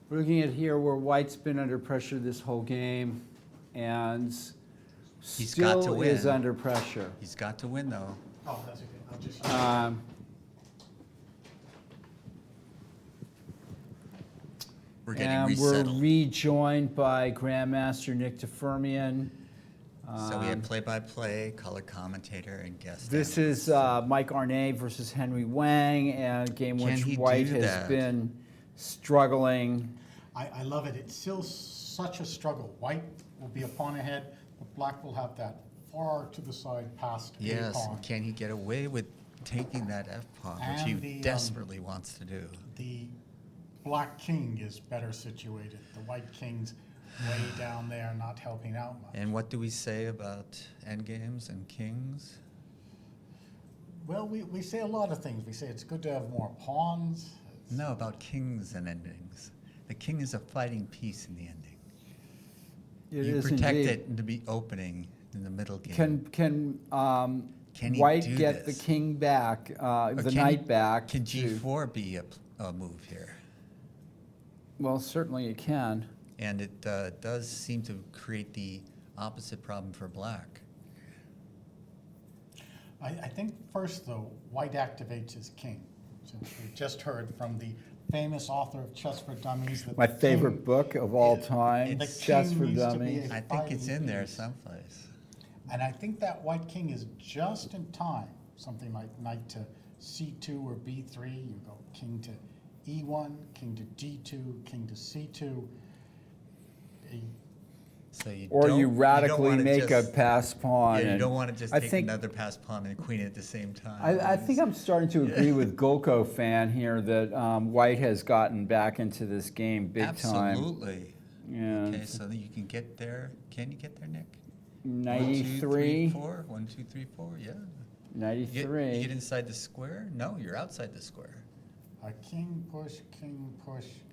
We're looking at here where White's been under pressure this whole game, and got still to is win. under pressure. He's got to win, though. Oh, that's okay. I'll just. We're getting And resettled. we're rejoined by Grandmaster Nick Firmian. So we have play-by-play, color commentator, and guest. This analyst. is Mike Arnay versus Henry Wang, and a game Can which he White do has that? been struggling. I love it. It's still such a struggle. White will be a pawn ahead, but black will have that far to the side past a Yes, pawn. can he get away with taking that F-pawn, which he And the, desperately wants to do? The black king is better situated. The white king's way down there, not helping out much. And what do we say about endgames and kings? Well, we say a lot of things. We say it's good to have more pawns. No, about kings and endings. The king is a fighting piece in the ending. It You is protect indeed. it in the opening in the middle game. Can he White do get this? the king back, Or the can knight he- back? Can to- G4 be a move here? Well, certainly it can. And it does seem to create the opposite problem for black. I think first, though, white activates his king, since we just heard from the famous author of Chess for Dummies. That My the favorite king- book of all time, the Chess king for needs to be Dummies. a I think it's fighting in there piece. someplace. And I think that white king is just in time. Something like knight to c2 or b3. You go king to e1, king to d2, king to c2. So you Or don't, you radically wanna make just, a pass pawn. Yeah, you and don't want to just I take think, another pass pawn and queen at the same time. I think I'm starting to agree with Golko fan here that White has gotten back into this game big time. Absolutely. And Okay, so that you can get there. Can you get there, Nick? 93, 1, 2, 3, 4. Yeah. You 93. get inside the square? No, you're outside the square. A king push,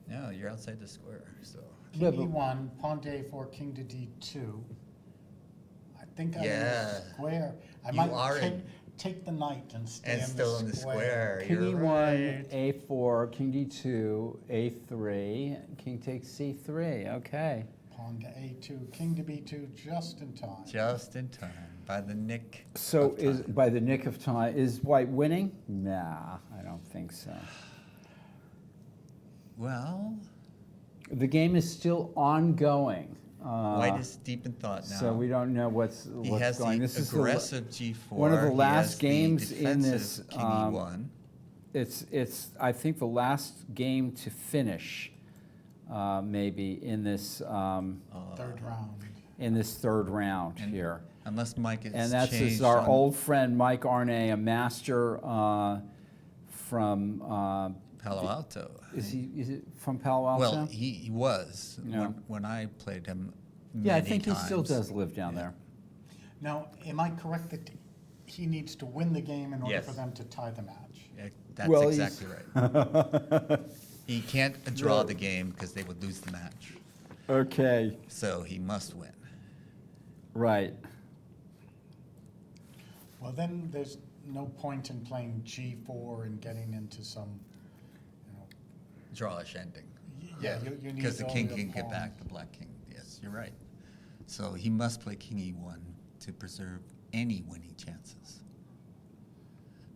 No, you're outside the square. So Yeah, king but- e1, pawn to a4, king to d2. I think I'm in Yeah. the square. I You might are take, in- take the knight and stay and in still the in the square. square. King You're E1, right. A4, King D2, A3, King takes C3. Okay. Pawn to a2, king to b2, just in time. Just in time by the nick. So of is time. by the nick of time, is White winning? Nah, I don't think so. Well, The game is still ongoing. White is deep in thought now. So we don't know what's He what's has going. the This is aggressive G4. one of the He last has the games in this, defensive King E1. it's I think the last game to finish maybe in this Third round. third round And here. Unless Mike has And that's changed our on old friend Mike Arnay, a master from. Palo Alto. Is it from Palo Alto? Well, he was Yeah. when I played him. Yeah, I many think he still times. does live down there. Now, am I correct that he needs to win the game in order Yes. for them to tie the match? Yeah, that's Well, he's- exactly right. He can't draw the game because they would lose the match. Okay, So he must win. right. Well, then there's no point in playing G4 and getting into some, you know, Drawish ending. yeah, you need Because the all king your can get back pawns. the black king. Yes, you're right. So he must play king e1 to preserve any winning chances.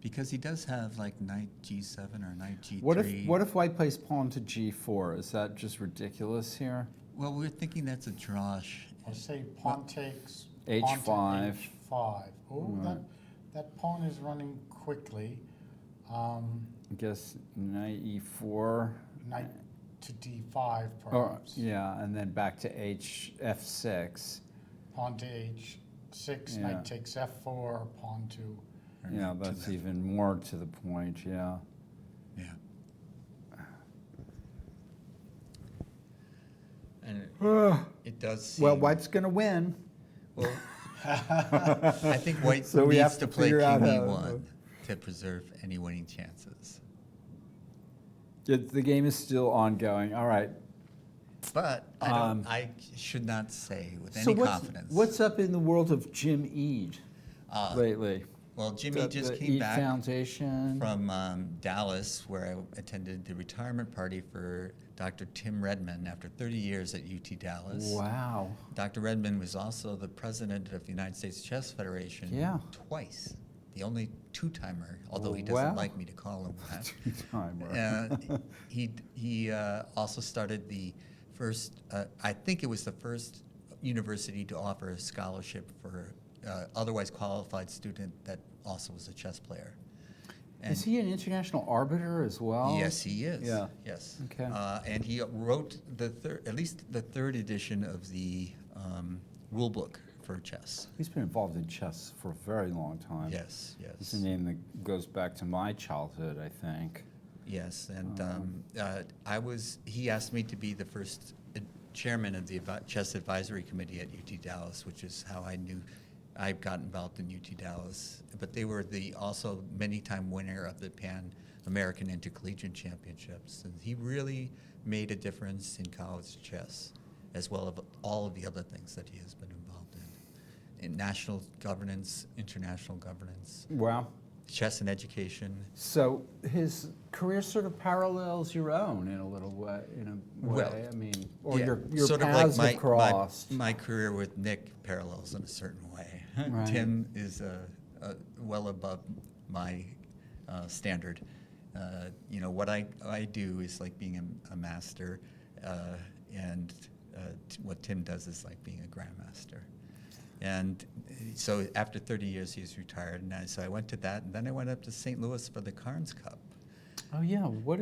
Because he does have like knight g7 or knight g3. What if white plays pawn to G4? Is that just ridiculous here? Well, we're thinking that's a drawish. I'll say pawn takes. H5. Pawn to H5. Oh, Right. that pawn is running quickly. I guess knight E4. Knight to D5 Or, perhaps. yeah, and then back to F6. Pawn to H6, Yeah. knight takes F4, pawn to. or Yeah, knight to that's F- even more to the point, yeah. Yeah. And it does seem. Well, white's going to win. Well, I think white So we needs have to to play figure king out how- e1 to preserve any winning chances. The game is still ongoing. All right. But I should not say with So any what's, confidence. what's up in the world of Jim Eade Uh, lately? Well, Jimmy just the came Eade back Foundation. from Dallas, where I attended the retirement party for Dr. Tim Redman after 30 years at UT Dallas. Wow. Dr. Redman was also the president of the United States Chess Federation Yeah. twice. The only two-timer, although he Wow. doesn't like me to call him that. Two-timer. He also started the first, I think it was the first university to offer a scholarship for otherwise qualified student that also was a chess player. And Is he an international arbiter as well? yes, he is. Yeah. Yes. Okay. And he wrote at least the third edition of the rule book for chess. He's been involved in chess for a very long time. Yes, It's yes. a name that goes back to my childhood, I think. Yes, and he asked me to be the first chairman of the Chess Advisory Committee at UT Dallas, which is how I got involved in UT Dallas. But they were also many-time winner of the Pan American Intercollegiate Championships, and he really made a difference in college chess, as well as all of the other things that he has been involved in national governance, international governance, Wow. chess and education. So his career sort of parallels your own in a little way. Well, I mean, or Yeah, your sort of paths like have crossed. my career with Nick parallels in a certain way. Right. Tim is well above my standard. What I do is like being a master, and what Tim does is like being a grandmaster. And so after 30 years, he's retired, and so I went to that, and then I went up to St. Louis for the Carnes Cup. Oh yeah, what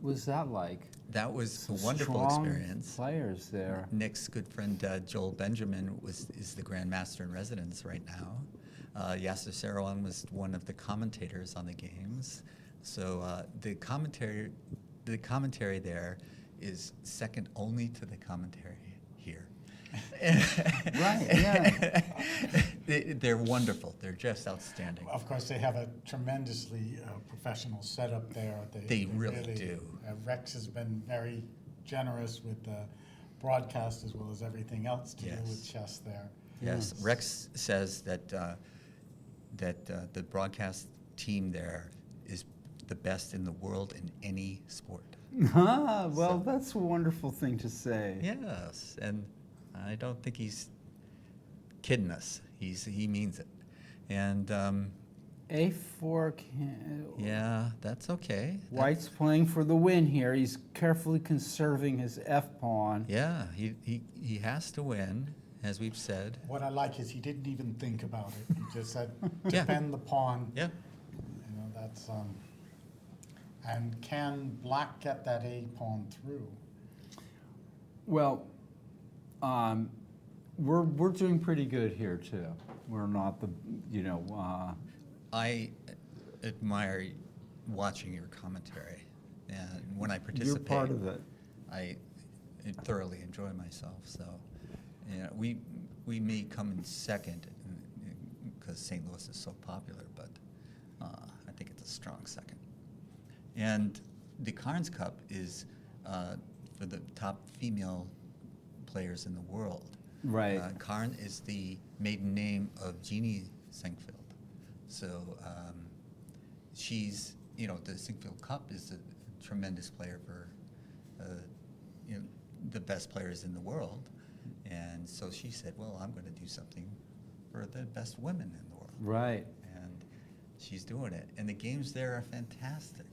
was that like? That was Some a wonderful strong experience. Players there. Nick's good friend Joel Benjamin is the Grandmaster in residence right now. Yasser Serouan was one of the commentators on the games. So the commentary there is second only to the commentary here. Right, yeah. They're wonderful. They're just outstanding. Of course, they have a tremendously professional setup there. They really do. Rex has been very generous with the broadcast as well as everything else to do Yes. with chess there. Yes, Rex says that the broadcast team there is the best in the world in any sport. Ah, well, So- that's a wonderful thing to say. Yes, and I don't think he's kidding us. He means it, and A4 can. yeah, that's okay. White's playing for the win here. He's carefully conserving his F pawn. Yeah, he has to win, as we've said. What I like is he didn't even think about it. He just said, Yeah. defend the pawn. Yeah, That's, and can black get that A pawn through? Well, we're doing pretty good here too. We're not the, you know, I admire watching your commentary, and when I participate, you're part of it. I thoroughly enjoy myself. So, you know, we may come in second because St. Louis is so popular, but I think it's a strong second. And the Carnes Cup is for the top female players in the world. Right. Karn is the maiden name of Jeannie Sinkfield. So she's, you know, the Sinkfield Cup is a tremendous player for, you know, the best players in the world. And so she said, well, I'm going to do something for the best women in the world. Right. And she's doing it. And the games there are fantastic.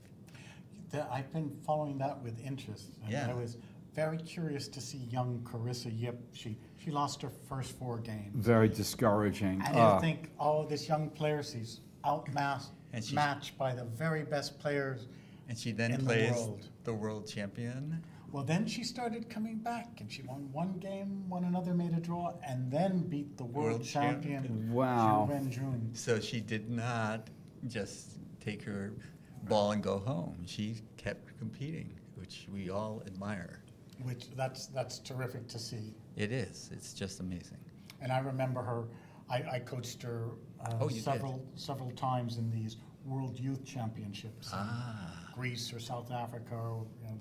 I've been following that with interest. And Yeah. I was very curious to see young Carissa Yip. She lost her first 4 games. Very discouraging. And I think, oh, this young player, she's outmatched And she's- matched by the very best players. And she then In the plays world. the world champion. Well, then she started coming back, and she won 1 game, won another, made a draw, and then beat the world World champion. champion, Wow. Zhu Wenjun. So she did not just take her ball and go home. She kept competing, which we all admire. Which that's terrific to see. It is. It's just amazing. And I remember her. I coached her Oh, you did? several times in these World Youth Championships. Ah. Greece or South Africa, or, you know,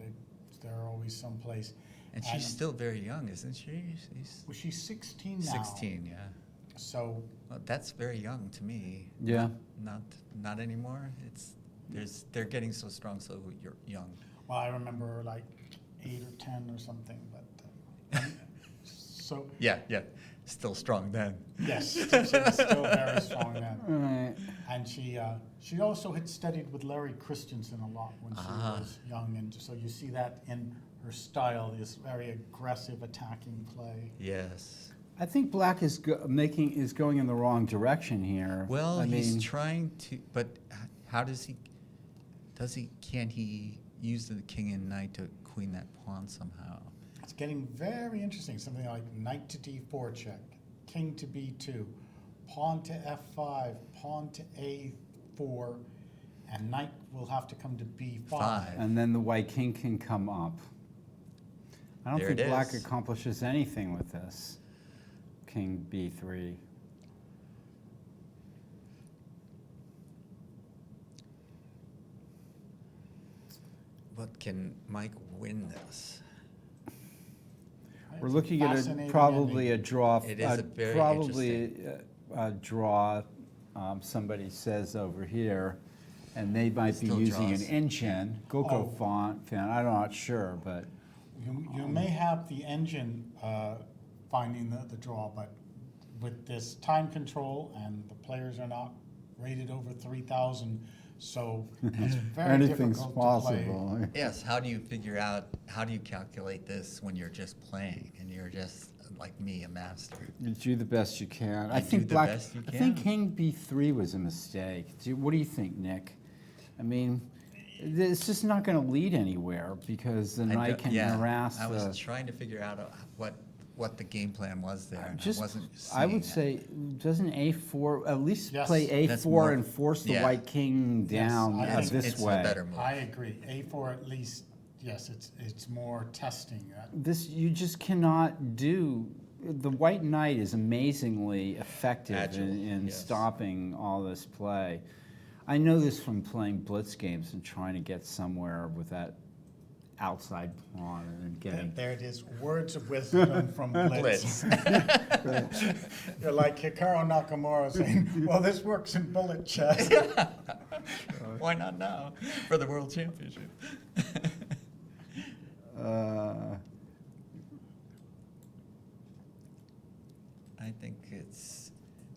they're always someplace. And she's still very young, isn't she? She's 16 now. 16, yeah. So Well, that's very young to me. Yeah. Not anymore. They're getting so strong so you're young. well, I remember her like 8 or 10 or something. But so Yeah. Still strong then. yes, she was still very strong then. Right. And she also had studied with Larry Christensen a lot when she was young, and so you see that in her style, this very aggressive attacking play. Yes. I think Black is going in the wrong direction here. Well, I he's mean, trying to, but how does he? Can he use the king and knight to queen that pawn somehow? It's getting very interesting. Something like knight to d4 check, king to b2, pawn to f5, pawn to a4, and knight will have to come to b5. Five. and then the white king can come up. I don't There think it Black is. accomplishes anything with this. King b3. But can Mike win this? It's We're a looking at fascinating probably a ending. draw. It is a very probably a draw. Somebody says over here, and they might be Still using draws. an engine. Goko Oh. fan. I'm not sure, but You may have the engine finding the draw, but with this time control and the players are not rated over 3,000, so it's very anything's difficult possible. Yes. How do you calculate this when you're just playing and you're just like me, a master? You do the best you can. I You think do the Black. best you I think can. King b3 was a mistake. What do you think, Nick? I mean, it's just not going to lead anywhere because the knight can harass I was the. trying to figure out what the game plan was there. and Just, I wasn't. I would seeing it. say, doesn't a4 at least Yes. play That's a4 more- and force the yeah. white king Yes, down I think this it's way? a better move. I agree. A4 at least, yes, it's more testing. This you just cannot do. The white knight is amazingly effective Agile, in yes. stopping all this play. I know this from playing blitz games and trying to get somewhere with that outside pawn and getting. There it is, words of wisdom from Blitz. You're like Hikaru Nakamura saying, well, this works in bullet chess. Why not now for the world championship? I think it's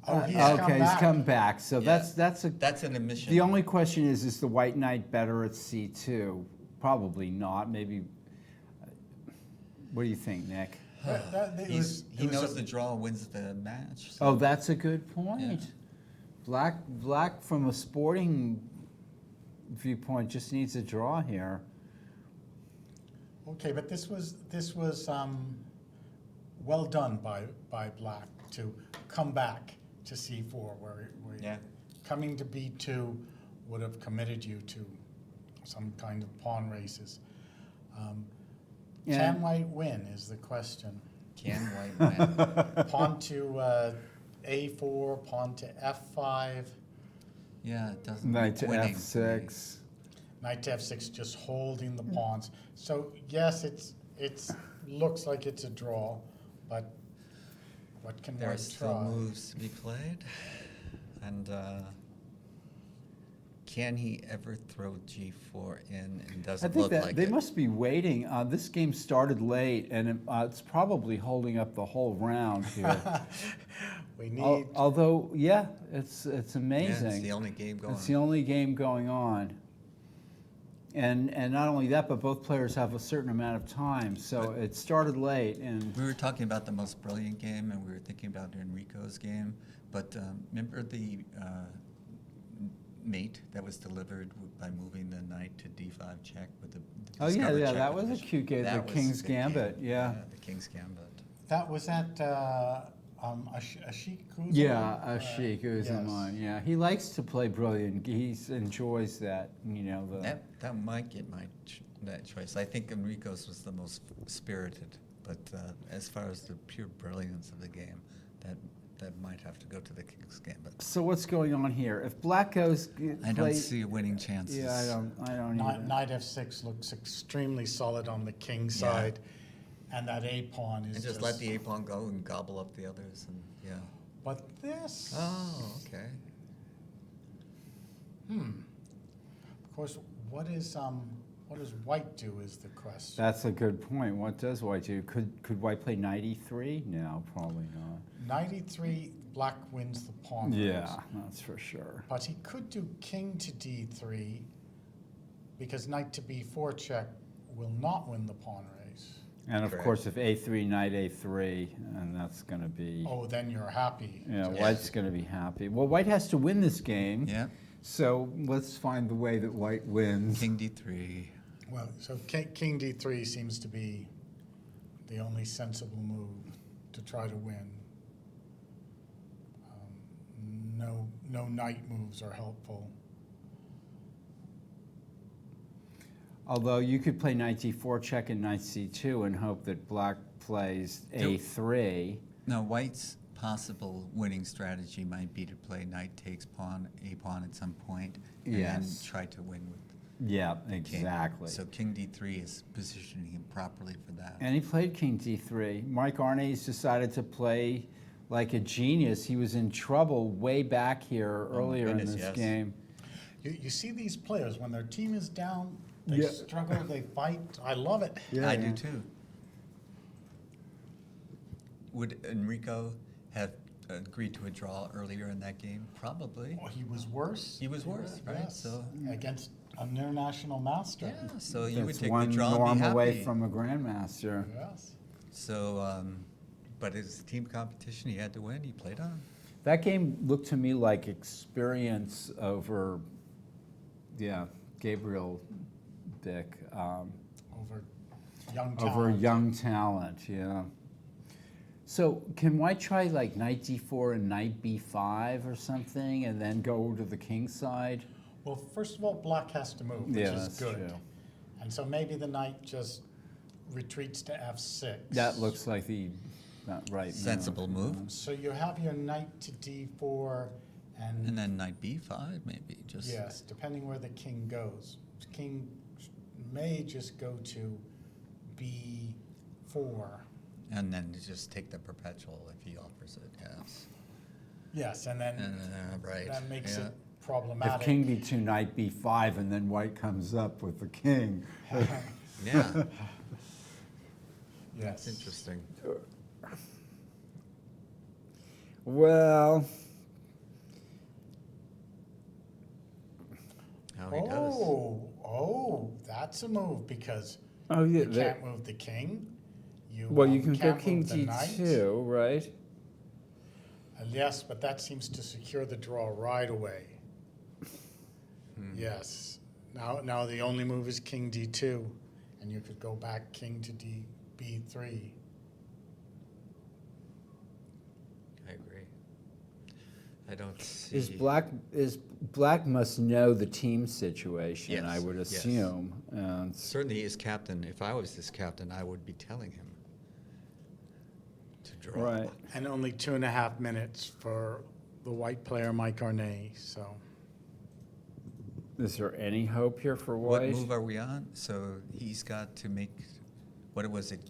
Oh, he's okay, come he's back. come back. So Yeah. that's a. that's an admission. The only question is the white knight better at c2? Probably not. Maybe. What do you think, Nick? he knows the draw wins the match. Oh, that's a good point. Yeah. Black from a sporting viewpoint just needs a draw here. Okay, but this was well done by Black to come back to C4, where Yeah. coming to B2 would have committed you to some kind of pawn races. Yeah. Can White win is the question. Can White win? Pawn to A4, pawn to F5, Yeah, it doesn't. Knight to winning F6. knight to F6, just holding the pawns. So yes, it's looks like it's a draw, but what can There are White still try? moves to be played, and can he ever throw G4 in and I doesn't think look that like they it? must be waiting. This game started late, and it's probably holding up the whole round here. We need. Although, yeah, it's Yeah, amazing. it's the only game going. It's the only game going on. And not only that, but both players have a certain amount of time. So it started late, and We were talking about the most brilliant game, and we were thinking about Enrico's game. But remember the mate that was delivered by moving the knight to D5 check with the oh yeah, discovered yeah, check that was a position? cute game, the That was King's a good game. Gambit. Yeah. The King's Gambit. That was at Ashik Kuzma? Yeah, Ashik is in yes. mine. Yeah, he likes to play brilliant. He enjoys that. You know the. That might get that choice. I think Enrico's was the most spirited, but as far as the pure brilliance of the game, that might have to go to the King's Gambit. So what's going on here? If Black goes, I don't see winning chances. Yeah, I don't either. Knight F6 looks extremely solid on the king Yeah. side, and that A pawn is And just let the A pawn go and gobble up the others, and yeah. But this. Oh, okay. Of course, what does White do is the question. That's a good point. What does White do? Could White play knight e3? No, probably not. Knight E3, Black wins the pawn Yeah, race. that's for sure. But he could do king to D3 because knight to B4 check will not win the pawn race. And of Correct. course, if a3, knight a3, and that's going to be. Oh, then you're happy. Yeah, Just- White's going to be happy. Well, White has to win this game. Yeah. So let's find the way that White wins. King D3. Well, so king D3 seems to be the only sensible move to try to win. No knight moves are helpful. Although you could play knight d4 check and knight c2 and hope that Black plays a3. No, White's possible winning strategy might be to play knight takes pawn, a pawn at some point, and Yes. then try to win with Yeah, king. exactly. So King D3 is positioning him properly for that. And he played king d3. Mike Arnes decided to play like a genius. He was in trouble way back here my earlier in goodness, this yes. game. You see these players, when their team is down, they Yeah. struggle, they fight. I love it. I do too. Would Enrico have agreed to a draw earlier in that game? Probably. Well, he was worse. He was worse, right? Yes, So against an international master. yeah, so you would That's take one the draw and norm be happy. away from a grandmaster. Yes. So, but it's a team competition. He had to win. He played on. That game looked to me like experience over, Gabriel Dick, Over young talent. over young talent, yeah. So can White try like knight d4 and knight b5 or something, and then go to the king side? Well, first of all, Black has to move, which Yeah, is that's good. true. And so maybe the knight just retreats to F6. That looks like the right move. Sensible move. So you have your knight to D4 And then knight b5 maybe. Just yes, depending where the king goes. King may just go to B4. And then just take the perpetual if he offers it. Yes. Yes, and then Right. that makes yeah. it If problematic. king b2, knight b5, and then White comes up with the king. Yeah. Yes. That's interesting. Well, How he does. Oh, that's a move because oh yeah. you can't move the king. Well, you can go can't king move the knight. d2, right? Yes, but that seems to secure the draw right away. Yes. Now the only move is king d2, and you could go back king to B3. I agree. I don't see. Is black must know the team situation, I Yes, would yes. assume. And Certainly as captain, if I was this captain, I would be telling him to draw. right. And only 2.5 minutes for the white player, Mike Arnay, so. Is there any hope here for What white? move are we on? So he's got to make, what was it,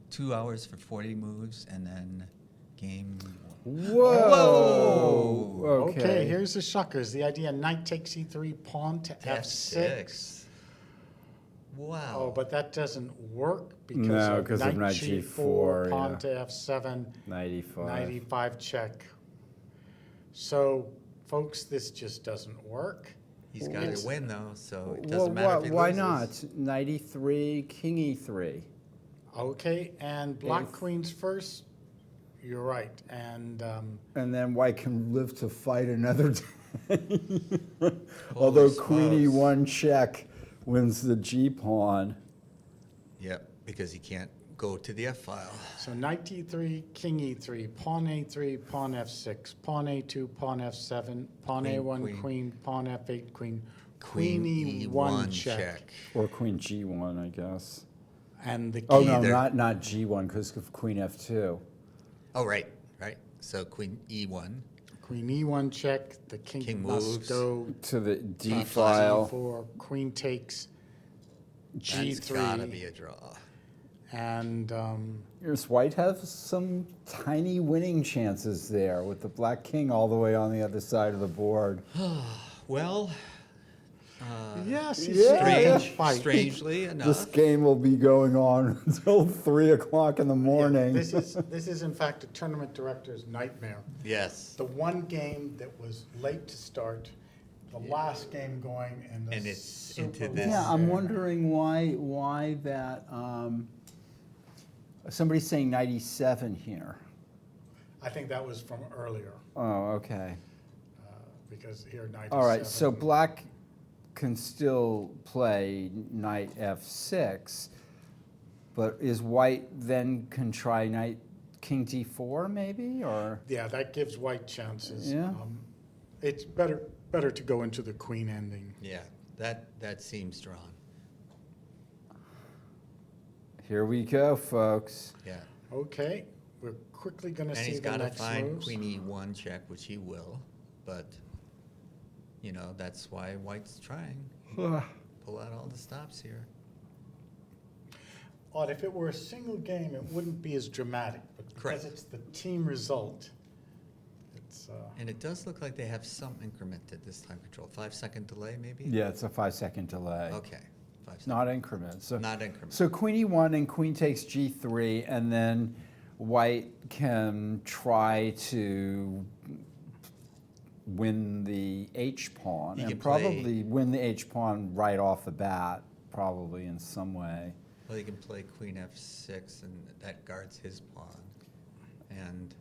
2 hours for 40 moves, and then game. Whoa! Okay, here's the shockers. The idea, knight takes e3, pawn to f6. F6. Wow. Oh, but that doesn't work because No, of 'cause of knight knight g4, G4, pawn yeah. to f7, 95. knight e5 check. So, folks, this just doesn't work. He's got It's- to win, though, so it Well, doesn't matter if he why loses. not? Knight e3, king e3. Okay, and black If- queen's first. You're right, and And then white can live to fight another day. Although queen smokes. e1 check wins the g pawn. Yep, because he can't go to the F file. so knight e3, king e3, pawn a3, pawn f6, pawn a2, pawn f7, pawn Queen, a1, queen. queen, pawn f8, queen, queen e1 check. Or queen g1, I guess. And the Oh, key, no, Either. not g1, because of queen f2. Oh, right. So queen E1. queen e1 check, the king, King must moves. go To the d to file. g4, queen takes That's gotta be g3, a draw. and Here's white has some tiny winning chances there with the black king all the way on the other side of the board. Well, yes, he's Yeah, strange. yeah. Fight. strangely This enough, game will be going on until 3 o'clock in the morning. This is in fact a tournament director's nightmare. yes. The one game that was late to start, the last game going, and the And it's super into this. Yeah, long I'm game. wondering why that, somebody's saying 97 here. I think that was from earlier, Oh, okay. because here 97. All right, so black can still play knight f6, but is white then can try knight king d4 maybe, or? Yeah, that gives white chances. Yeah. It's better to go into the queen ending. Yeah, that seems drawn. Here we go, folks. Yeah. Okay, we're quickly going to And see he's the got to next find moves. queen E1 check, which he will, but, that's why white's trying. Pull out all the stops here. Odd, if it were a single game, it wouldn't be as dramatic, but because Correct. it's the team result, it's And it does look like they have some increment at this time control. 5-second delay, maybe? Yeah, it's a 5-second delay. Okay, 5 seconds. Not increment. So, Not increment. so queen e1 and queen takes g3, and then white can try to win the h pawn, He and can play- probably win the h pawn right off the bat, probably in some way. Well, he can play queen f6, and that guards his pawn. And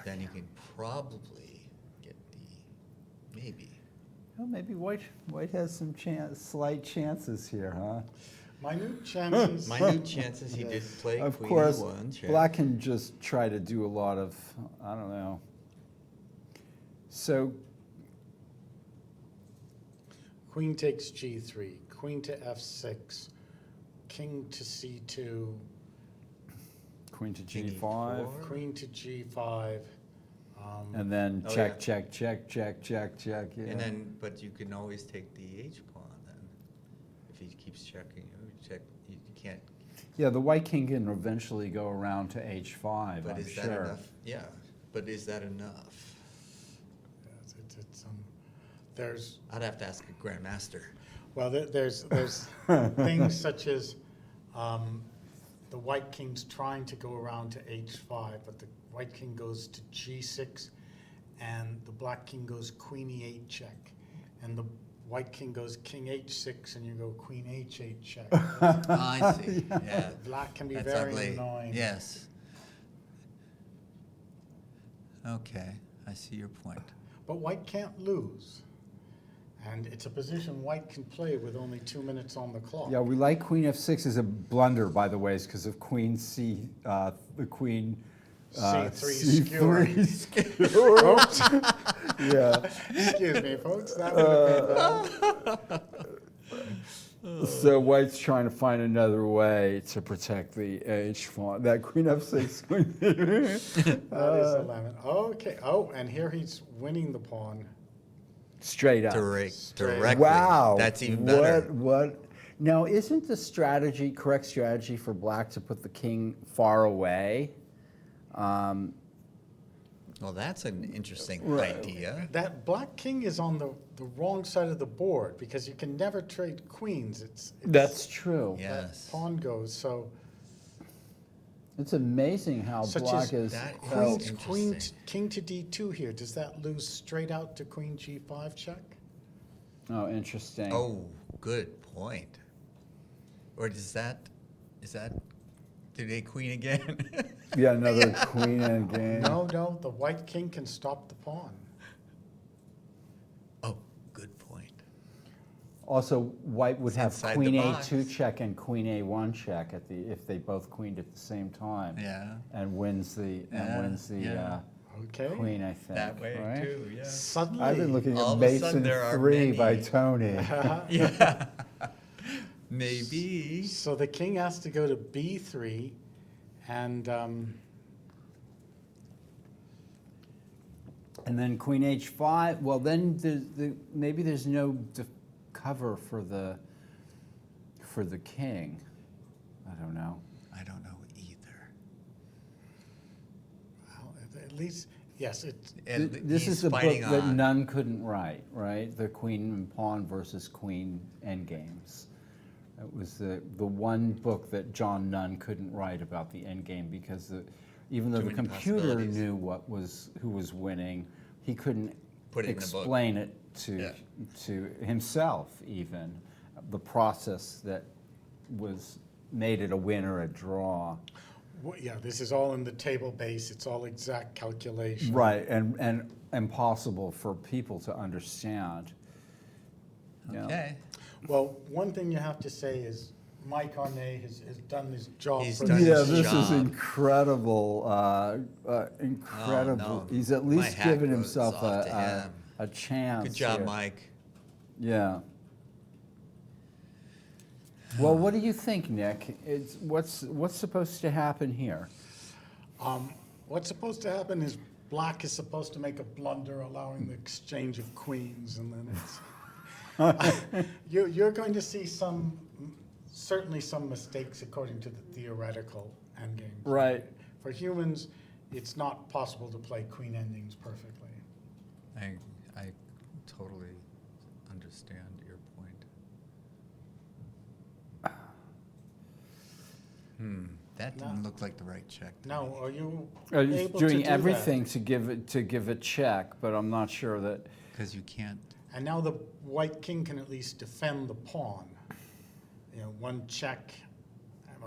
then you can probably get maybe. Well, maybe white has some slight chances here, huh? minute chances. Minute chances he did play Of queen course, E1 check. black can just try to do a lot of, I don't know. So, Queen takes g3, queen to f6, king to c2, queen to King g5, E4. queen to g5. and then Oh, check, yeah. check, check, check, check, check. Yeah. And then, but you can always take the h pawn then. If he keeps checking, you can't. Yeah, the white king can eventually go around to h5, But I'm is sure. that enough? Yeah, but is that enough? It's there's I'd have to ask a grandmaster. well there's things such as the white king's trying to go around to h5, but the white king goes to g6, and the black king goes queen e8 check, and the white king goes king h6, and you go queen h8 check. I see. Yeah. Black can be That's very ugly. annoying. Yes. Okay, I see your point. But white can't lose. And it's a position white can play with only 2 minutes on the clock. Yeah, we like queen f6 is a blunder, by the way, because of queen c, the queen C3 C3 skewer. Yeah. Excuse me, folks. That would have been So white's trying to find another way to protect the h pawn. That queen f6. that is a lemon. Okay. Oh, and here he's winning the pawn. Straight up. Directly. Wow. That's even better. What? Now, isn't the correct strategy for black to put the king far away? Well, that's an interesting Right. idea. That black king is on the wrong side of the board because you can never trade queens. It's That's true. Yeah. that Yes. pawn goes. So It's amazing how such black as is. that queen, is queen, interesting. king to d2 here. Does that lose straight out to queen g5 check? Oh, interesting. Oh, good point. Or is that did they queen again? Yeah, another queen end game. No, the white king can stop the pawn. Oh, good point. Also, white would It's have inside queen the a2 box. check and queen a1 check if they both queened at the same time. Yeah. And wins the Yeah. Okay. queen, I think. That way right? too, yeah. Suddenly, I've been looking All at of a sudden Mason there are 3 by many. Tony. Yeah. Maybe. So the king has to go to b3, and And then queen h5. Well, then maybe there's no cover for the king. I don't know. I don't know either. well, at least yes, it's And This he's is the book fighting that on- none couldn't write, right? The queen and pawn versus queen endgames. It was the one book that John Nunn couldn't write about the endgame because even though Too the many computer possibilities. knew who was winning, he couldn't Put it in the book. explain it Yeah. to himself even, the process that made it a win or a draw. yeah. This is all in the table base. It's all exact calculation. Right, and impossible for people to understand. Yeah. Okay. Well, one thing you have to say is Mike Arnay has done his job. He's for done this. Yeah, his this is job. incredible. Incredible. Oh, no. He's at My least hat given goes himself off to him. a chance. Good job, here. Mike. Yeah. Well, what do you think, Nick? What's supposed to happen here? What's supposed to happen is black is supposed to make a blunder, allowing the exchange of queens, and then it's you're going to see certainly some mistakes according to the theoretical endgame. Right. For humans, it's not possible to play queen endings perfectly. I totally understand your point. That didn't look like the right check. to Now, me. are you He's able to doing do everything to give it check, but I'm not sure that. Because you can't. that? And now the white king can at least defend the pawn. You know, one check,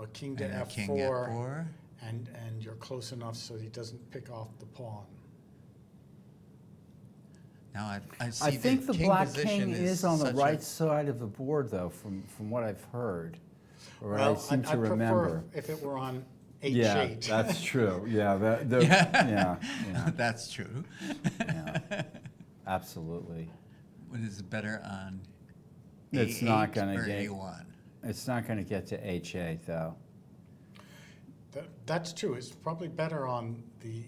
a king to And a f4, king f4. and you're close enough so he doesn't pick off the pawn. Now I see I think the king black position king is on the such a- right side of the board, though, from what I've heard, or what I Well, seem I'd to remember. prefer if it were on h8. Yeah, that's true. Yeah, Yeah. yeah, That's true. yeah, absolutely. What is better on It's A8 not gonna or get- A1? It's not going to get to h8 though. That's true. It's probably better on the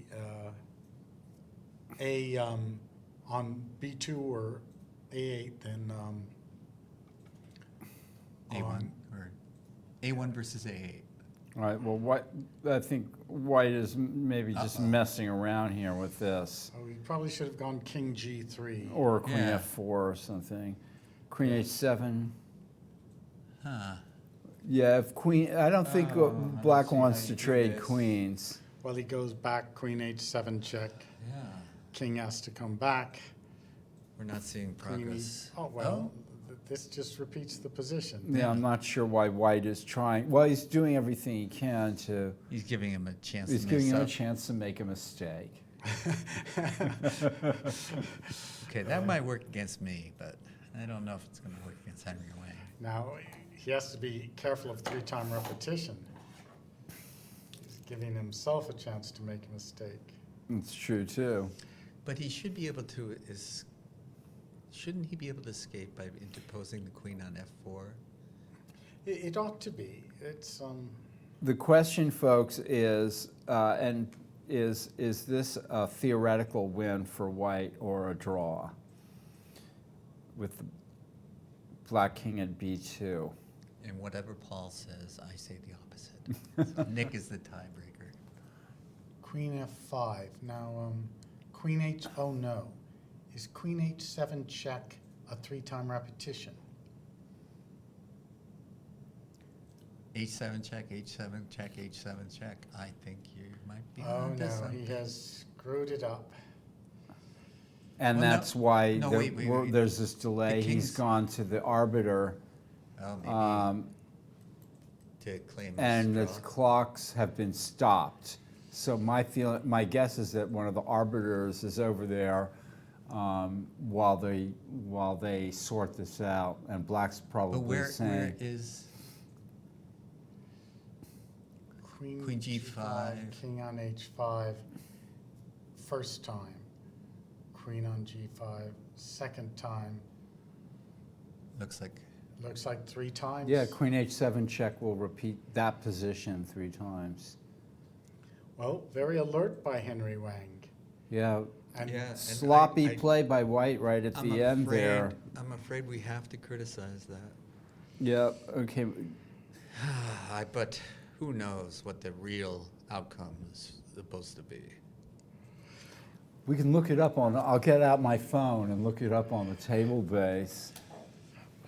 on b2 or a8 than A1 on. or A1 versus A8. All right. Well, I think white is maybe just messing around here with this, Oh, you probably should have gone king g3. or queen Yeah. f4 or something. Queen h7. Huh. Yeah, if queen. I don't think black see how wants you to do trade this. queens. Well, he goes back, queen h7 check. Yeah. King has to come back. We're not seeing Queen progress. oh, well, this just repeats the position. Yeah, I'm not sure why white is trying. Well, he's doing everything he can to. He's giving him a chance He's to giving mess him a up. chance to make a mistake. Okay, that might work against me, but I don't know if it's going to work against Henry Wang. Now, he has to be careful of three-time repetition. He's giving himself a chance to make a mistake. It's true, too. But he should be able to, shouldn't he be able to escape by interposing the queen on f4? It ought to be. It's, The question, folks, is, is this a theoretical win for white or a draw with the black king at b2? And whatever Paul says, I say the opposite. So Nick is the tiebreaker. Queen f5. Now, Queen h, oh no. Is Queen h7 check a three-time repetition? H7 check, H7 check, H7 check. I think you might be Oh onto no, something. he has screwed it up. And Well, no- that's why no, wait, wait. there's this delay. The He's king's- gone to the arbiter, Oh, maybe to claim his and the draw. clocks have been stopped. So my guess is that one of the arbiters is over there while they sort this out, and black's But probably where saying, is Queen G5. King on h5, first time. Queen on g5, second time. looks like Looks like three times. yeah, Queen h7 check will repeat that position 3 times. Well, very alert by Henry Wang. Yeah, And yeah, and sloppy I- play by white right at the end there. I'm afraid we have to criticize that. Yeah, okay. But who knows what the real outcome is supposed to be? We can look it up I'll get out my phone and look it up on the table base.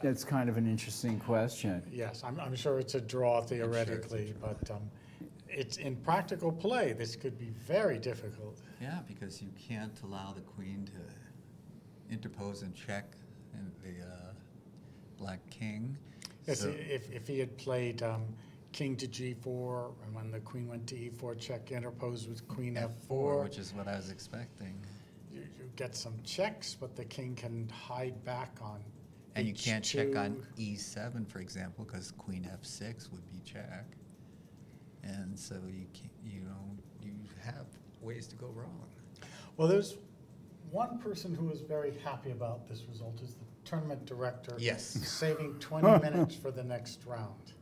It's kind of an interesting question. yes, I'm sure it's a draw theoretically, draw. but it's in practical play. This could be very difficult. Yeah, because you can't allow the queen to interpose and check in the black king. Yes, So- if he had played king to g4, and when the queen went to e4, check interpose with queen f4, which is what I was expecting. you get some checks, but the king can hide back on And you can't check on h2. e7, for example, because queen f6 would be check. And so you have ways to go wrong. Well, there's one person who is very happy about this result is the tournament director. Yes. Saving 20 minutes for the next round.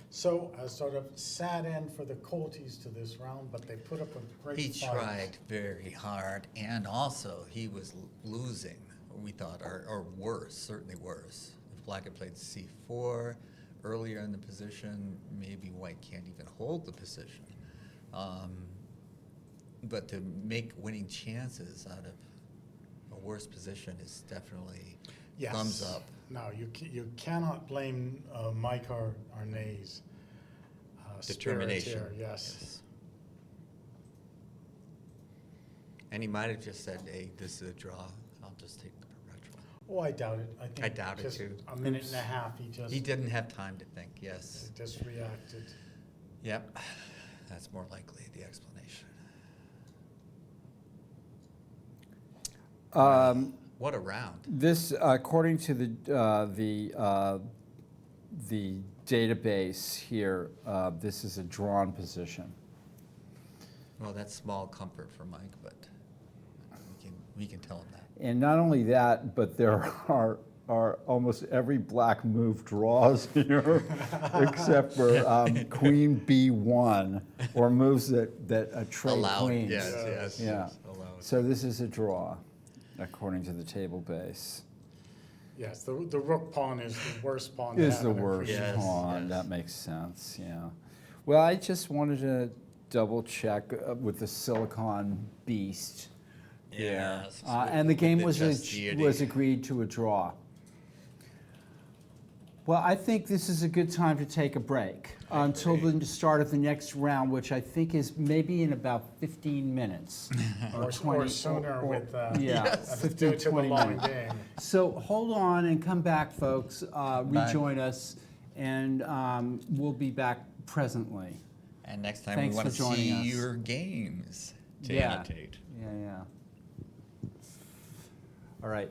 So a sort of sad end for the Colties to this round, but they put up a great He fight. tried very hard, and also he was losing, we thought, or worse, certainly worse. If black had played c4 earlier in the position, maybe white can't even hold the position. But to make winning chances out of a worse position is definitely Yes. thumbs up. No, you cannot blame Mike Arnay's Determination. spirit here, yes. And he might have just said, hey, this is a draw. I'll just take the perpetual. Oh, I doubt it. I think I doubt it just too. a minute and a half, he He didn't have time to think, yes. just reacted. Yep, that's more likely the explanation. What a round. This, according to the database here, this is a drawn position. Well, that's small comfort for Mike, but we can tell him that. And not only that, but there are almost every black move draws here, except for Queen B1, or moves that trade Allowed, queens. yes, Yeah. yes, allowed. So this is a draw, according to the table base. Yes, the rook pawn is the worst pawn. to Is have the in a worst Yes, pawn. yes. That makes sense, yeah. Well, I just wanted to double check with the Silicon Beast. Yes. And the game was chess deity. agreed to a draw. Well, I think this is a good time to take a break until the start of the next round, which I think is maybe in about 15 minutes. Or 20 sooner with yeah, as 15, due to the 20 long minutes. game. So hold on and come back, folks. Rejoin us, and we'll be back presently. And next time Thanks we want for to joining see us. your games to Yeah. annotate. Yeah, yeah. All right.